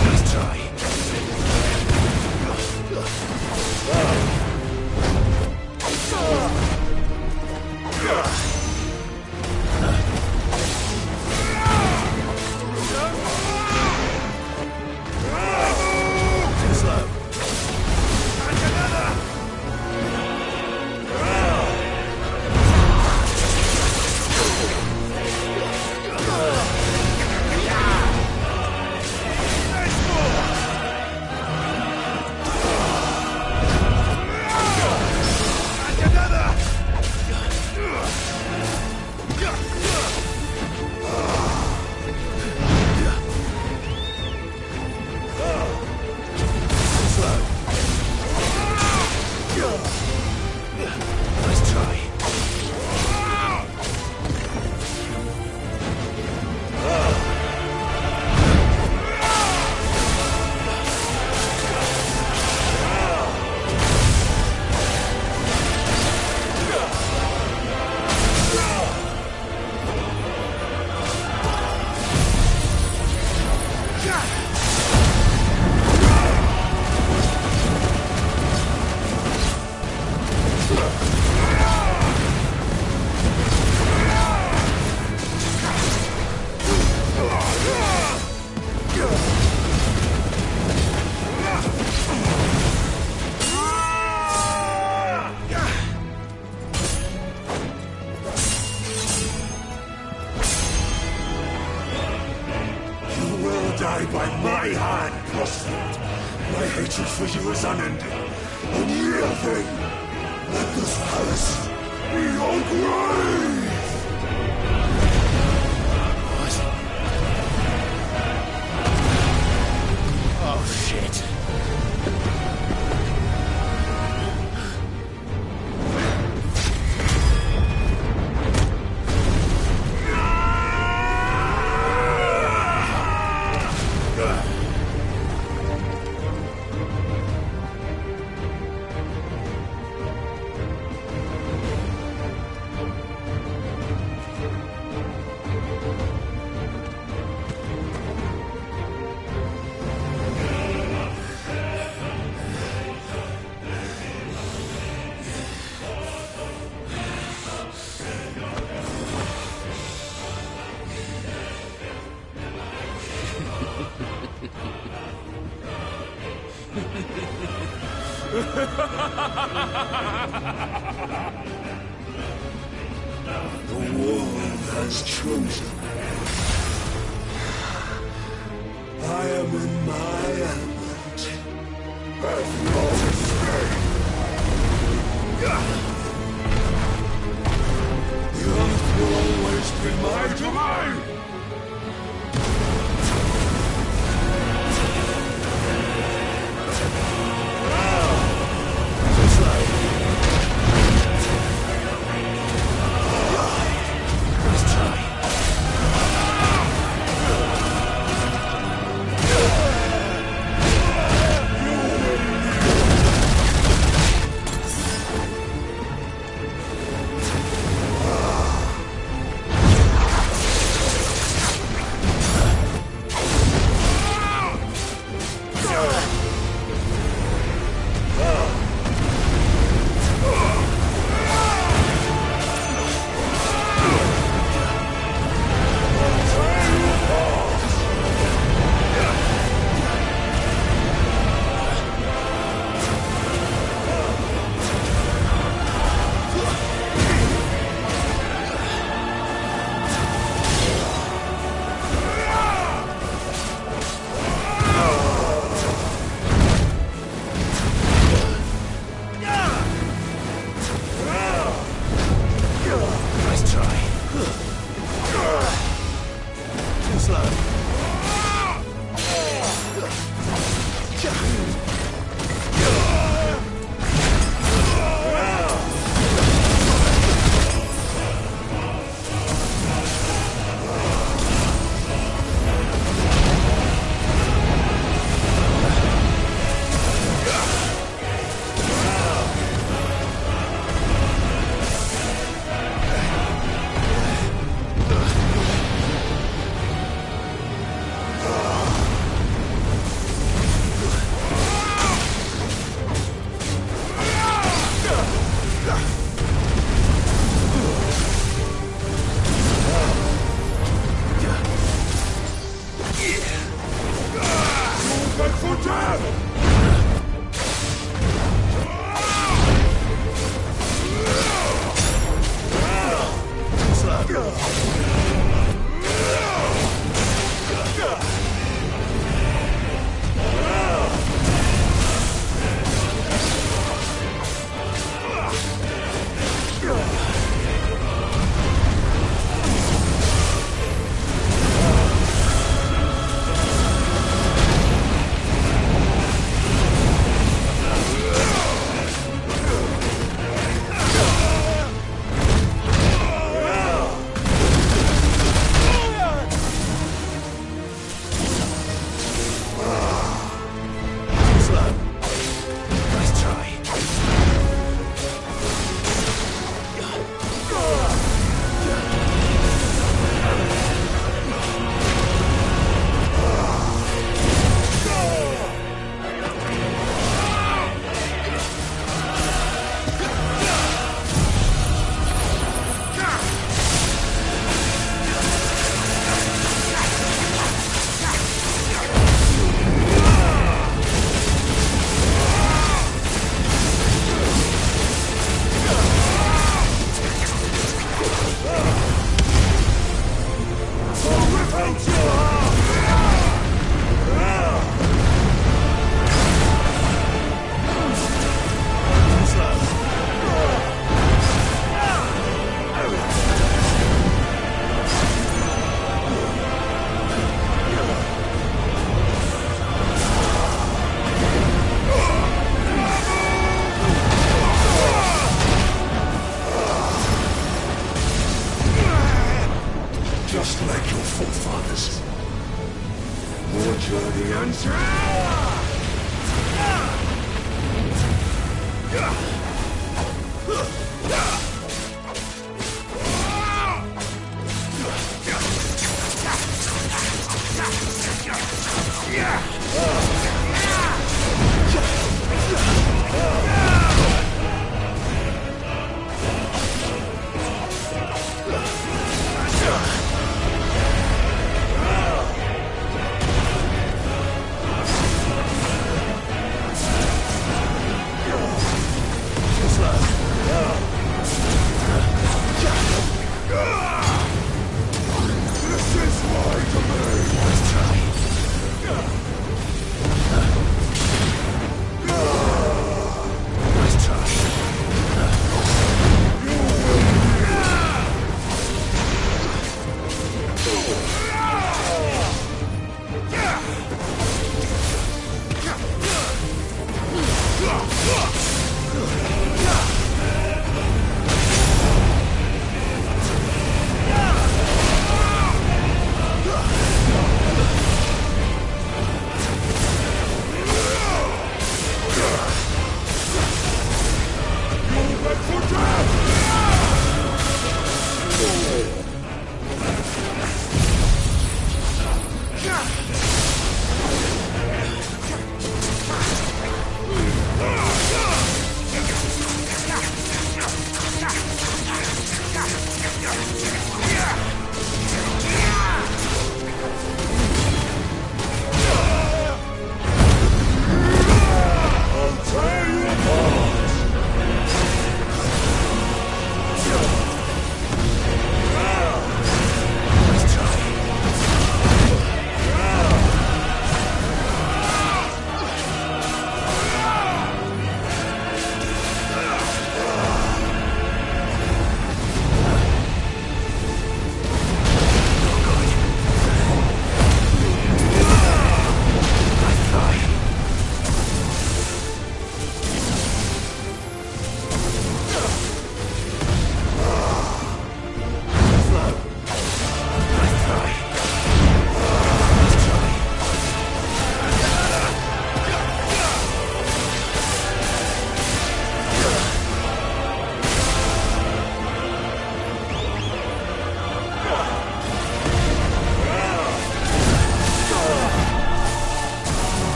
Nice try. Too slow. And another. Nice try. Die by my hand, Crossfield. My hatred for you is unending. A real thing. Let this palace be your grave! What? Oh, shit. The world has chosen. I am in my element. And not escape. The earth will always be my domain.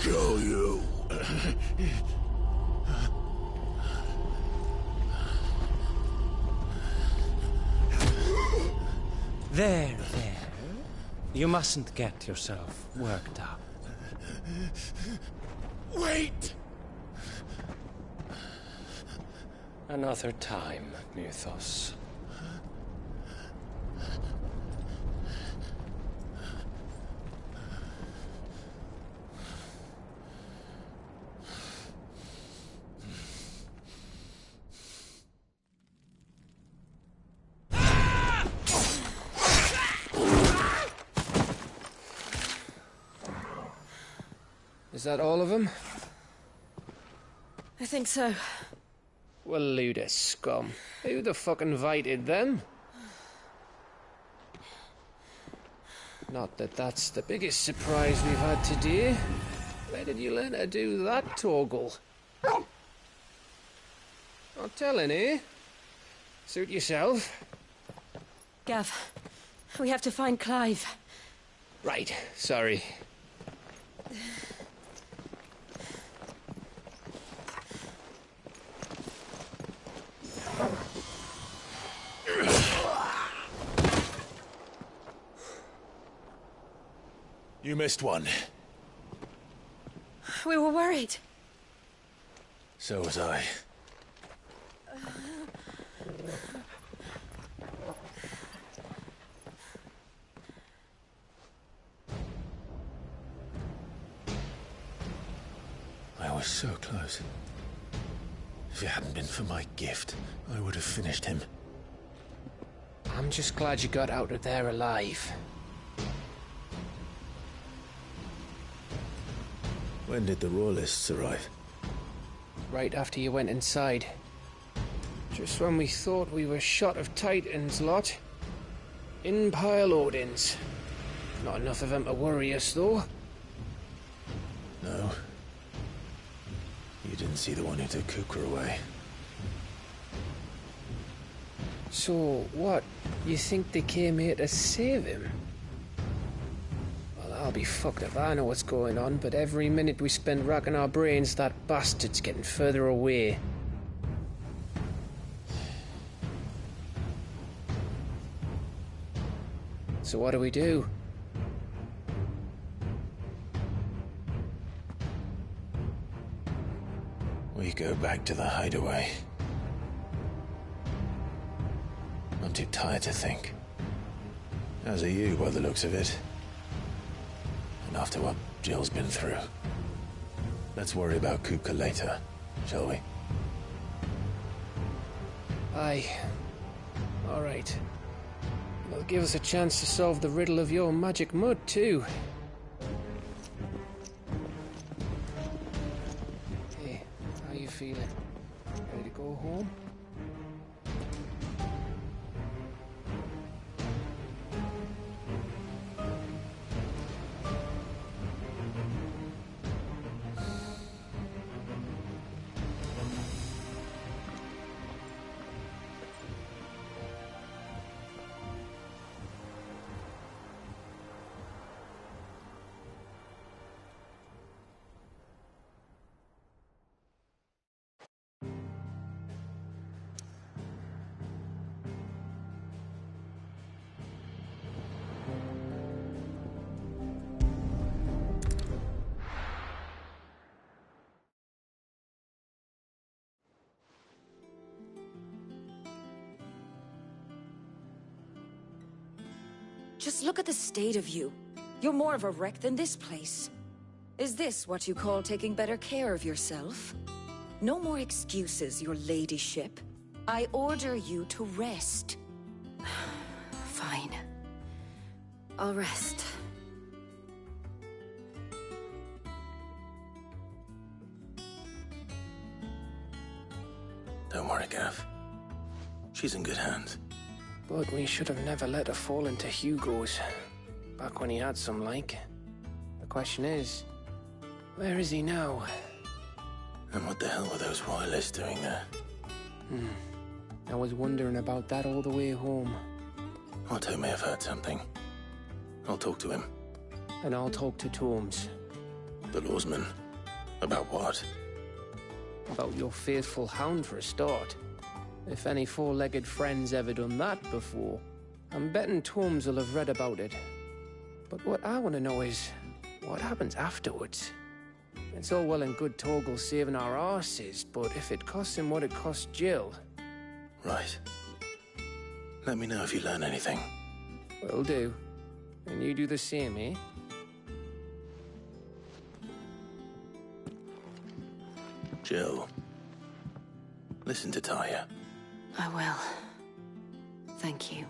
kill you. There. You mustn't get yourself worked up. Wait! Another time, Mythos. Is that all of them? I think so. Well, Luda scum. Who the fuck invited them? Not that that's the biggest surprise we've had today. Where did you learn to do that, Torgal? Not telling, eh? Suit yourself. Gav, we have to find Clive. Right, sorry. You missed one. We were worried. So was I. I was so close. If it hadn't been for my gift, I would have finished him. I'm just glad you got out of there alive. When did the Royalists arrive? Right after you went inside. Just when we thought we were shot of Titans, lot. In pile Odins. Not enough of them to worry us, though. No. You didn't see the one who took Kukra away. So, what? You think they came here to save him? Well, I'll be fucked if I know what's going on, but every minute we spend racking our brains, that bastard's getting further away. So what do we do? We go back to the hideaway. I'm too tired to think. As are you, by the looks of it. And after what Jill's been through. Let's worry about Kuka later, shall we? Aye. All right. It'll give us a chance to solve the riddle of your magic mud, too. Hey, how you feeling? Ready to go home? Just look at the state of you. You're more of a wreck than this place. Is this what you call taking better care of yourself? No more excuses, your ladyship. I order you to rest. Fine. I'll rest. Don't worry, Gav. She's in good hands. But we should have never let her fall into Hugo's. Back when he had some like. The question is, where is he now? And what the hell were those royalists doing there? I was wondering about that all the way home. Otto may have heard something. I'll talk to him. And I'll talk to Tomes. The lawsman? About what? About your faithful hound for a start. If any four-legged friend's ever done that before, I'm betting Torms will have read about it. But what I want to know is, what happens afterwards? It's all well and good Torgal saving our arses, but if it costs him what it cost Jill... Right. Let me know if you learn anything. Will do. And you do the same, eh? Jill, listen to Taya. I will. Thank you.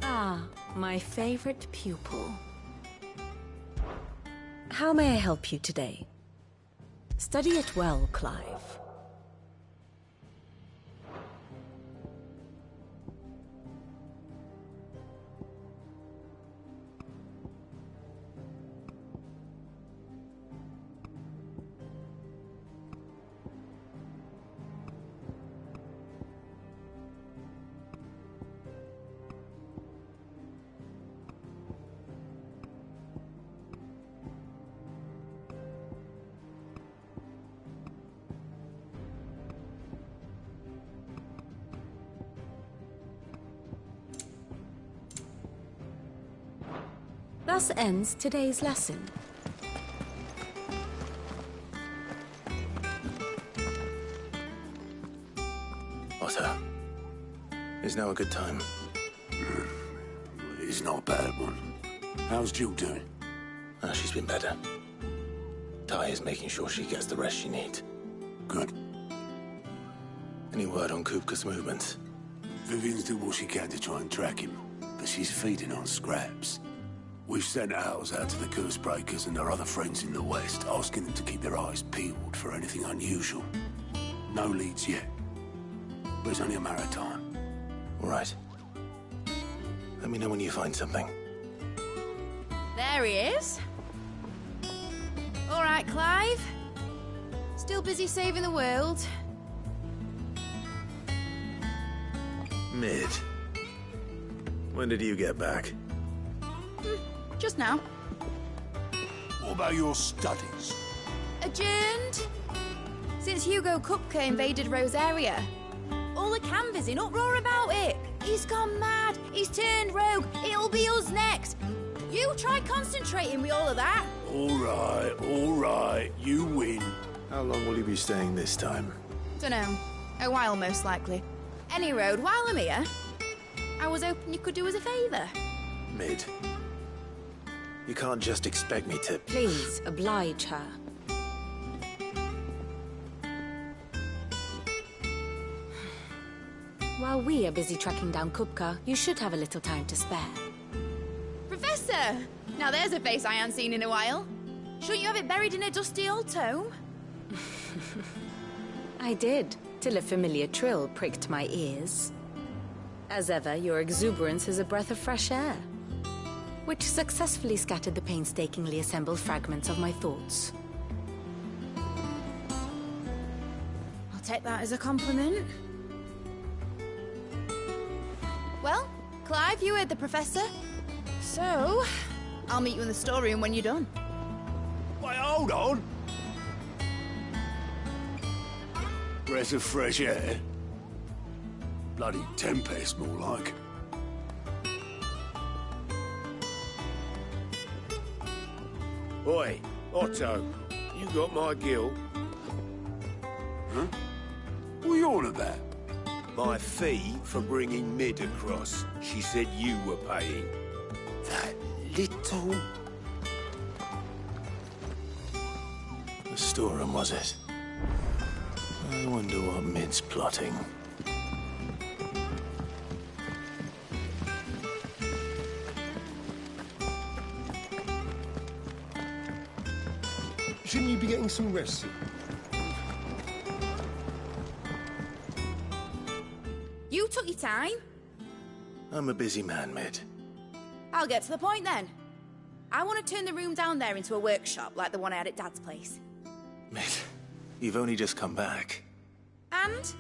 Ah, my favorite pupil. How may I help you today? Study it well, Clive. Thus ends today's lesson. Otter, is now a good time? It's not a bad one. How's Jill doing? She's been better. Taya's making sure she gets the rest she needs. Good. Any word on Kupka's movements? Vivian's doing what she can to try and track him, but she's feeding on scraps. We've sent ours out to the Cursebreakers and our other friends in the West, asking them to keep their eyes peeled for anything unusual. No leads yet, but it's only a matter of time. All right. Let me know when you find something. There he is. All right, Clive. Still busy saving the world. Mid. When did you get back? Just now. What about your studies? Adjourned. Since Hugo Kupka invaded Rosaria. All the canvas in uproar about it. He's gone mad. He's turned rogue. It'll be us next. You try concentrating with all of that. All right. You win. How long will you be staying this time? Dunno. A while, most likely. Any road, while I'm here, I was hoping you could do us a favour. Mid. You can't just expect me to... Please, oblige her. While we are busy tracking down Kupka, you should have a little time to spare. Professor! Now there's a face I haven't seen in a while. Shouldn't you have it buried in a dusty old tome? I did, till a familiar trill pricked my ears. As ever, your exuberance is a breath of fresh air, which successfully scattered the painstakingly assembled fragments of my thoughts. I'll take that as a compliment. Well, Clive, you heard the Professor. So, I'll meet you in the storeroom when you're done. hold on. Breath of fresh air. Bloody tempest, more like. Oi, Otto, you got my gill? Huh? What are you on about? My fee for bringing Mid across. She said you were paying. That little... The storeroom, was it? I wonder what Mid's plotting. Shouldn't you be getting some rest? You took your time. I'm a busy man, Mid. I'll get to the point then. I want to turn the room down there into a workshop like the one I had at Dad's place. Mid, you've only just come back. And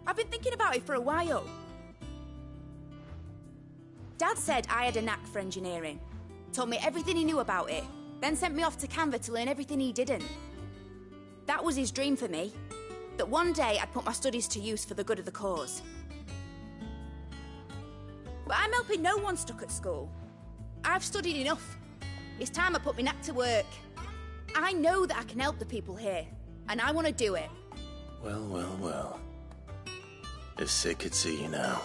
I've been thinking about it for a while. Dad said I had a knack for engineering. Told me everything he knew about it. Then sent me off to Canva to learn everything he didn't. That was his dream for me. That one day I'd put my studies to use for the good of the cause. But I'm helping no one stuck at school. I've studied enough. It's time I put my knack to work. I know that I can help the people here, and I want to do it. Well, well, well. If Sid could see you now.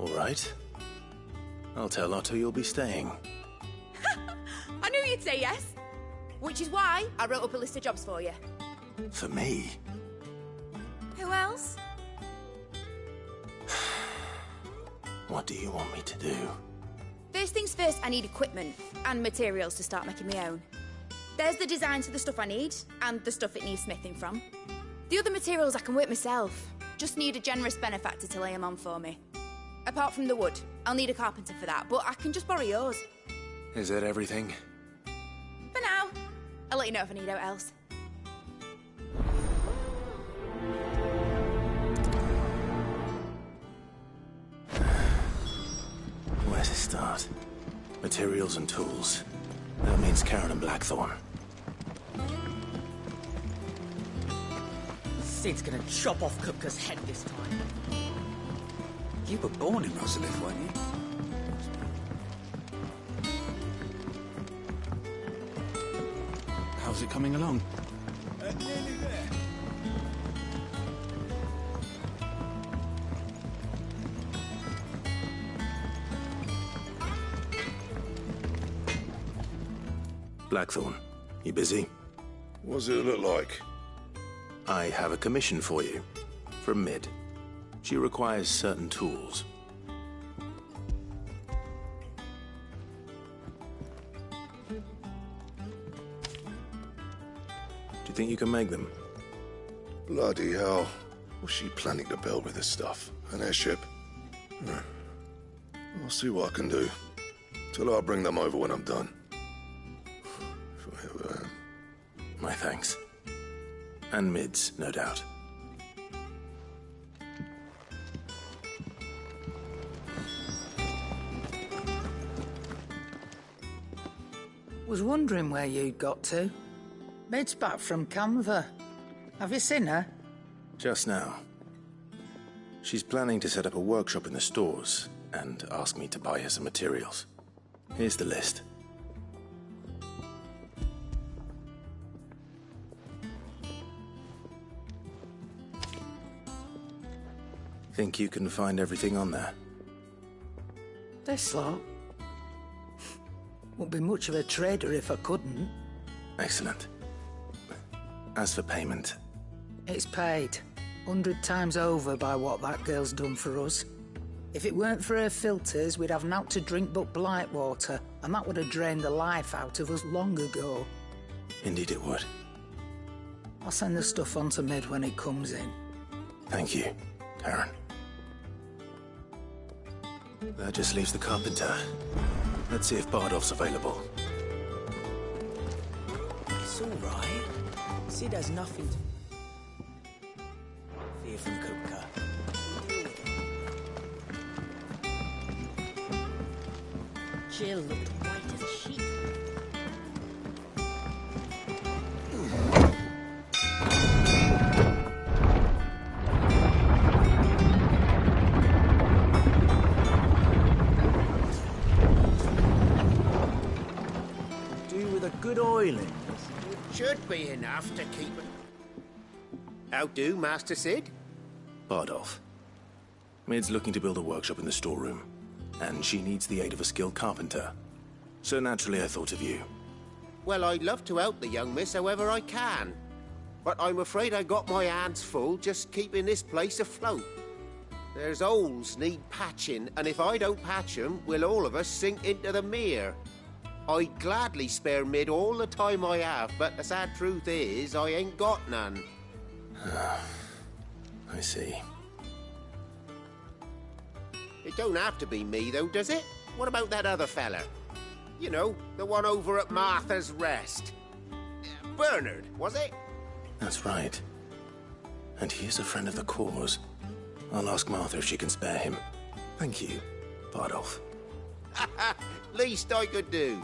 All right. I'll tell Otto you'll be staying. I knew you'd say yes. Which is why I wrote up a list of jobs for you. For me? Who else? What do you want me to do? First things first, I need equipment and materials to start making my own. There's the designs for the stuff I need, and the stuff it needs smithing from. The other materials I can work myself. Just need a generous benefactor to lay them on for me. Apart from the wood, I'll need a carpenter for that, but I can just borrow yours. Is that everything? For now. I'll let you know if I need out else. Where to start? Materials and tools. That means Karen and Blackthorn. Sid's gonna chop off Kupka's head this time. You were born in Rosalith, weren't you? How's it coming along? Nearly there. Blackthorn, you busy? What does it look like? I have a commission for you. From Mid. She requires certain tools. Do you think you can make them? Bloody hell. What's she planning to build with this stuff? An airship? I'll see what I can do. Till I'll bring them over when I'm done. My thanks. And Mid's, no doubt. Was wondering where you'd got to. Mid's back from Canva. Have you seen her? Just now. She's planning to set up a workshop in the stores and ask me to buy her some materials. Here's the list. Think you can find everything on there? This lot. Wouldn't be much of a trader if I couldn't. Excellent. As for payment... It's paid. 100 times over by what that girl's done for us. If it weren't for her filters, we'd have naught to drink but blight water, and that would have drained the life out of us long ago. Indeed it would. I'll send the stuff on to Mid when it comes in. Thank you, Karen. That just leaves the carpenter. Let's see if Bardolph's available. It's all right. Sid has nothing to fear from Kupka. Jill looked white as a sheet. Should be enough to keep it. How do, Master Sid? Bardolph. Mid's looking to build a workshop in the storeroom, and she needs the aid of a skilled carpenter. So naturally I thought of you. Well, I'd love to help the young miss however I can. But I'm afraid I got my hands full just keeping this place afloat. There's holes need patching, and if I don't patch them, we'll all of us sink into the mere. I'd gladly spare Mid all the time I have, but the sad truth is, I ain't got none. I see. It don't have to be me, though, does it? What about that other fella? You know, the one over at Martha's Rest. Bernard, was it? That's right. And he is a friend of the cause. I'll ask Martha if she can spare him. Thank you, Bardolph. Least I could do.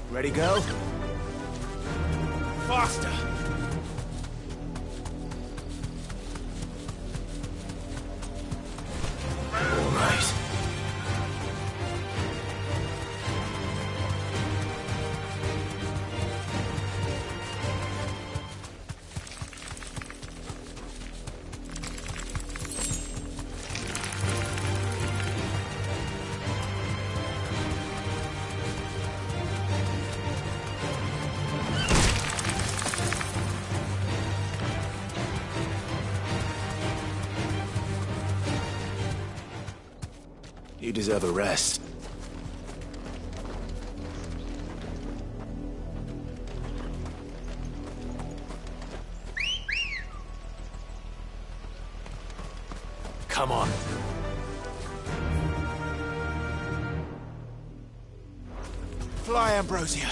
Ready, go? Faster! All right. You deserve a rest. Come on. Fly, Ambrosia.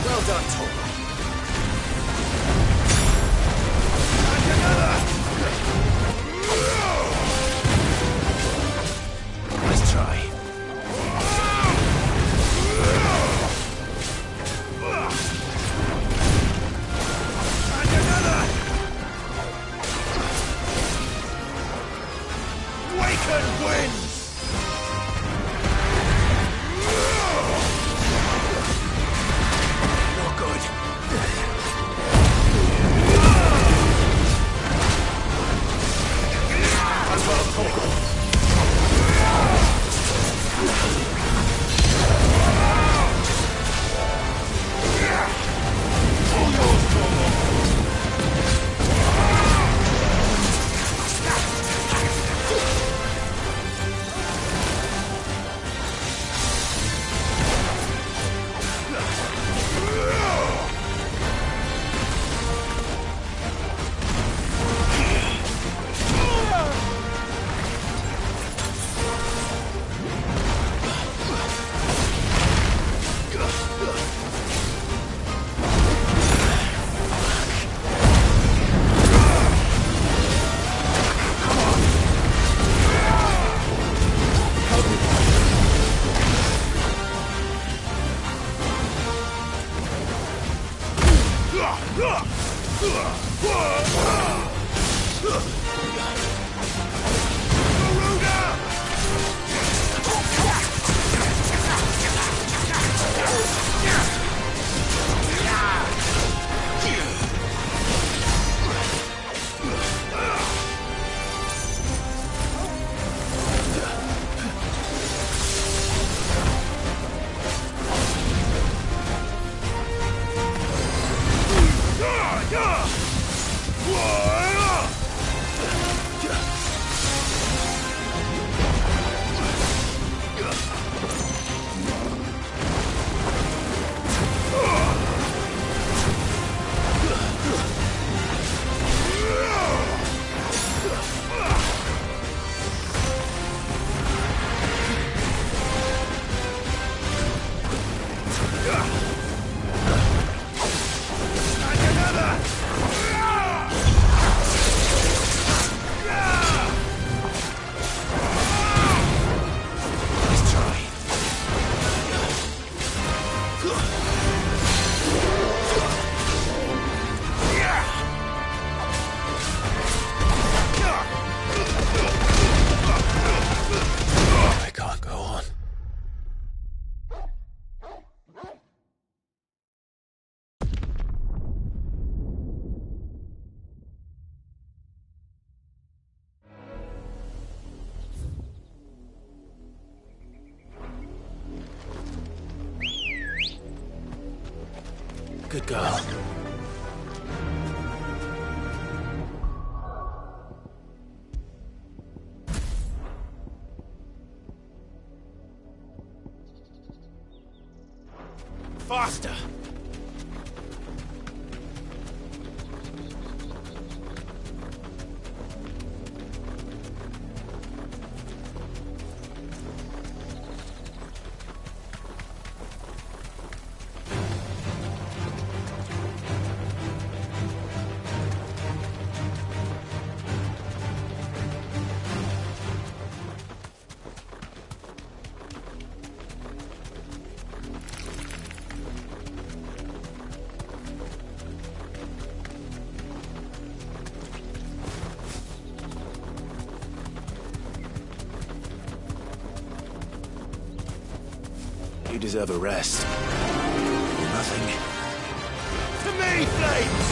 Well done, Torgal. Let's try. Waken wins! Not good. As well, Torgal. All yours, Torgal. Good girl. Faster! You deserve a rest. Nothing. To me, Flames!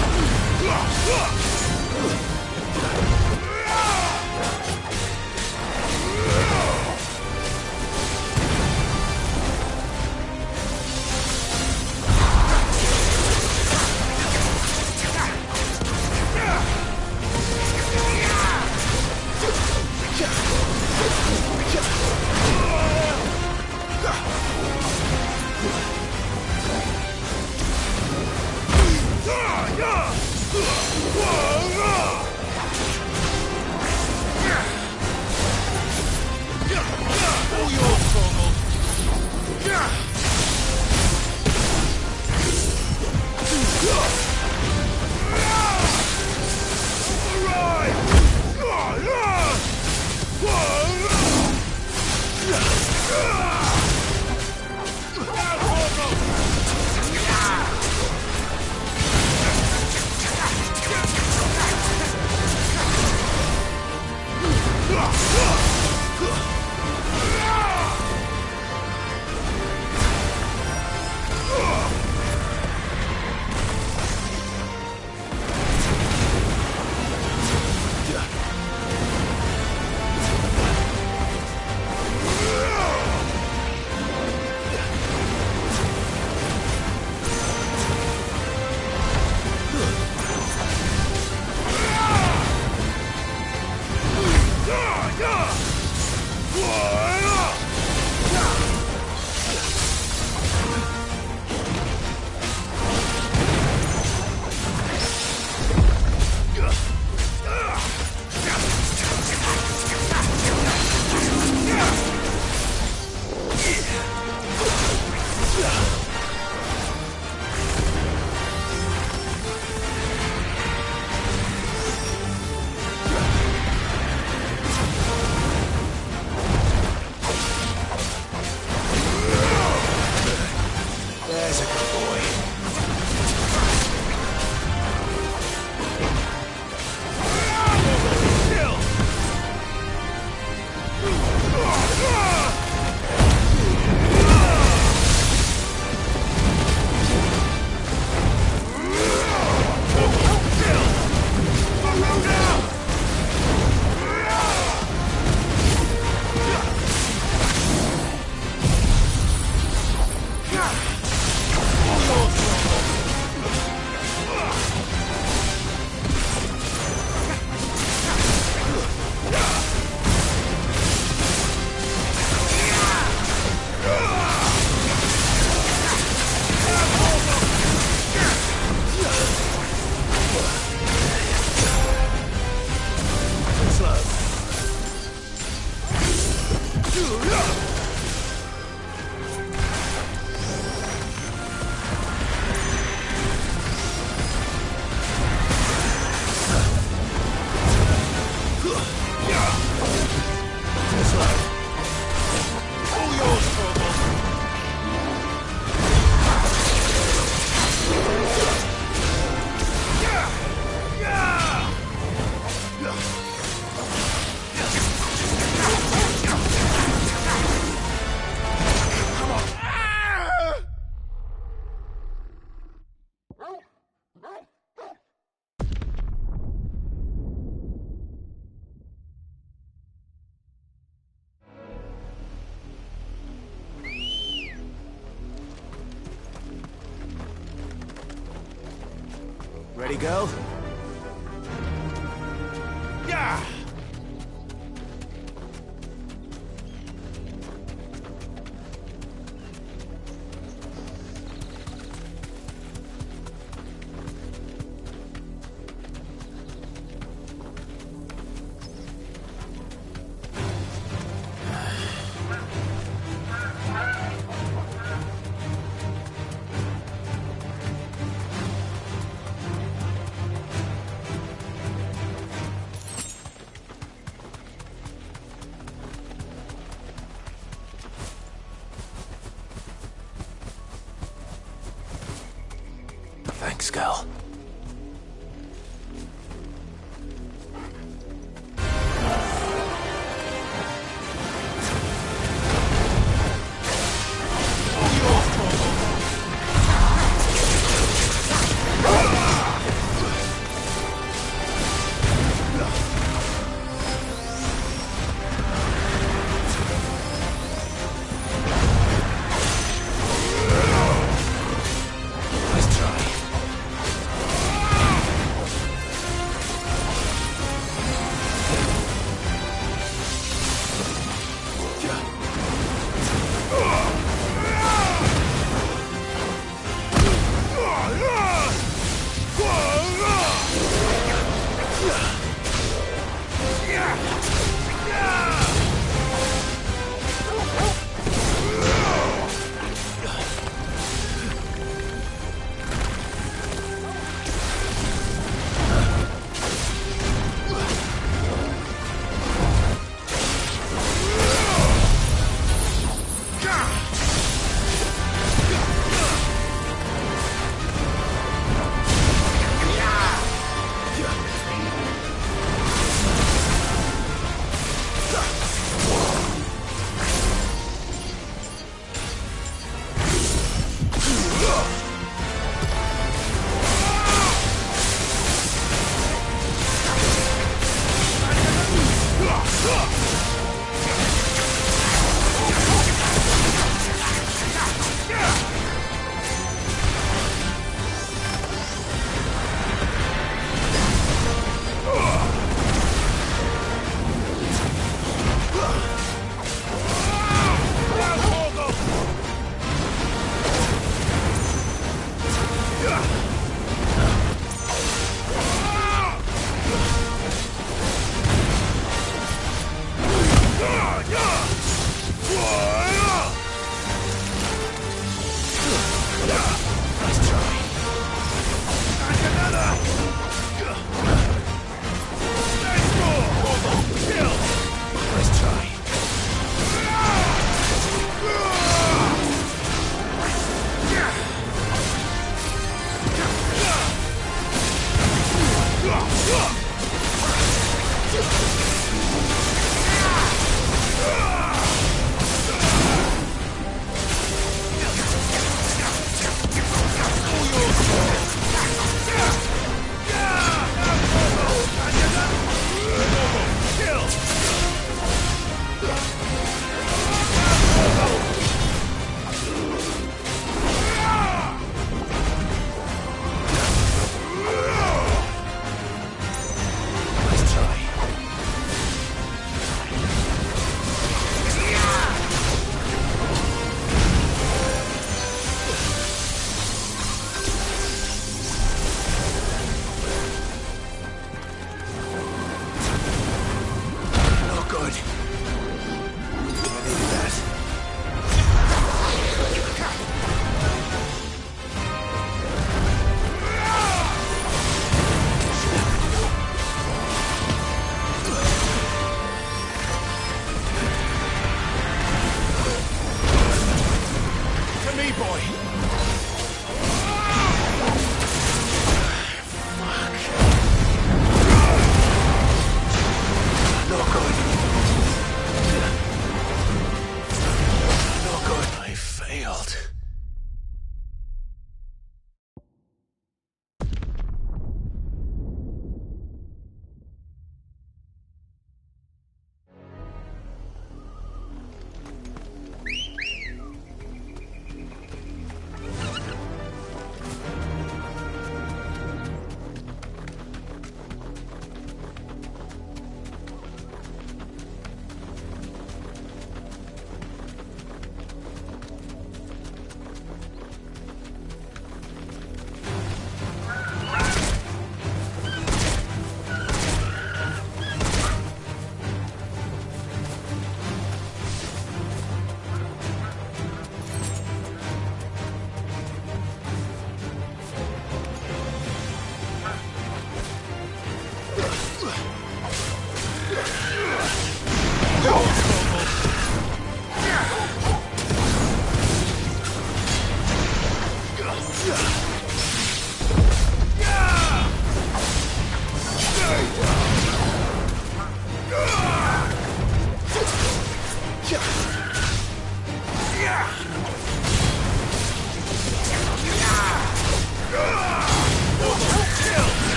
Whoa! girl. Yeah! Thanks, girl.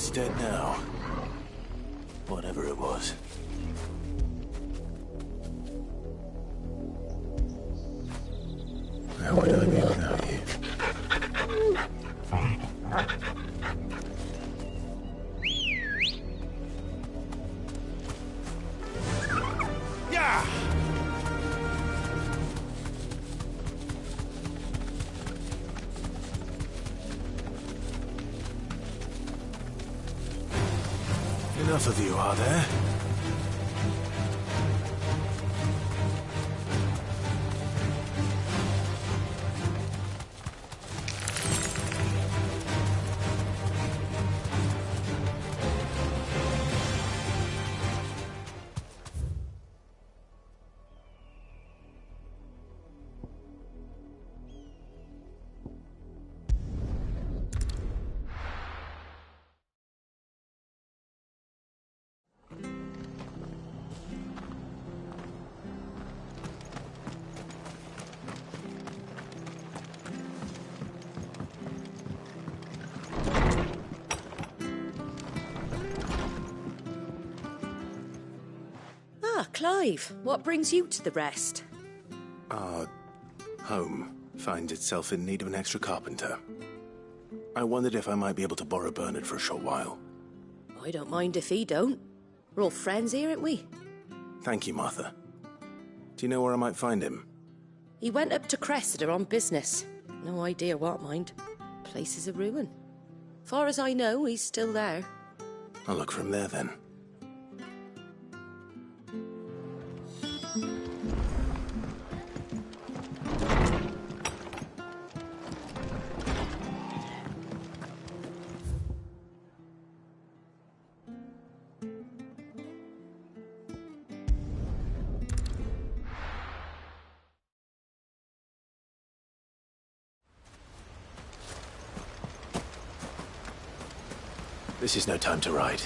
It's dead now. Whatever it was. How would I be without you? Yeah! Enough of you, are there? Clive, what brings you to the rest? Our home finds itself in need of an extra carpenter. I wondered if I might be able to borrow Bernard for a short while. I don't mind if he don't. We're all friends here, aren't we? Thank you, Martha. Do you know where I might find him? He went up to Cressida on business. No idea what, mind. Place is a ruin. Far as I know, he's still there. I'll look for him there, then. This is no time to ride.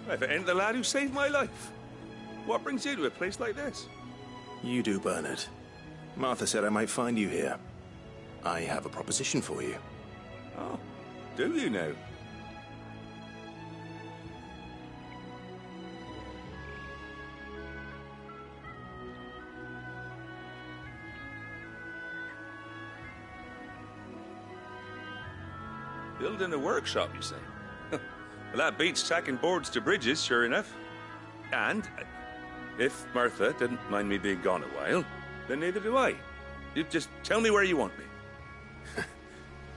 If it ain't the lad who saved my life. What brings you to a place like this? You do, Bernard. Martha said I might find you here. I have a proposition for you. Oh, do you now? Building a workshop, you say? Well, that beats tacking boards to bridges, sure enough. And if Martha didn't mind me being gone a while, then neither do I. You just tell me where you want me.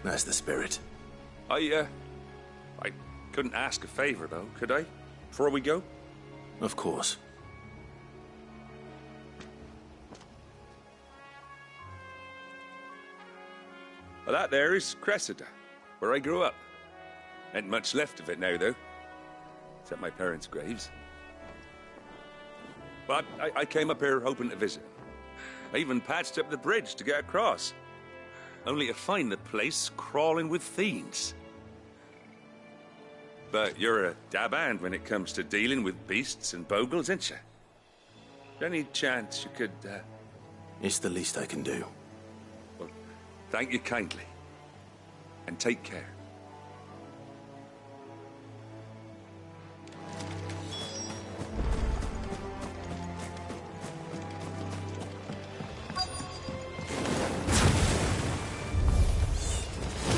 That's the spirit. I couldn't ask a favor, though, could I? Before we go? Of course. Well, that there is Cressida, where I grew up. Ain't much left of it now, though. Except my parents' graves. But I came up here hoping to visit. I even patched up the bridge to get across. Only to find the place crawling with fiends. But you're a dab hand when it comes to dealing with beasts and bogles, ain't you? Any chance you could, It's the least I can do. Well, thank you kindly. And take care.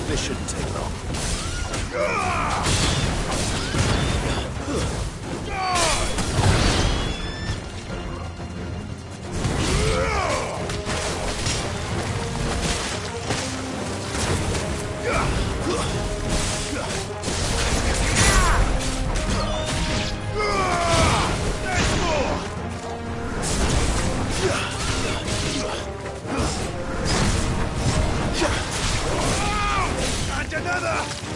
This shouldn't take long. And another!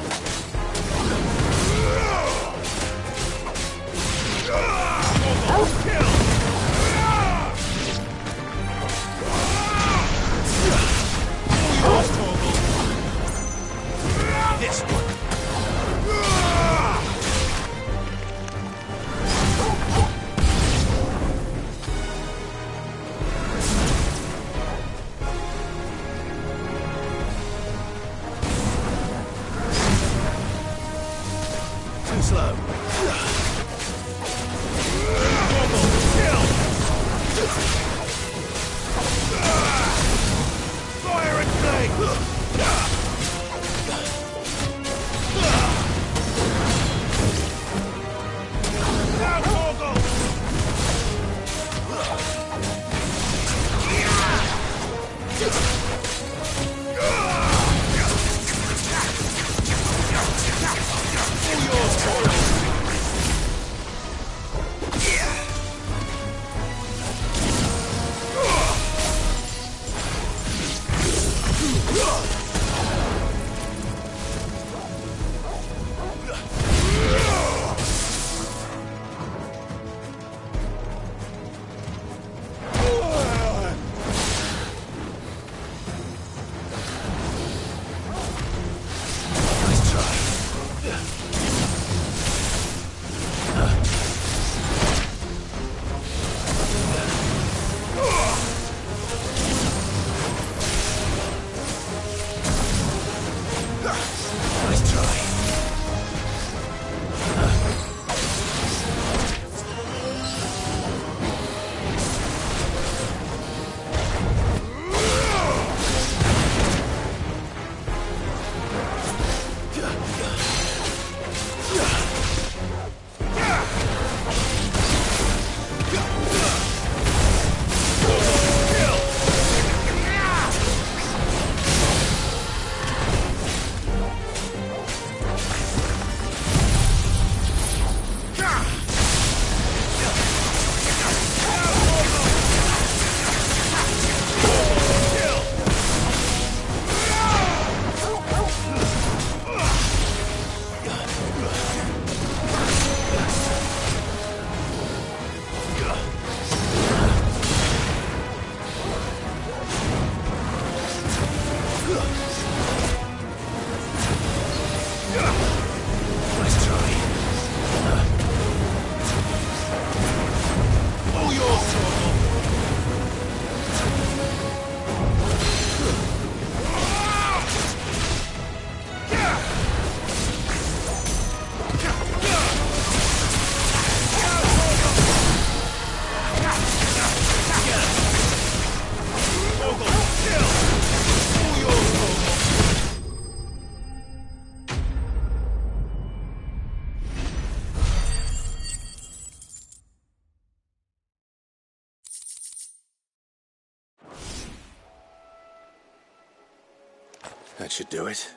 That should do it.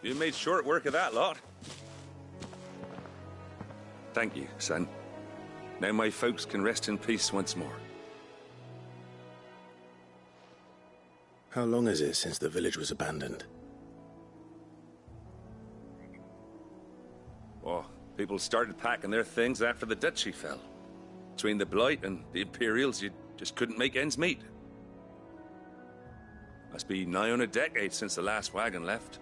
You made short work of that lot. Thank you, son. Now my folks can rest in peace once more. How long is it since the village was abandoned? Oh, people started packing their things after the duchy fell. Between the Blight and the Imperials, you just couldn't make ends meet. Must be nigh on a decade since the last wagon left.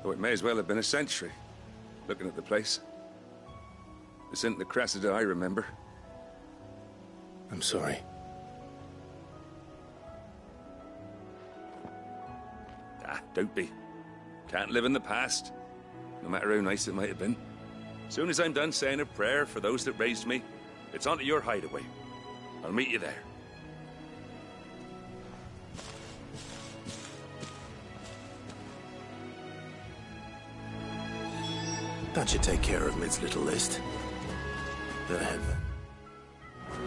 Though it may as well have been a century, looking at the place. This isn't the Cressida I remember. I'm sorry. Ah, don't be. Can't live in the past, no matter how nice it might have been. Soon as I'm done saying a prayer for those that raised me, it's on to your hideaway. I'll meet you there. That should take care of Mid's little list. Go ahead, then.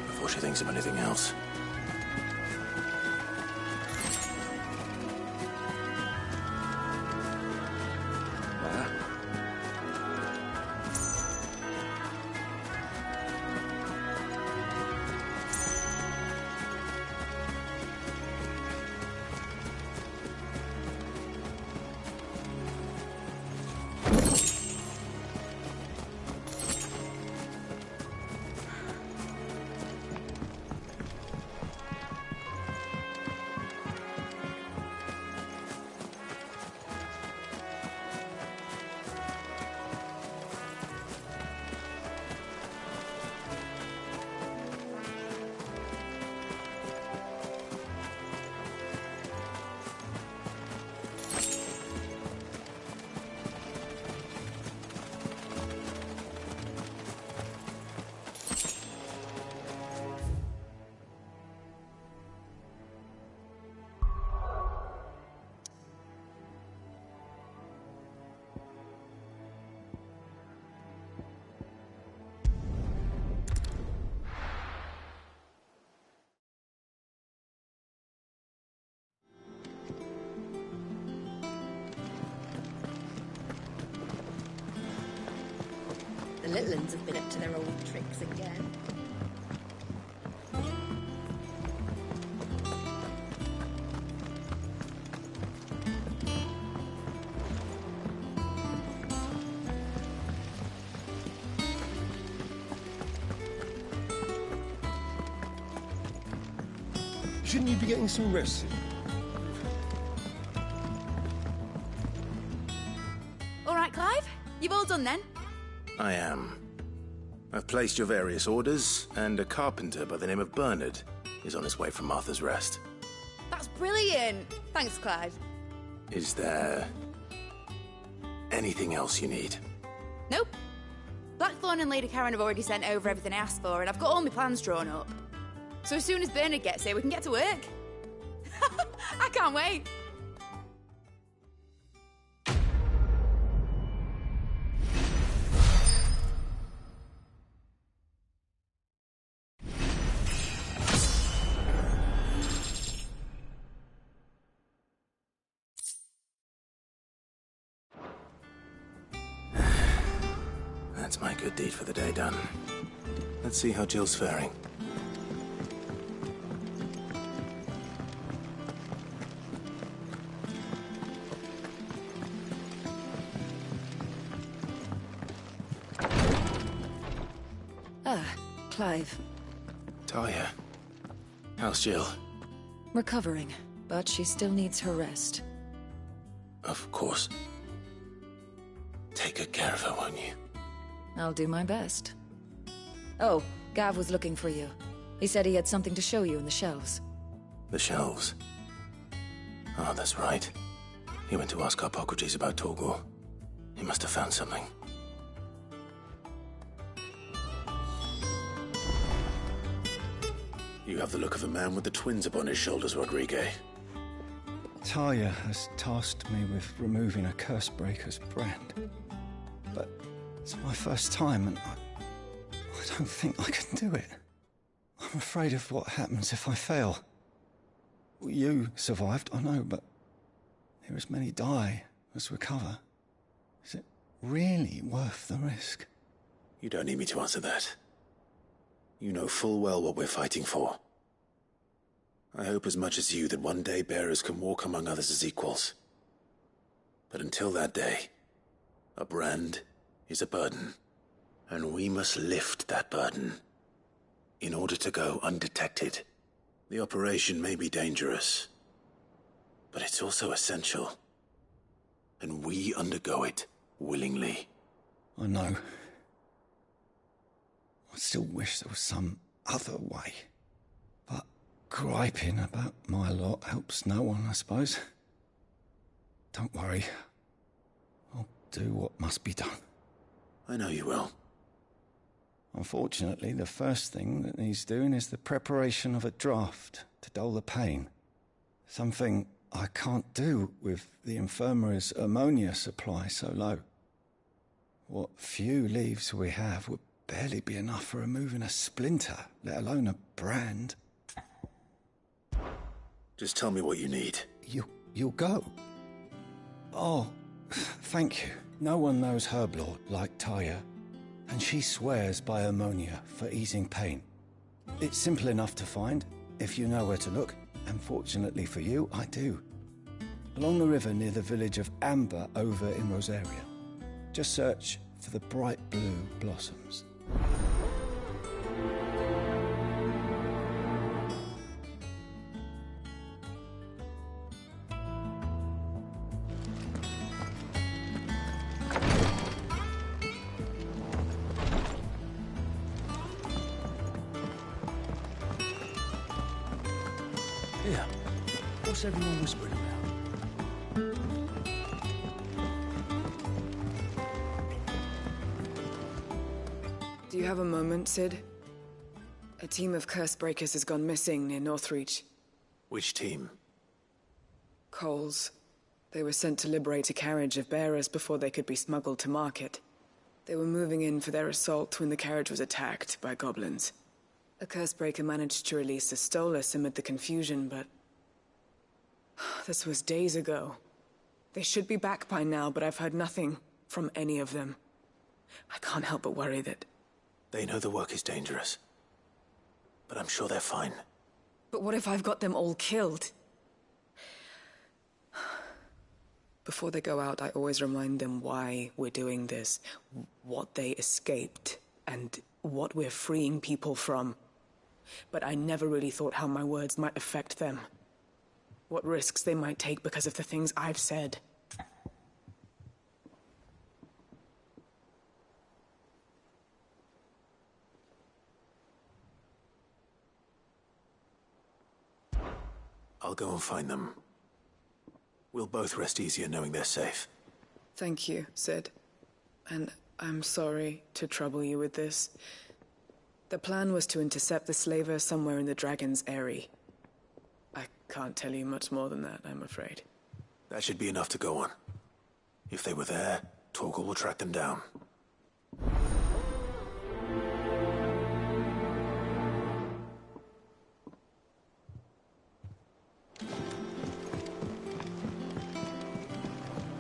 Before she thinks of anything else. little uns have been up to their old tricks again. Shouldn't you be getting some rest? All right, Clive? You've all done then? I am. I've placed your various orders, and a carpenter by the name of Bernard is on his way from Martha's Rest. That's brilliant. Thanks, Clive. Is there anything else you need? Nope. Blackthorn and Lady Karen have already sent over everything I asked for, and I've got all my plans drawn up. So as soon as Bernard gets here, we can get to work. I can't wait. That's my good deed for the day done. Let's see how Jill's faring. Clive. Talia. How's Jill? Recovering, but she still needs her rest. Of course. Take good care of her, won't you? I'll do my best. Oh, Gav was looking for you. He said he had something to show you in the shelves. The shelves? Oh, that's right. He went to ask Harpocrates about Torgor. He must have found something. You have the look of a man with the twins upon his shoulders, Rodrigue. Talia has tasked me with removing a Cursebreaker's brand. But it's my first time, and I don't think I can do it. I'm afraid of what happens if I fail. You survived, I know, but there as many die as recover. Is it really worth the risk? You don't need me to answer that. You know full well what we're fighting for. I hope as much as you that one day bearers can walk among others as equals. But until that day, a brand is a burden, and we must lift that burden in order to go undetected. The operation may be dangerous, but it's also essential, and we undergo it willingly. I know. I still wish there was some other way. But griping about my lot helps no one, I suppose. Don't worry. I'll do what must be done. I know you will. Unfortunately, the first thing that needs doing is the preparation of a draft to dull the pain. Something I can't do with the infirmary's ammonia supply so low. What few leaves we have would barely be enough for removing a splinter, let alone a brand. Just tell me what you need. You'll go. Oh, thank you. No one knows Herblord like Talia, and she swears by ammonia for easing pain. It's simple enough to find, if you know where to look, and fortunately for you, I do. Along the river near the village of Amber over in Rosaria. Just search for the bright blue blossoms. Here, what's everyone whispering about? Do you have a moment, Sid? A team of Cursebreakers has gone missing near Northreach. Which team? Coles. They were sent to liberate a carriage of bearers before they could be smuggled to market. They were moving in for their assault when the carriage was attacked by goblins. A Cursebreaker managed to release a Stolus amid the confusion, but... this was days ago. They should be back by now, but I've heard nothing from any of them. I can't help but worry that... They know the work is dangerous. But I'm sure they're fine. But what if I've got them all killed? Before they go out, I always remind them why we're doing this, what they escaped, and what we're freeing people from. But I never really thought how my words might affect them. What risks they might take because of the things I've said. I'll go and find them. We'll both rest easier knowing they're safe. Thank you, Sid. And I'm sorry to trouble you with this. The plan was to intercept the slaver somewhere in the Dragon's Eyrie. I can't tell you much more than that, I'm afraid. That should be enough to go on. If they were there, Torgal will track them down.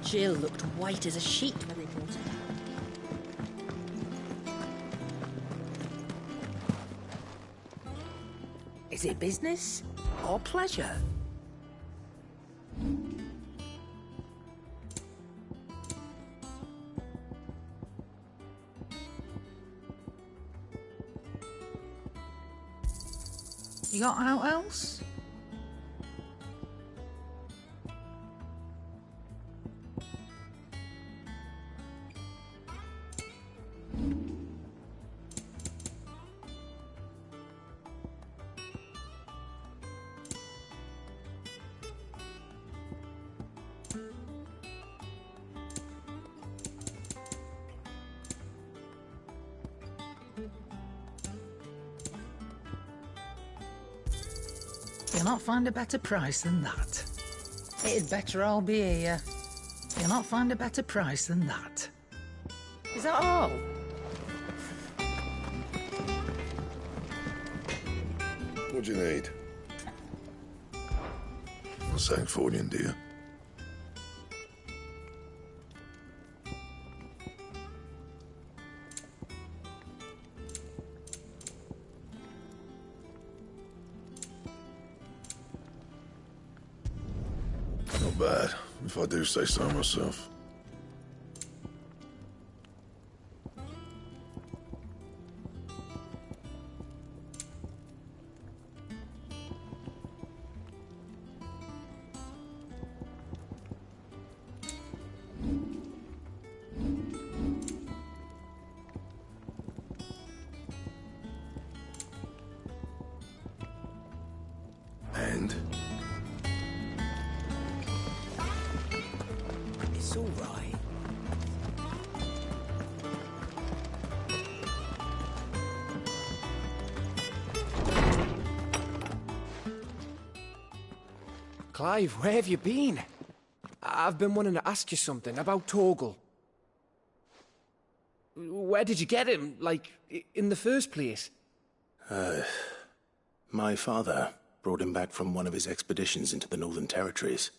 Jill looked white as a sheet when they brought her. Is it business or pleasure? You got out else? You'll not find a better price than that. It'd better all be here. You'll not find a better price than that. Is that all? What do you need? Not saying fortune, do you? Not bad, if I do say so myself. And? It's all right. Clive, where have you been? I've been wanting to ask you something about Torgal. Where did you get him, like, in the first place? My father brought him back from one of his expeditions into the Northern Territories.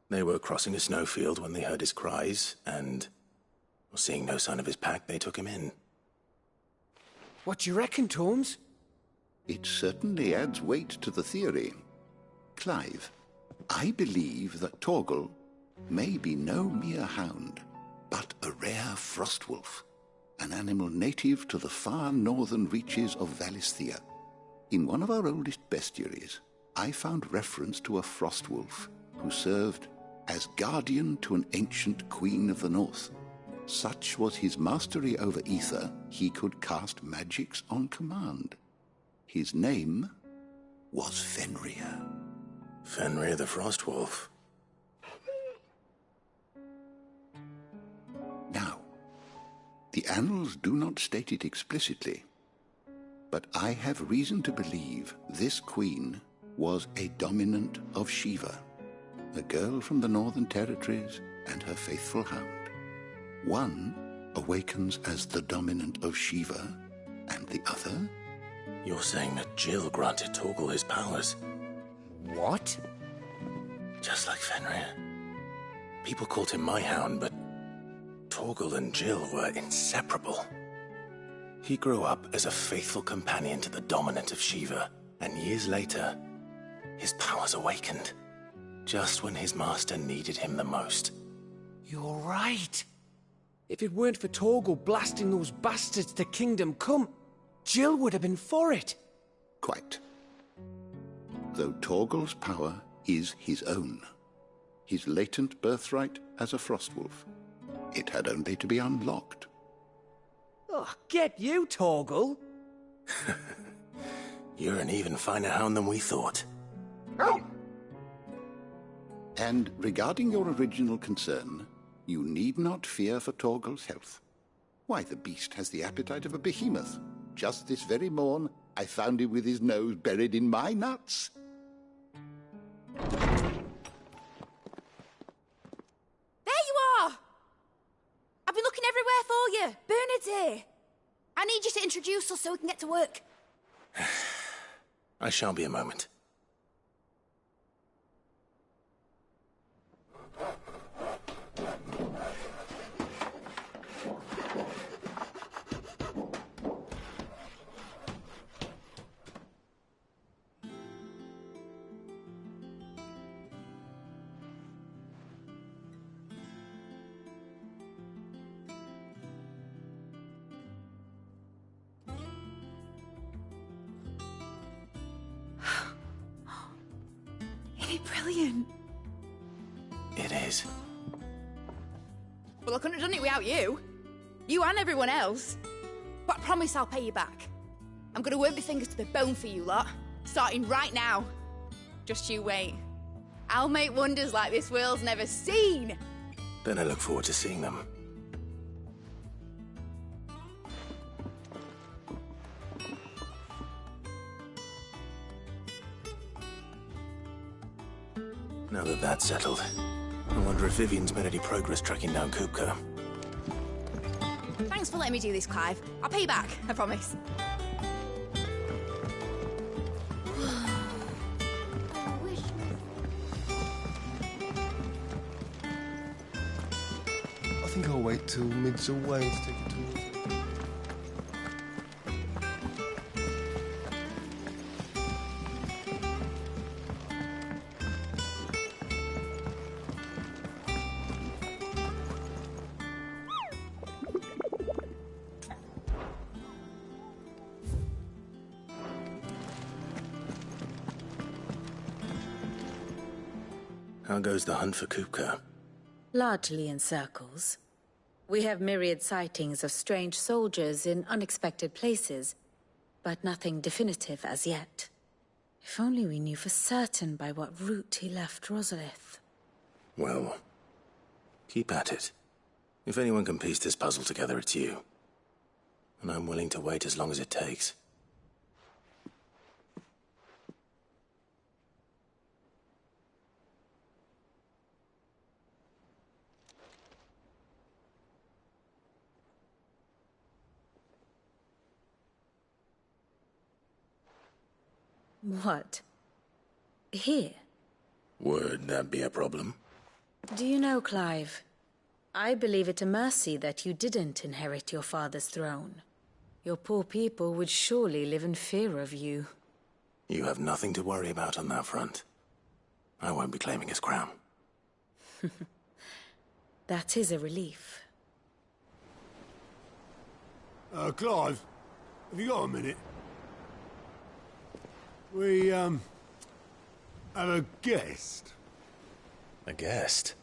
They were crossing a snowfield when they heard his cries, and, seeing no sign of his pack, they took him in. What do you reckon, Torms? It certainly adds weight to the theory. Clive, I believe that Torgal may be no mere hound, but a rare frostwolf, an animal native to the far northern reaches of Valisthea. In one of our oldest bestiaries, I found reference to a frostwolf who served as guardian to an ancient queen of the north. Such was his mastery over ether, he could cast magics on command. His name was Fenrir. Fenrir the Frostwolf. Now, the annals do not state it explicitly, but I have reason to believe this queen was a dominant of Shiva, a girl from the Northern Territories and her faithful hound. One awakens as the dominant of Shiva, and the other... You're saying that Jill granted Torgal his powers? What? Just like Fenrir. People called him my hound, but Torgal and Jill were inseparable. He grew up as a faithful companion to the dominant of Shiva, and years later, his powers awakened, just when his master needed him the most. You're right. If it weren't for Torgal blasting those bastards to Kingdom Come, Jill would have been for it. Quite. Though Torgal's power is his own, his latent birthright as a Frostwolf, it had only to be unlocked. Oh, get you, Torgal! You're an even finer hound than we thought. And regarding your original concern, you need not fear for Torgal's health. Why, the beast has the appetite of a behemoth. Just this very morn, I found him with his nose buried in my nuts. There you are! I've been looking everywhere for you. Bernard's here. I need you to introduce us so we can get to work. I shall be a moment. Brilliant. It is. Well, I couldn't have done it without you. You and everyone else. But I promise I'll pay you back. I'm gonna work my fingers to the bone for you lot, starting right now. Just you wait. I'll make wonders like this world's never seen. Then I look forward to seeing them. Now that that's settled, I wonder if Vivian's made any progress tracking down Kupka. Thanks for letting me do this, Clive. I'll pay you back, I promise. I think I'll wait till Mid's away to take a tour. How goes the hunt for Kupka? Largely in circles. We have myriad sightings of strange soldiers in unexpected places, but nothing definitive as yet. If only we knew for certain by what route he left Rosalith. Well, keep at it. If anyone can piece this puzzle together, it's you. And I'm willing to wait as long as it takes. What? Here? Would that be a problem? Do you know, Clive? I believe it a mercy that you didn't inherit your father's throne. Your poor people would surely live in fear of you. You have nothing to worry about on that front. I won't be claiming his crown. That is a relief. Clive, have you got a minute? We, have a guest. A guest?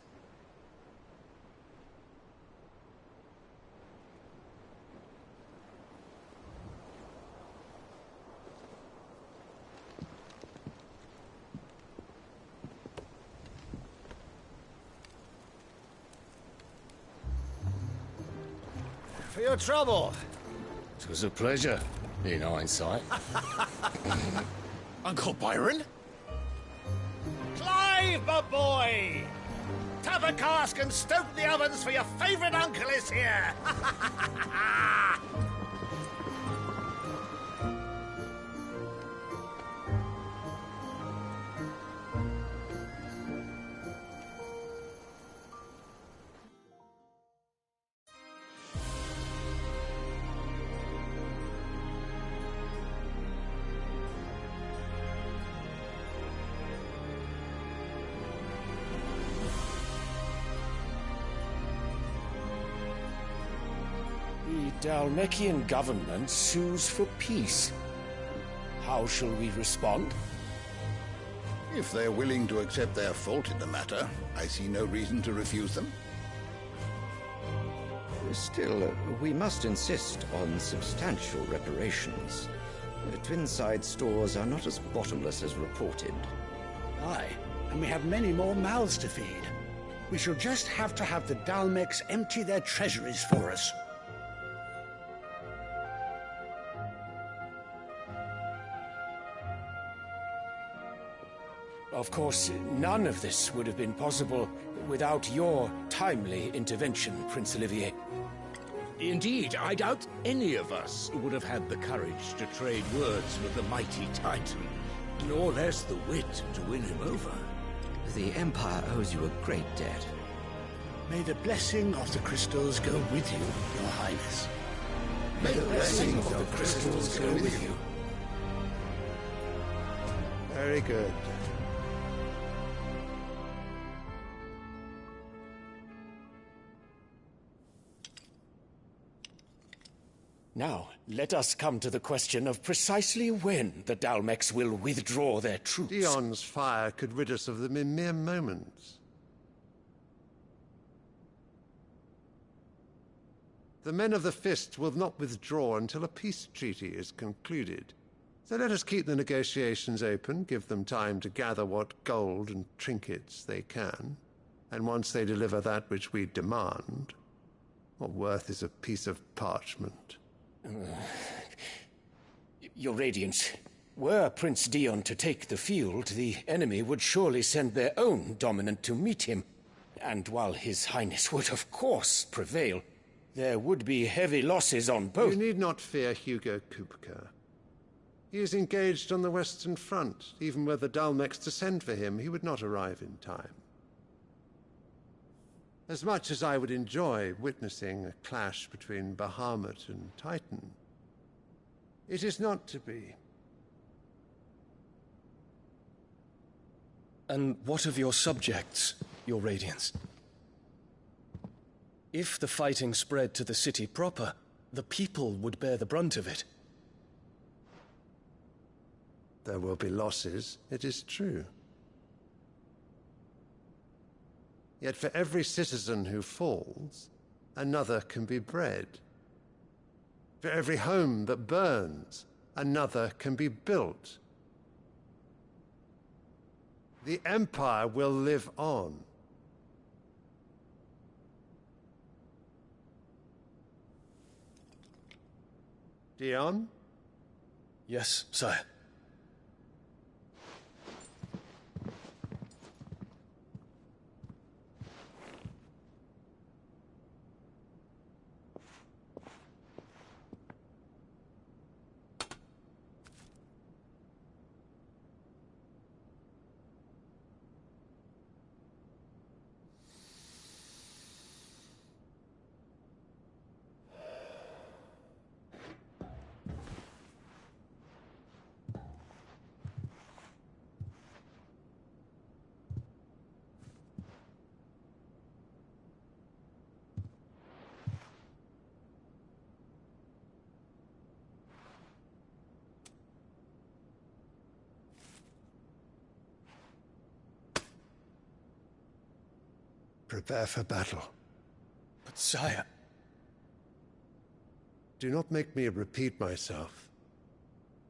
For your trouble. It was a pleasure, in hindsight. Uncle Byron? Clive, my boy! Tap a cask and stoke the ovens for your favourite uncle is here! Dalmekian government sues for peace. How shall we respond? If they're willing to accept their fault in the matter, I see no reason to refuse them. Still, we must insist on substantial reparations. Twinside stores are not as bottomless as reported. Aye, and we have many more mouths to feed. We shall just have to have the Dalmecs empty their treasuries for us. Of course, none of this would have been possible without your timely intervention, Prince Olivier. Indeed, I doubt any of us would have had the courage to trade words with the mighty Titan, nor less the wit to win him over. The Empire owes you a great debt. May the blessing of the crystals go with you, Your Highness. May the blessing of the crystals go with you. Very good. Now, let us come to the question of precisely when the Dalmecs will withdraw their troops. Dion's fire could rid us of them in mere moments. The men of the Fist will not withdraw until a peace treaty is concluded. So let us keep the negotiations open, give them time to gather what gold and trinkets they can, and once they deliver that which we demand, what worth is a piece of parchment? Your Radiance, were Prince Dion to take the field, the enemy would surely send their own dominant to meet him. And while His Highness would of course prevail, there would be heavy losses on both. You need not fear Hugo Kupka. He is engaged on the Western Front. Even were the Dalmecs to send for him, he would not arrive in time. As much as I would enjoy witnessing a clash between Bahamut and Titan, it is not to be. And what of your subjects, Your Radiance? If the fighting spread to the city proper, the people would bear the brunt of it. There will be losses, it is true. Yet for every citizen who falls, another can be bred. For every home that burns, another can be built. The Empire will live on. Dion? Yes, sire. Prepare for battle. But sire... Do not make me repeat myself.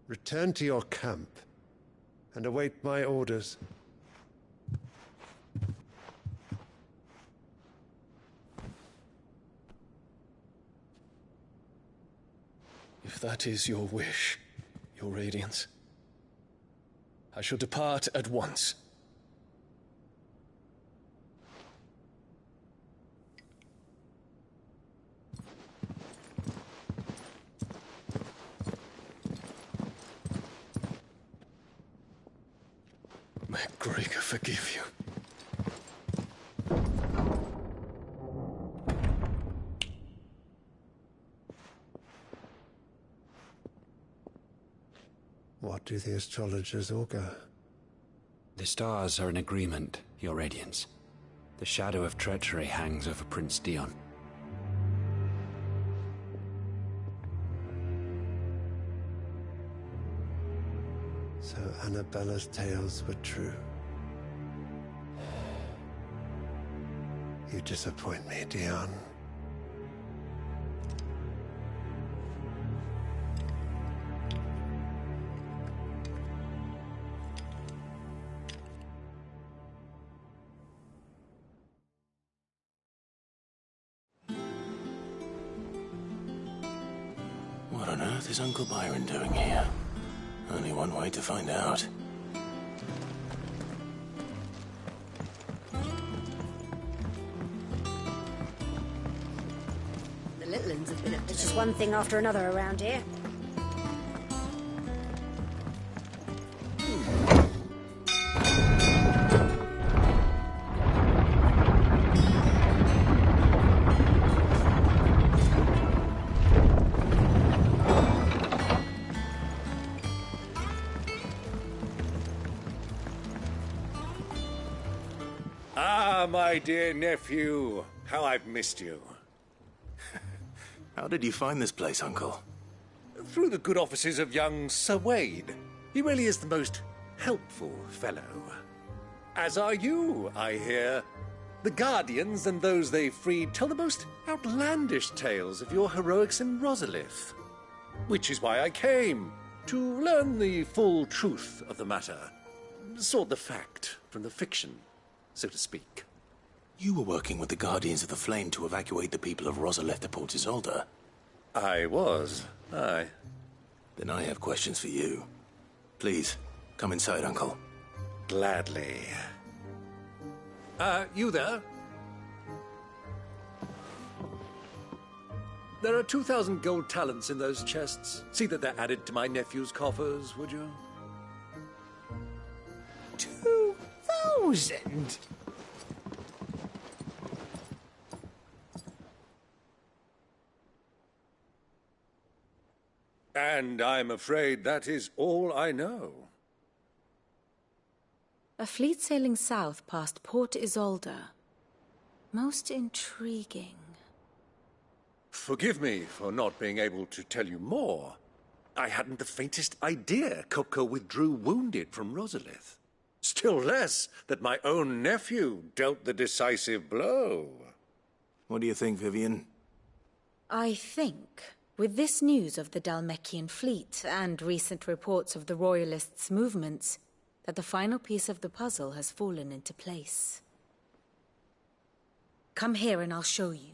Return to your camp and await my orders. If that is your wish, Your Radiance, I shall depart at once. May Gregor forgive you. What do the astrologers augur? The stars are in agreement, Your Radiance. The shadow of treachery hangs over Prince Dion. So Annabella's tales were true. You disappoint me, Dion. What on earth is Uncle Byron doing here? Only one way to find out. The little ones have been up to It's just one thing after another around here. Ah, my dear nephew. How I've missed you. How did you find this place, Uncle? Through the good offices of young Sir Wade. He really is the most helpful fellow. As are you, I hear. The Guardians and those they freed tell the most outlandish tales of your heroics in Rosalith. Which is why I came, to learn the full truth of the matter. Sort the fact from the fiction, so to speak. You were working with the Guardians of the Flame to evacuate the people of Rosalith to Port Isolde. I was, aye. Then I have questions for you. Please, come inside, Uncle. Gladly. You there? There are 2,000 gold talents in those chests. See that they're added to my nephew's coffers, would you? 2,000? And I'm afraid that is all I know. A fleet sailing south past Port Isolde. Most intriguing. Forgive me for not being able to tell you more. I hadn't the faintest idea Kupka withdrew wounded from Rosalith. Still less that my own nephew dealt the decisive blow. What do you think, Vivian? I think, with this news of the Dalmekian fleet and recent reports of the Royalists' movements, that the final piece of the puzzle has fallen into place. Come here and I'll show you.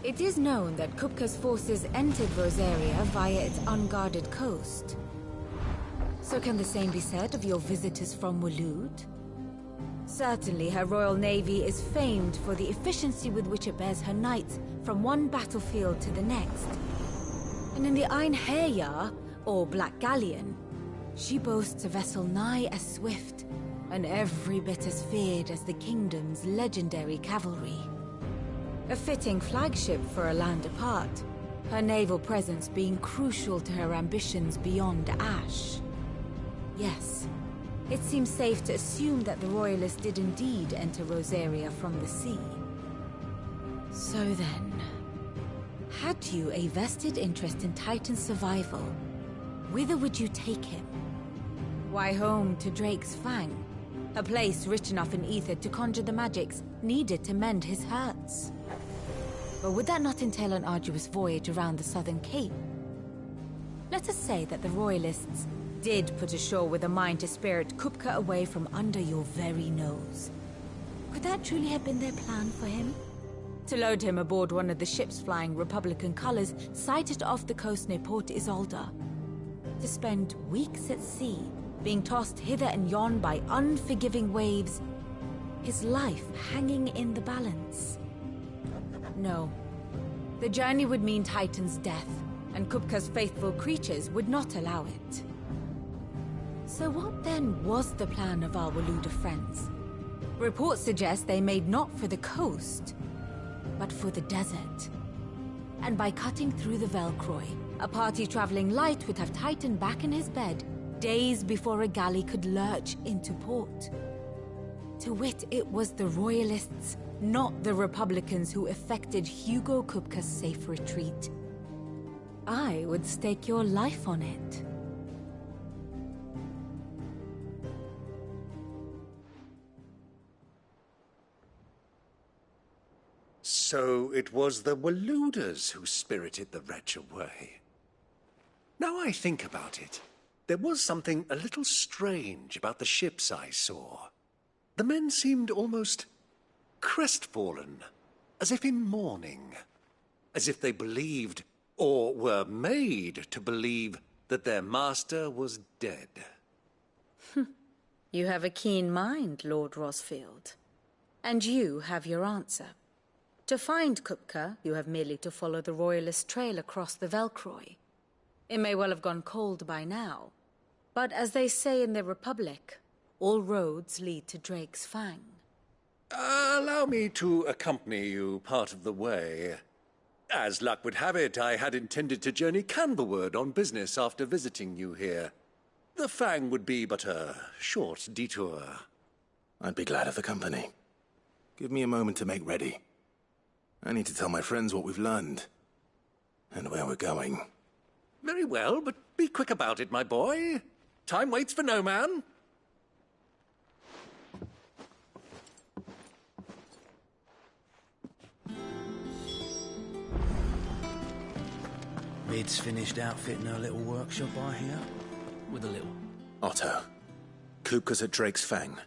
It is known that Kupka's forces entered Rosaria via its unguarded coast. So can the same be said of your visitors from Waloed? Certainly her royal navy is famed for the efficiency with which it bears her knights from one battlefield to the next. And in the Einherjar, or Black Galleon, she boasts a vessel nigh as swift and every bit as feared as the kingdom's legendary cavalry. A fitting flagship for a land apart, her naval presence being crucial to her ambitions beyond Ash. Yes, it seems safe to assume that the Royalists did indeed enter Rosaria from the sea. So then, had you a vested interest in Titan's survival, whither would you take him? Why, home to Drake's Fang, a place rich enough in ether to conjure the magics needed to mend his hurts. But would that not entail an arduous voyage around the southern cape? Let us say that the Royalists did put ashore with a mind to spirit Kupka away from under your very nose. Could that truly have been their plan for him? To load him aboard one of the ships flying Republican colors sighted off the coast near Port Isolde. To spend weeks at sea, being tossed hither and yon by unforgiving waves, his life hanging in the balance. No. The journey would mean Titan's death, and Kupka's faithful creatures would not allow it. So what then was the plan of our Waluda friends? Reports suggest they made not for the coast, but for the desert. And by cutting through the Velcroy, a party traveling light would have Titan back in his bed days before a galley could lurch into port. To wit, it was the Royalists, not the Republicans, who effected Hugo Kupka's safe retreat. I would stake your life on it. So it was the Waluders who spirited the wretch away. Now I think about it, there was something a little strange about the ships I saw. The men seemed almost crestfallen, as if in mourning, as if they believed, or were made to believe, that their master was dead. You have a keen mind, Lord Rosfield. And you have your answer. To find Kupka, you have merely to follow the Royalist trail across the Velcroy. It may well have gone cold by now, but as they say in the Republic, all roads lead to Drake's Fang. Allow me to accompany you part of the way. As luck would have it, I had intended to journey Canberward on business after visiting you here. The Fang would be but a short detour. I'd be glad of the company. Give me a moment to make ready. I need to tell my friends what we've learned, and where we're going. Very well, but be quick about it, my boy. Time waits for no man. Mid's finished outfitting her little workshop, I hear. With a little. Otto, Kupka's at Drake's Fang.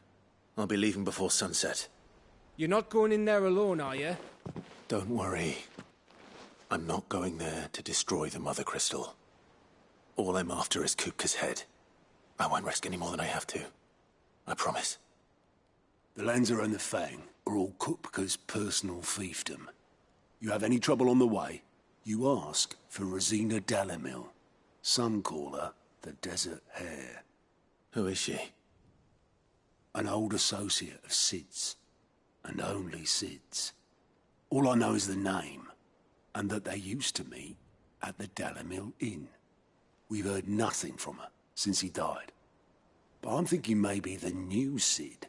I'll be leaving before sunset. You're not going in there alone, are you? Don't worry. I'm not going there to destroy the Mother Crystal. All I'm after is Kupka's head. I won't risk any more than I have to. I promise. The Lancer and the Fang are all Kupka's personal fiefdom. You have any trouble on the way, you ask for Rosina Dalamil. Some call her the Desert Hare. Who is she? An old associate of Sid's. And only Sid's. All I know is the name, and that they used to meet at the Dalamil Inn. We've heard nothing from her since he died. But I'm thinking maybe the new Sid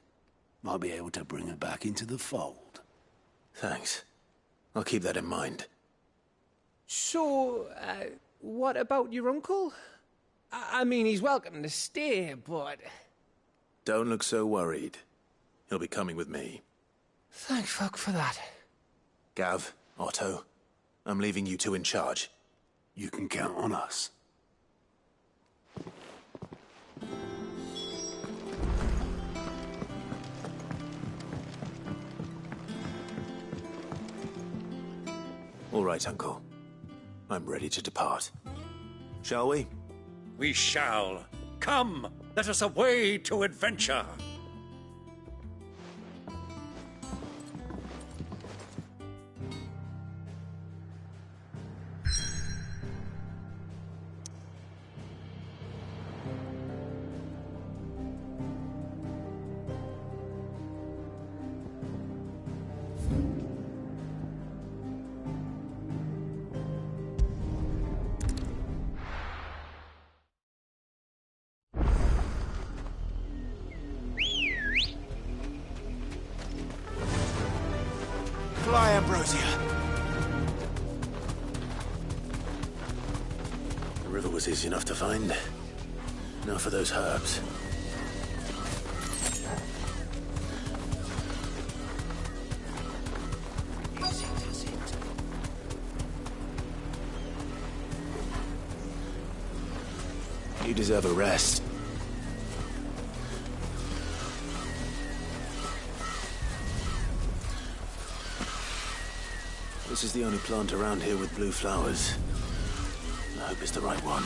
might be able to bring her back into the fold. Thanks. I'll keep that in mind. So, what about your uncle? I mean, he's welcome to stay, but... Don't look so worried. He'll be coming with me. Thank fuck for that. Gav, Otto, I'm leaving you two in charge. You can count on us. All right, Uncle. I'm ready to depart. Shall we? We shall. Come, let us away to adventure. Fly, Ambrosia. The river was easy enough to find. Now for those herbs. You deserve a rest. This is the only plant around here with blue flowers. I hope it's the right one.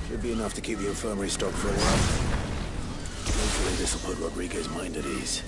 Should be enough to keep the infirmary stocked for a while. Hopefully this will put Rodriguez's mind at ease.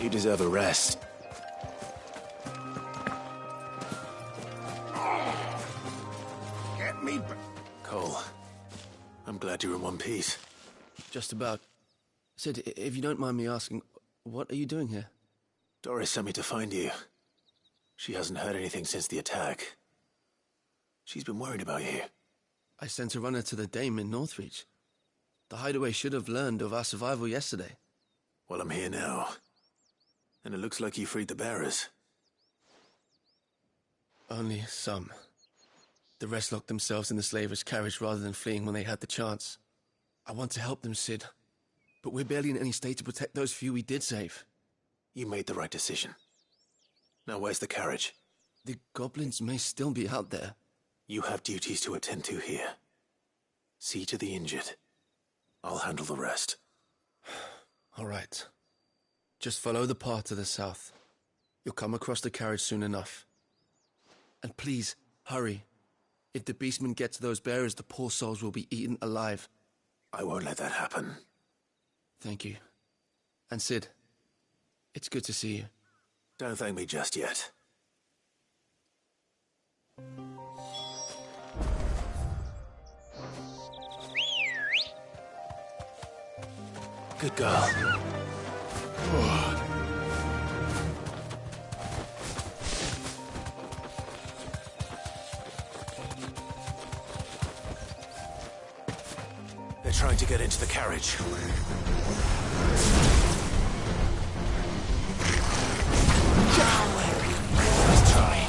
You deserve a rest. Get me Cole, I'm glad you're in one piece. Just about. Sid, if you don't mind me asking, what are you doing here? Doris sent me to find you. She hasn't heard anything since the attack. She's been worried about you. I sent a runner to the Dame in Northreach. The hideaway should have learned of our survival yesterday. Well, I'm here now. And it looks like you freed the bearers. Only some. The rest locked themselves in the slavers' carriage rather than fleeing when they had the chance. I want to help them, Sid. But we're barely in any state to protect those few we did save. You made the right decision. Now where's the carriage? The goblins may still be out there. You have duties to attend to here. See to the injured. I'll handle the rest. All right. Just follow the path to the south. You'll come across the carriage soon enough. And please, hurry. If the beastmen get to those bearers, the poor souls will be eaten alive. I won't let that happen. Thank you. And Sid, it's good to see you. Don't thank me just yet. Good girl. They're trying to get into the carriage. Let's try.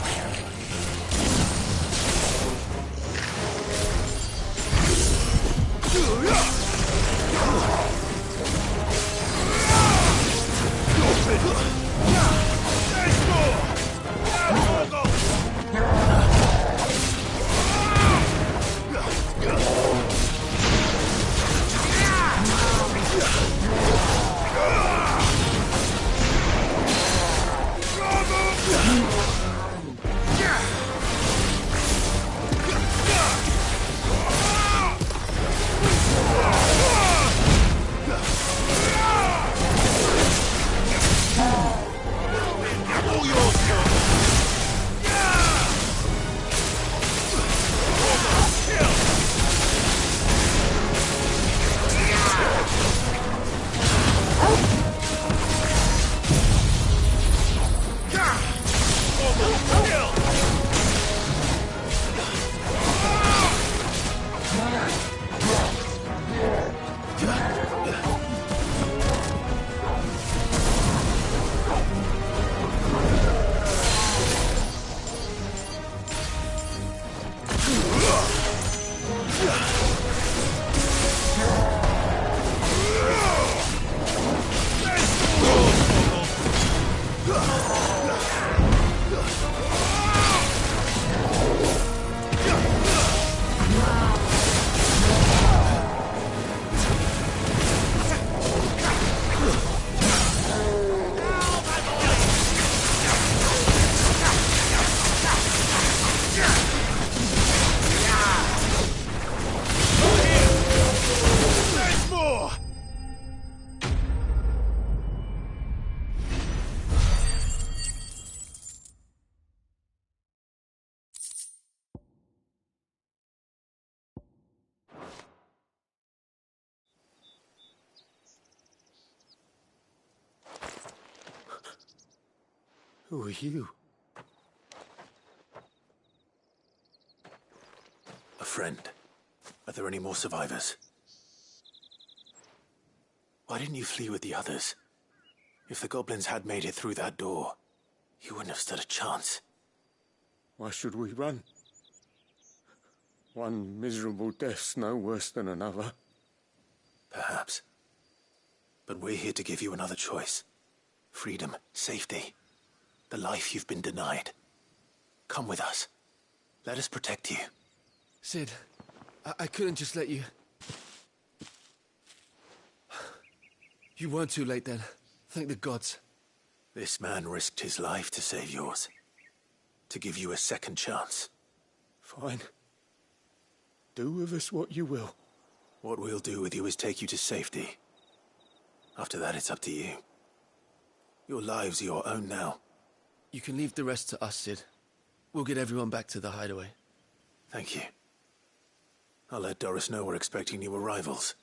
Who are you? A friend. Are there any more survivors? Why didn't you flee with the others? If the goblins had made it through that door, you wouldn't have stood a chance. Why should we run? One miserable death's no worse than another. Perhaps. But we're here to give you another choice. Freedom, safety. The life you've been denied. Come with us. Let us protect you. Sid, I couldn't just let you... You weren't too late then. Thank the gods. This man risked his life to save yours. To give you a second chance. Fine. Do with us what you will. What we'll do with you is take you to safety. After that, it's up to you. Your lives are your own now. You can leave the rest to us, Sid. We'll get everyone back to the hideaway. Thank you. I'll let Doris know we're expecting new arrivals.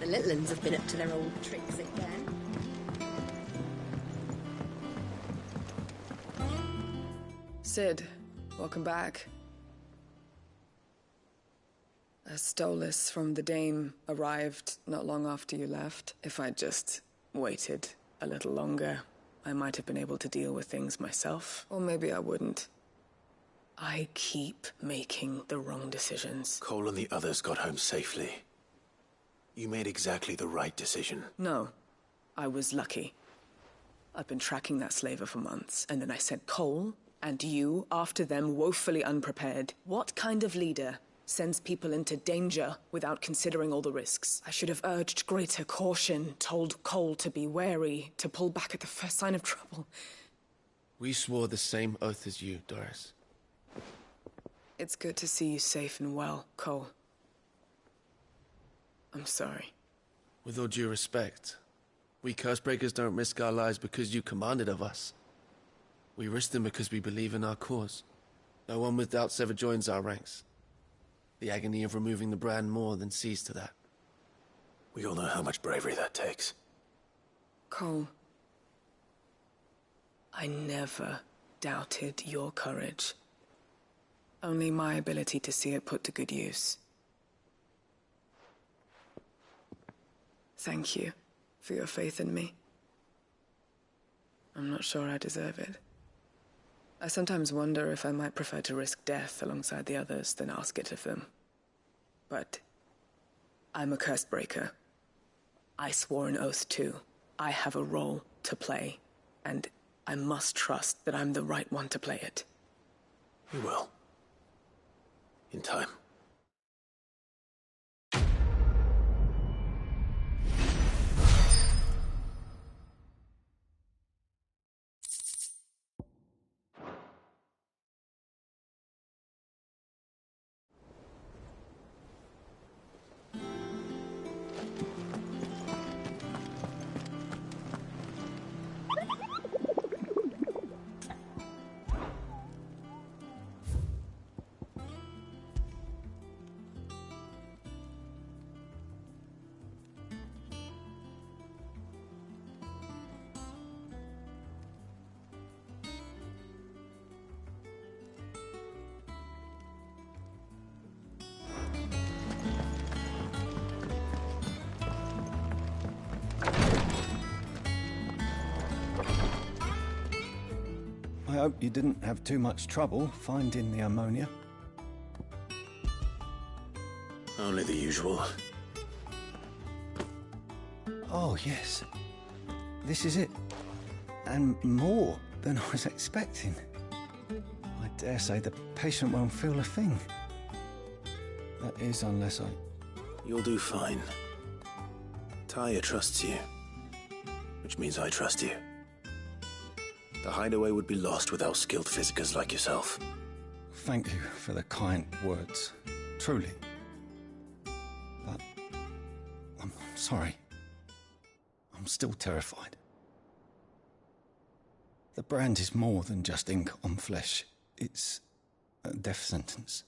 The little uns have been up to their old tricks again. Sid, welcome back. A Stolas from the Dame arrived not long after you left. If I'd just waited a little longer, I might have been able to deal with things myself. Or maybe I wouldn't. I keep making the wrong decisions. Cole and the others got home safely. You made exactly the right decision. No, I was lucky. I've been tracking that slaver for months, and then I sent Cole and you after them, woefully unprepared. What kind of leader sends people into danger without considering all the risks? I should have urged greater caution, told Cole to be wary, to pull back at the first sign of trouble. We swore the same oath as you, Doris. It's good to see you safe and well, Cole. I'm sorry. With all due respect, we Cursebreakers don't risk our lives because you commanded of us. We risk them because we believe in our cause. No one with doubts ever joins our ranks. The agony of removing the brand more than sees to that. We all know how much bravery that takes. Cole, I never doubted your courage. Only my ability to see it put to good use. Thank you for your faith in me. I'm not sure I deserve it. I sometimes wonder if I might prefer to risk death alongside the others than ask it of them. But I'm a Cursebreaker. I swore an oath too. I have a role to play, and I must trust that I'm the right one to play it. You will. In time. I hope you didn't have too much trouble finding the ammonia. Only the usual. Oh, yes. This is it. And more than I was expecting. I dare say the patient won't feel a thing. That is, unless I... You'll do fine. Tyre trusts you, which means I trust you. The hideaway would be lost without skilled physicers like yourself. Thank you for the kind words. Truly. But I'm sorry. I'm still terrified. The brand is more than just ink on flesh. It's a death sentence.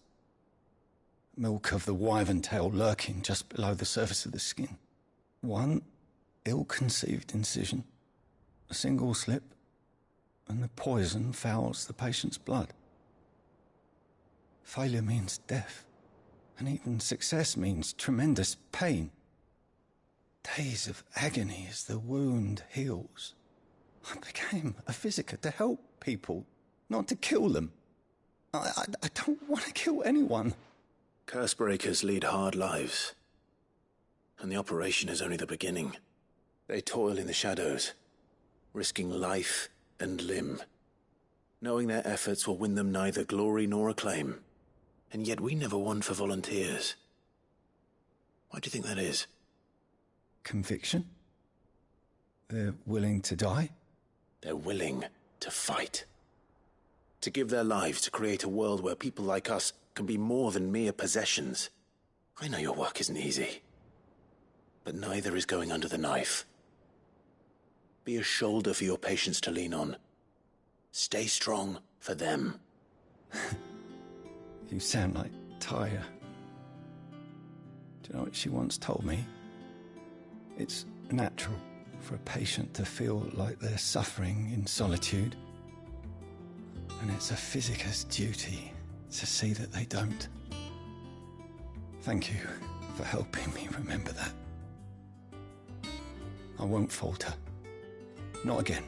Milk of the wyvern tail lurking just below the surface of the skin. One ill-conceived incision, a single slip, and the poison fouls the patient's blood. Failure means death, and even success means tremendous pain. Days of agony as the wound heals. I became a physiker to help people, not to kill them. I don't want to kill anyone. Cursebreakers lead hard lives, and the operation is only the beginning. They toil in the shadows, risking life and limb. knowing their efforts will win them neither glory nor acclaim. And yet we never won for volunteers. Why do you think that is? Conviction? They're willing to die? They're willing to fight. To give their lives to create a world where people like us can be more than mere possessions. I know your work isn't easy. But neither is going under the knife. Be a shoulder for your patients to lean on. Stay strong for them. You sound like Tyre. Do you know what she once told me? It's natural for a patient to feel like they're suffering in solitude. And it's a physicist's duty to see that they don't. Thank you for helping me remember that. I won't falter. Not again.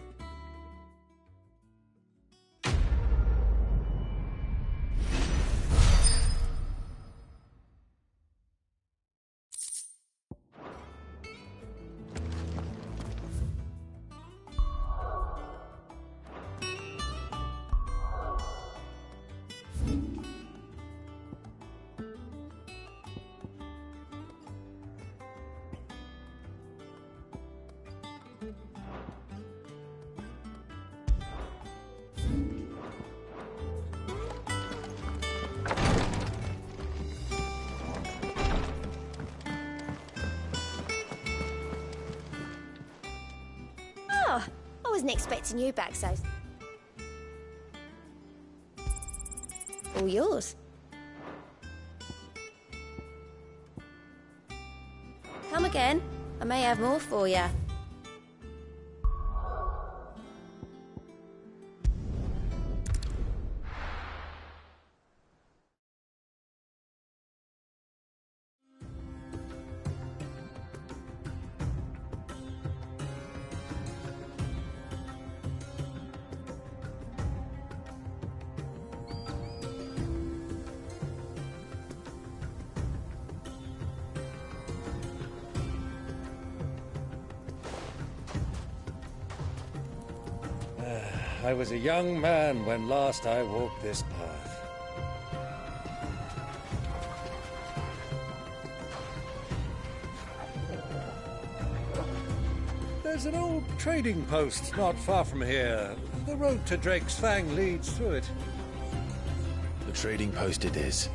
Oh, I wasn't expecting you back so... All yours. Come again. I may have more for you. I was a young man when last I walked this path. There's an old trading post not far from here. The road to Drake's Fang leads through it. The trading post it is.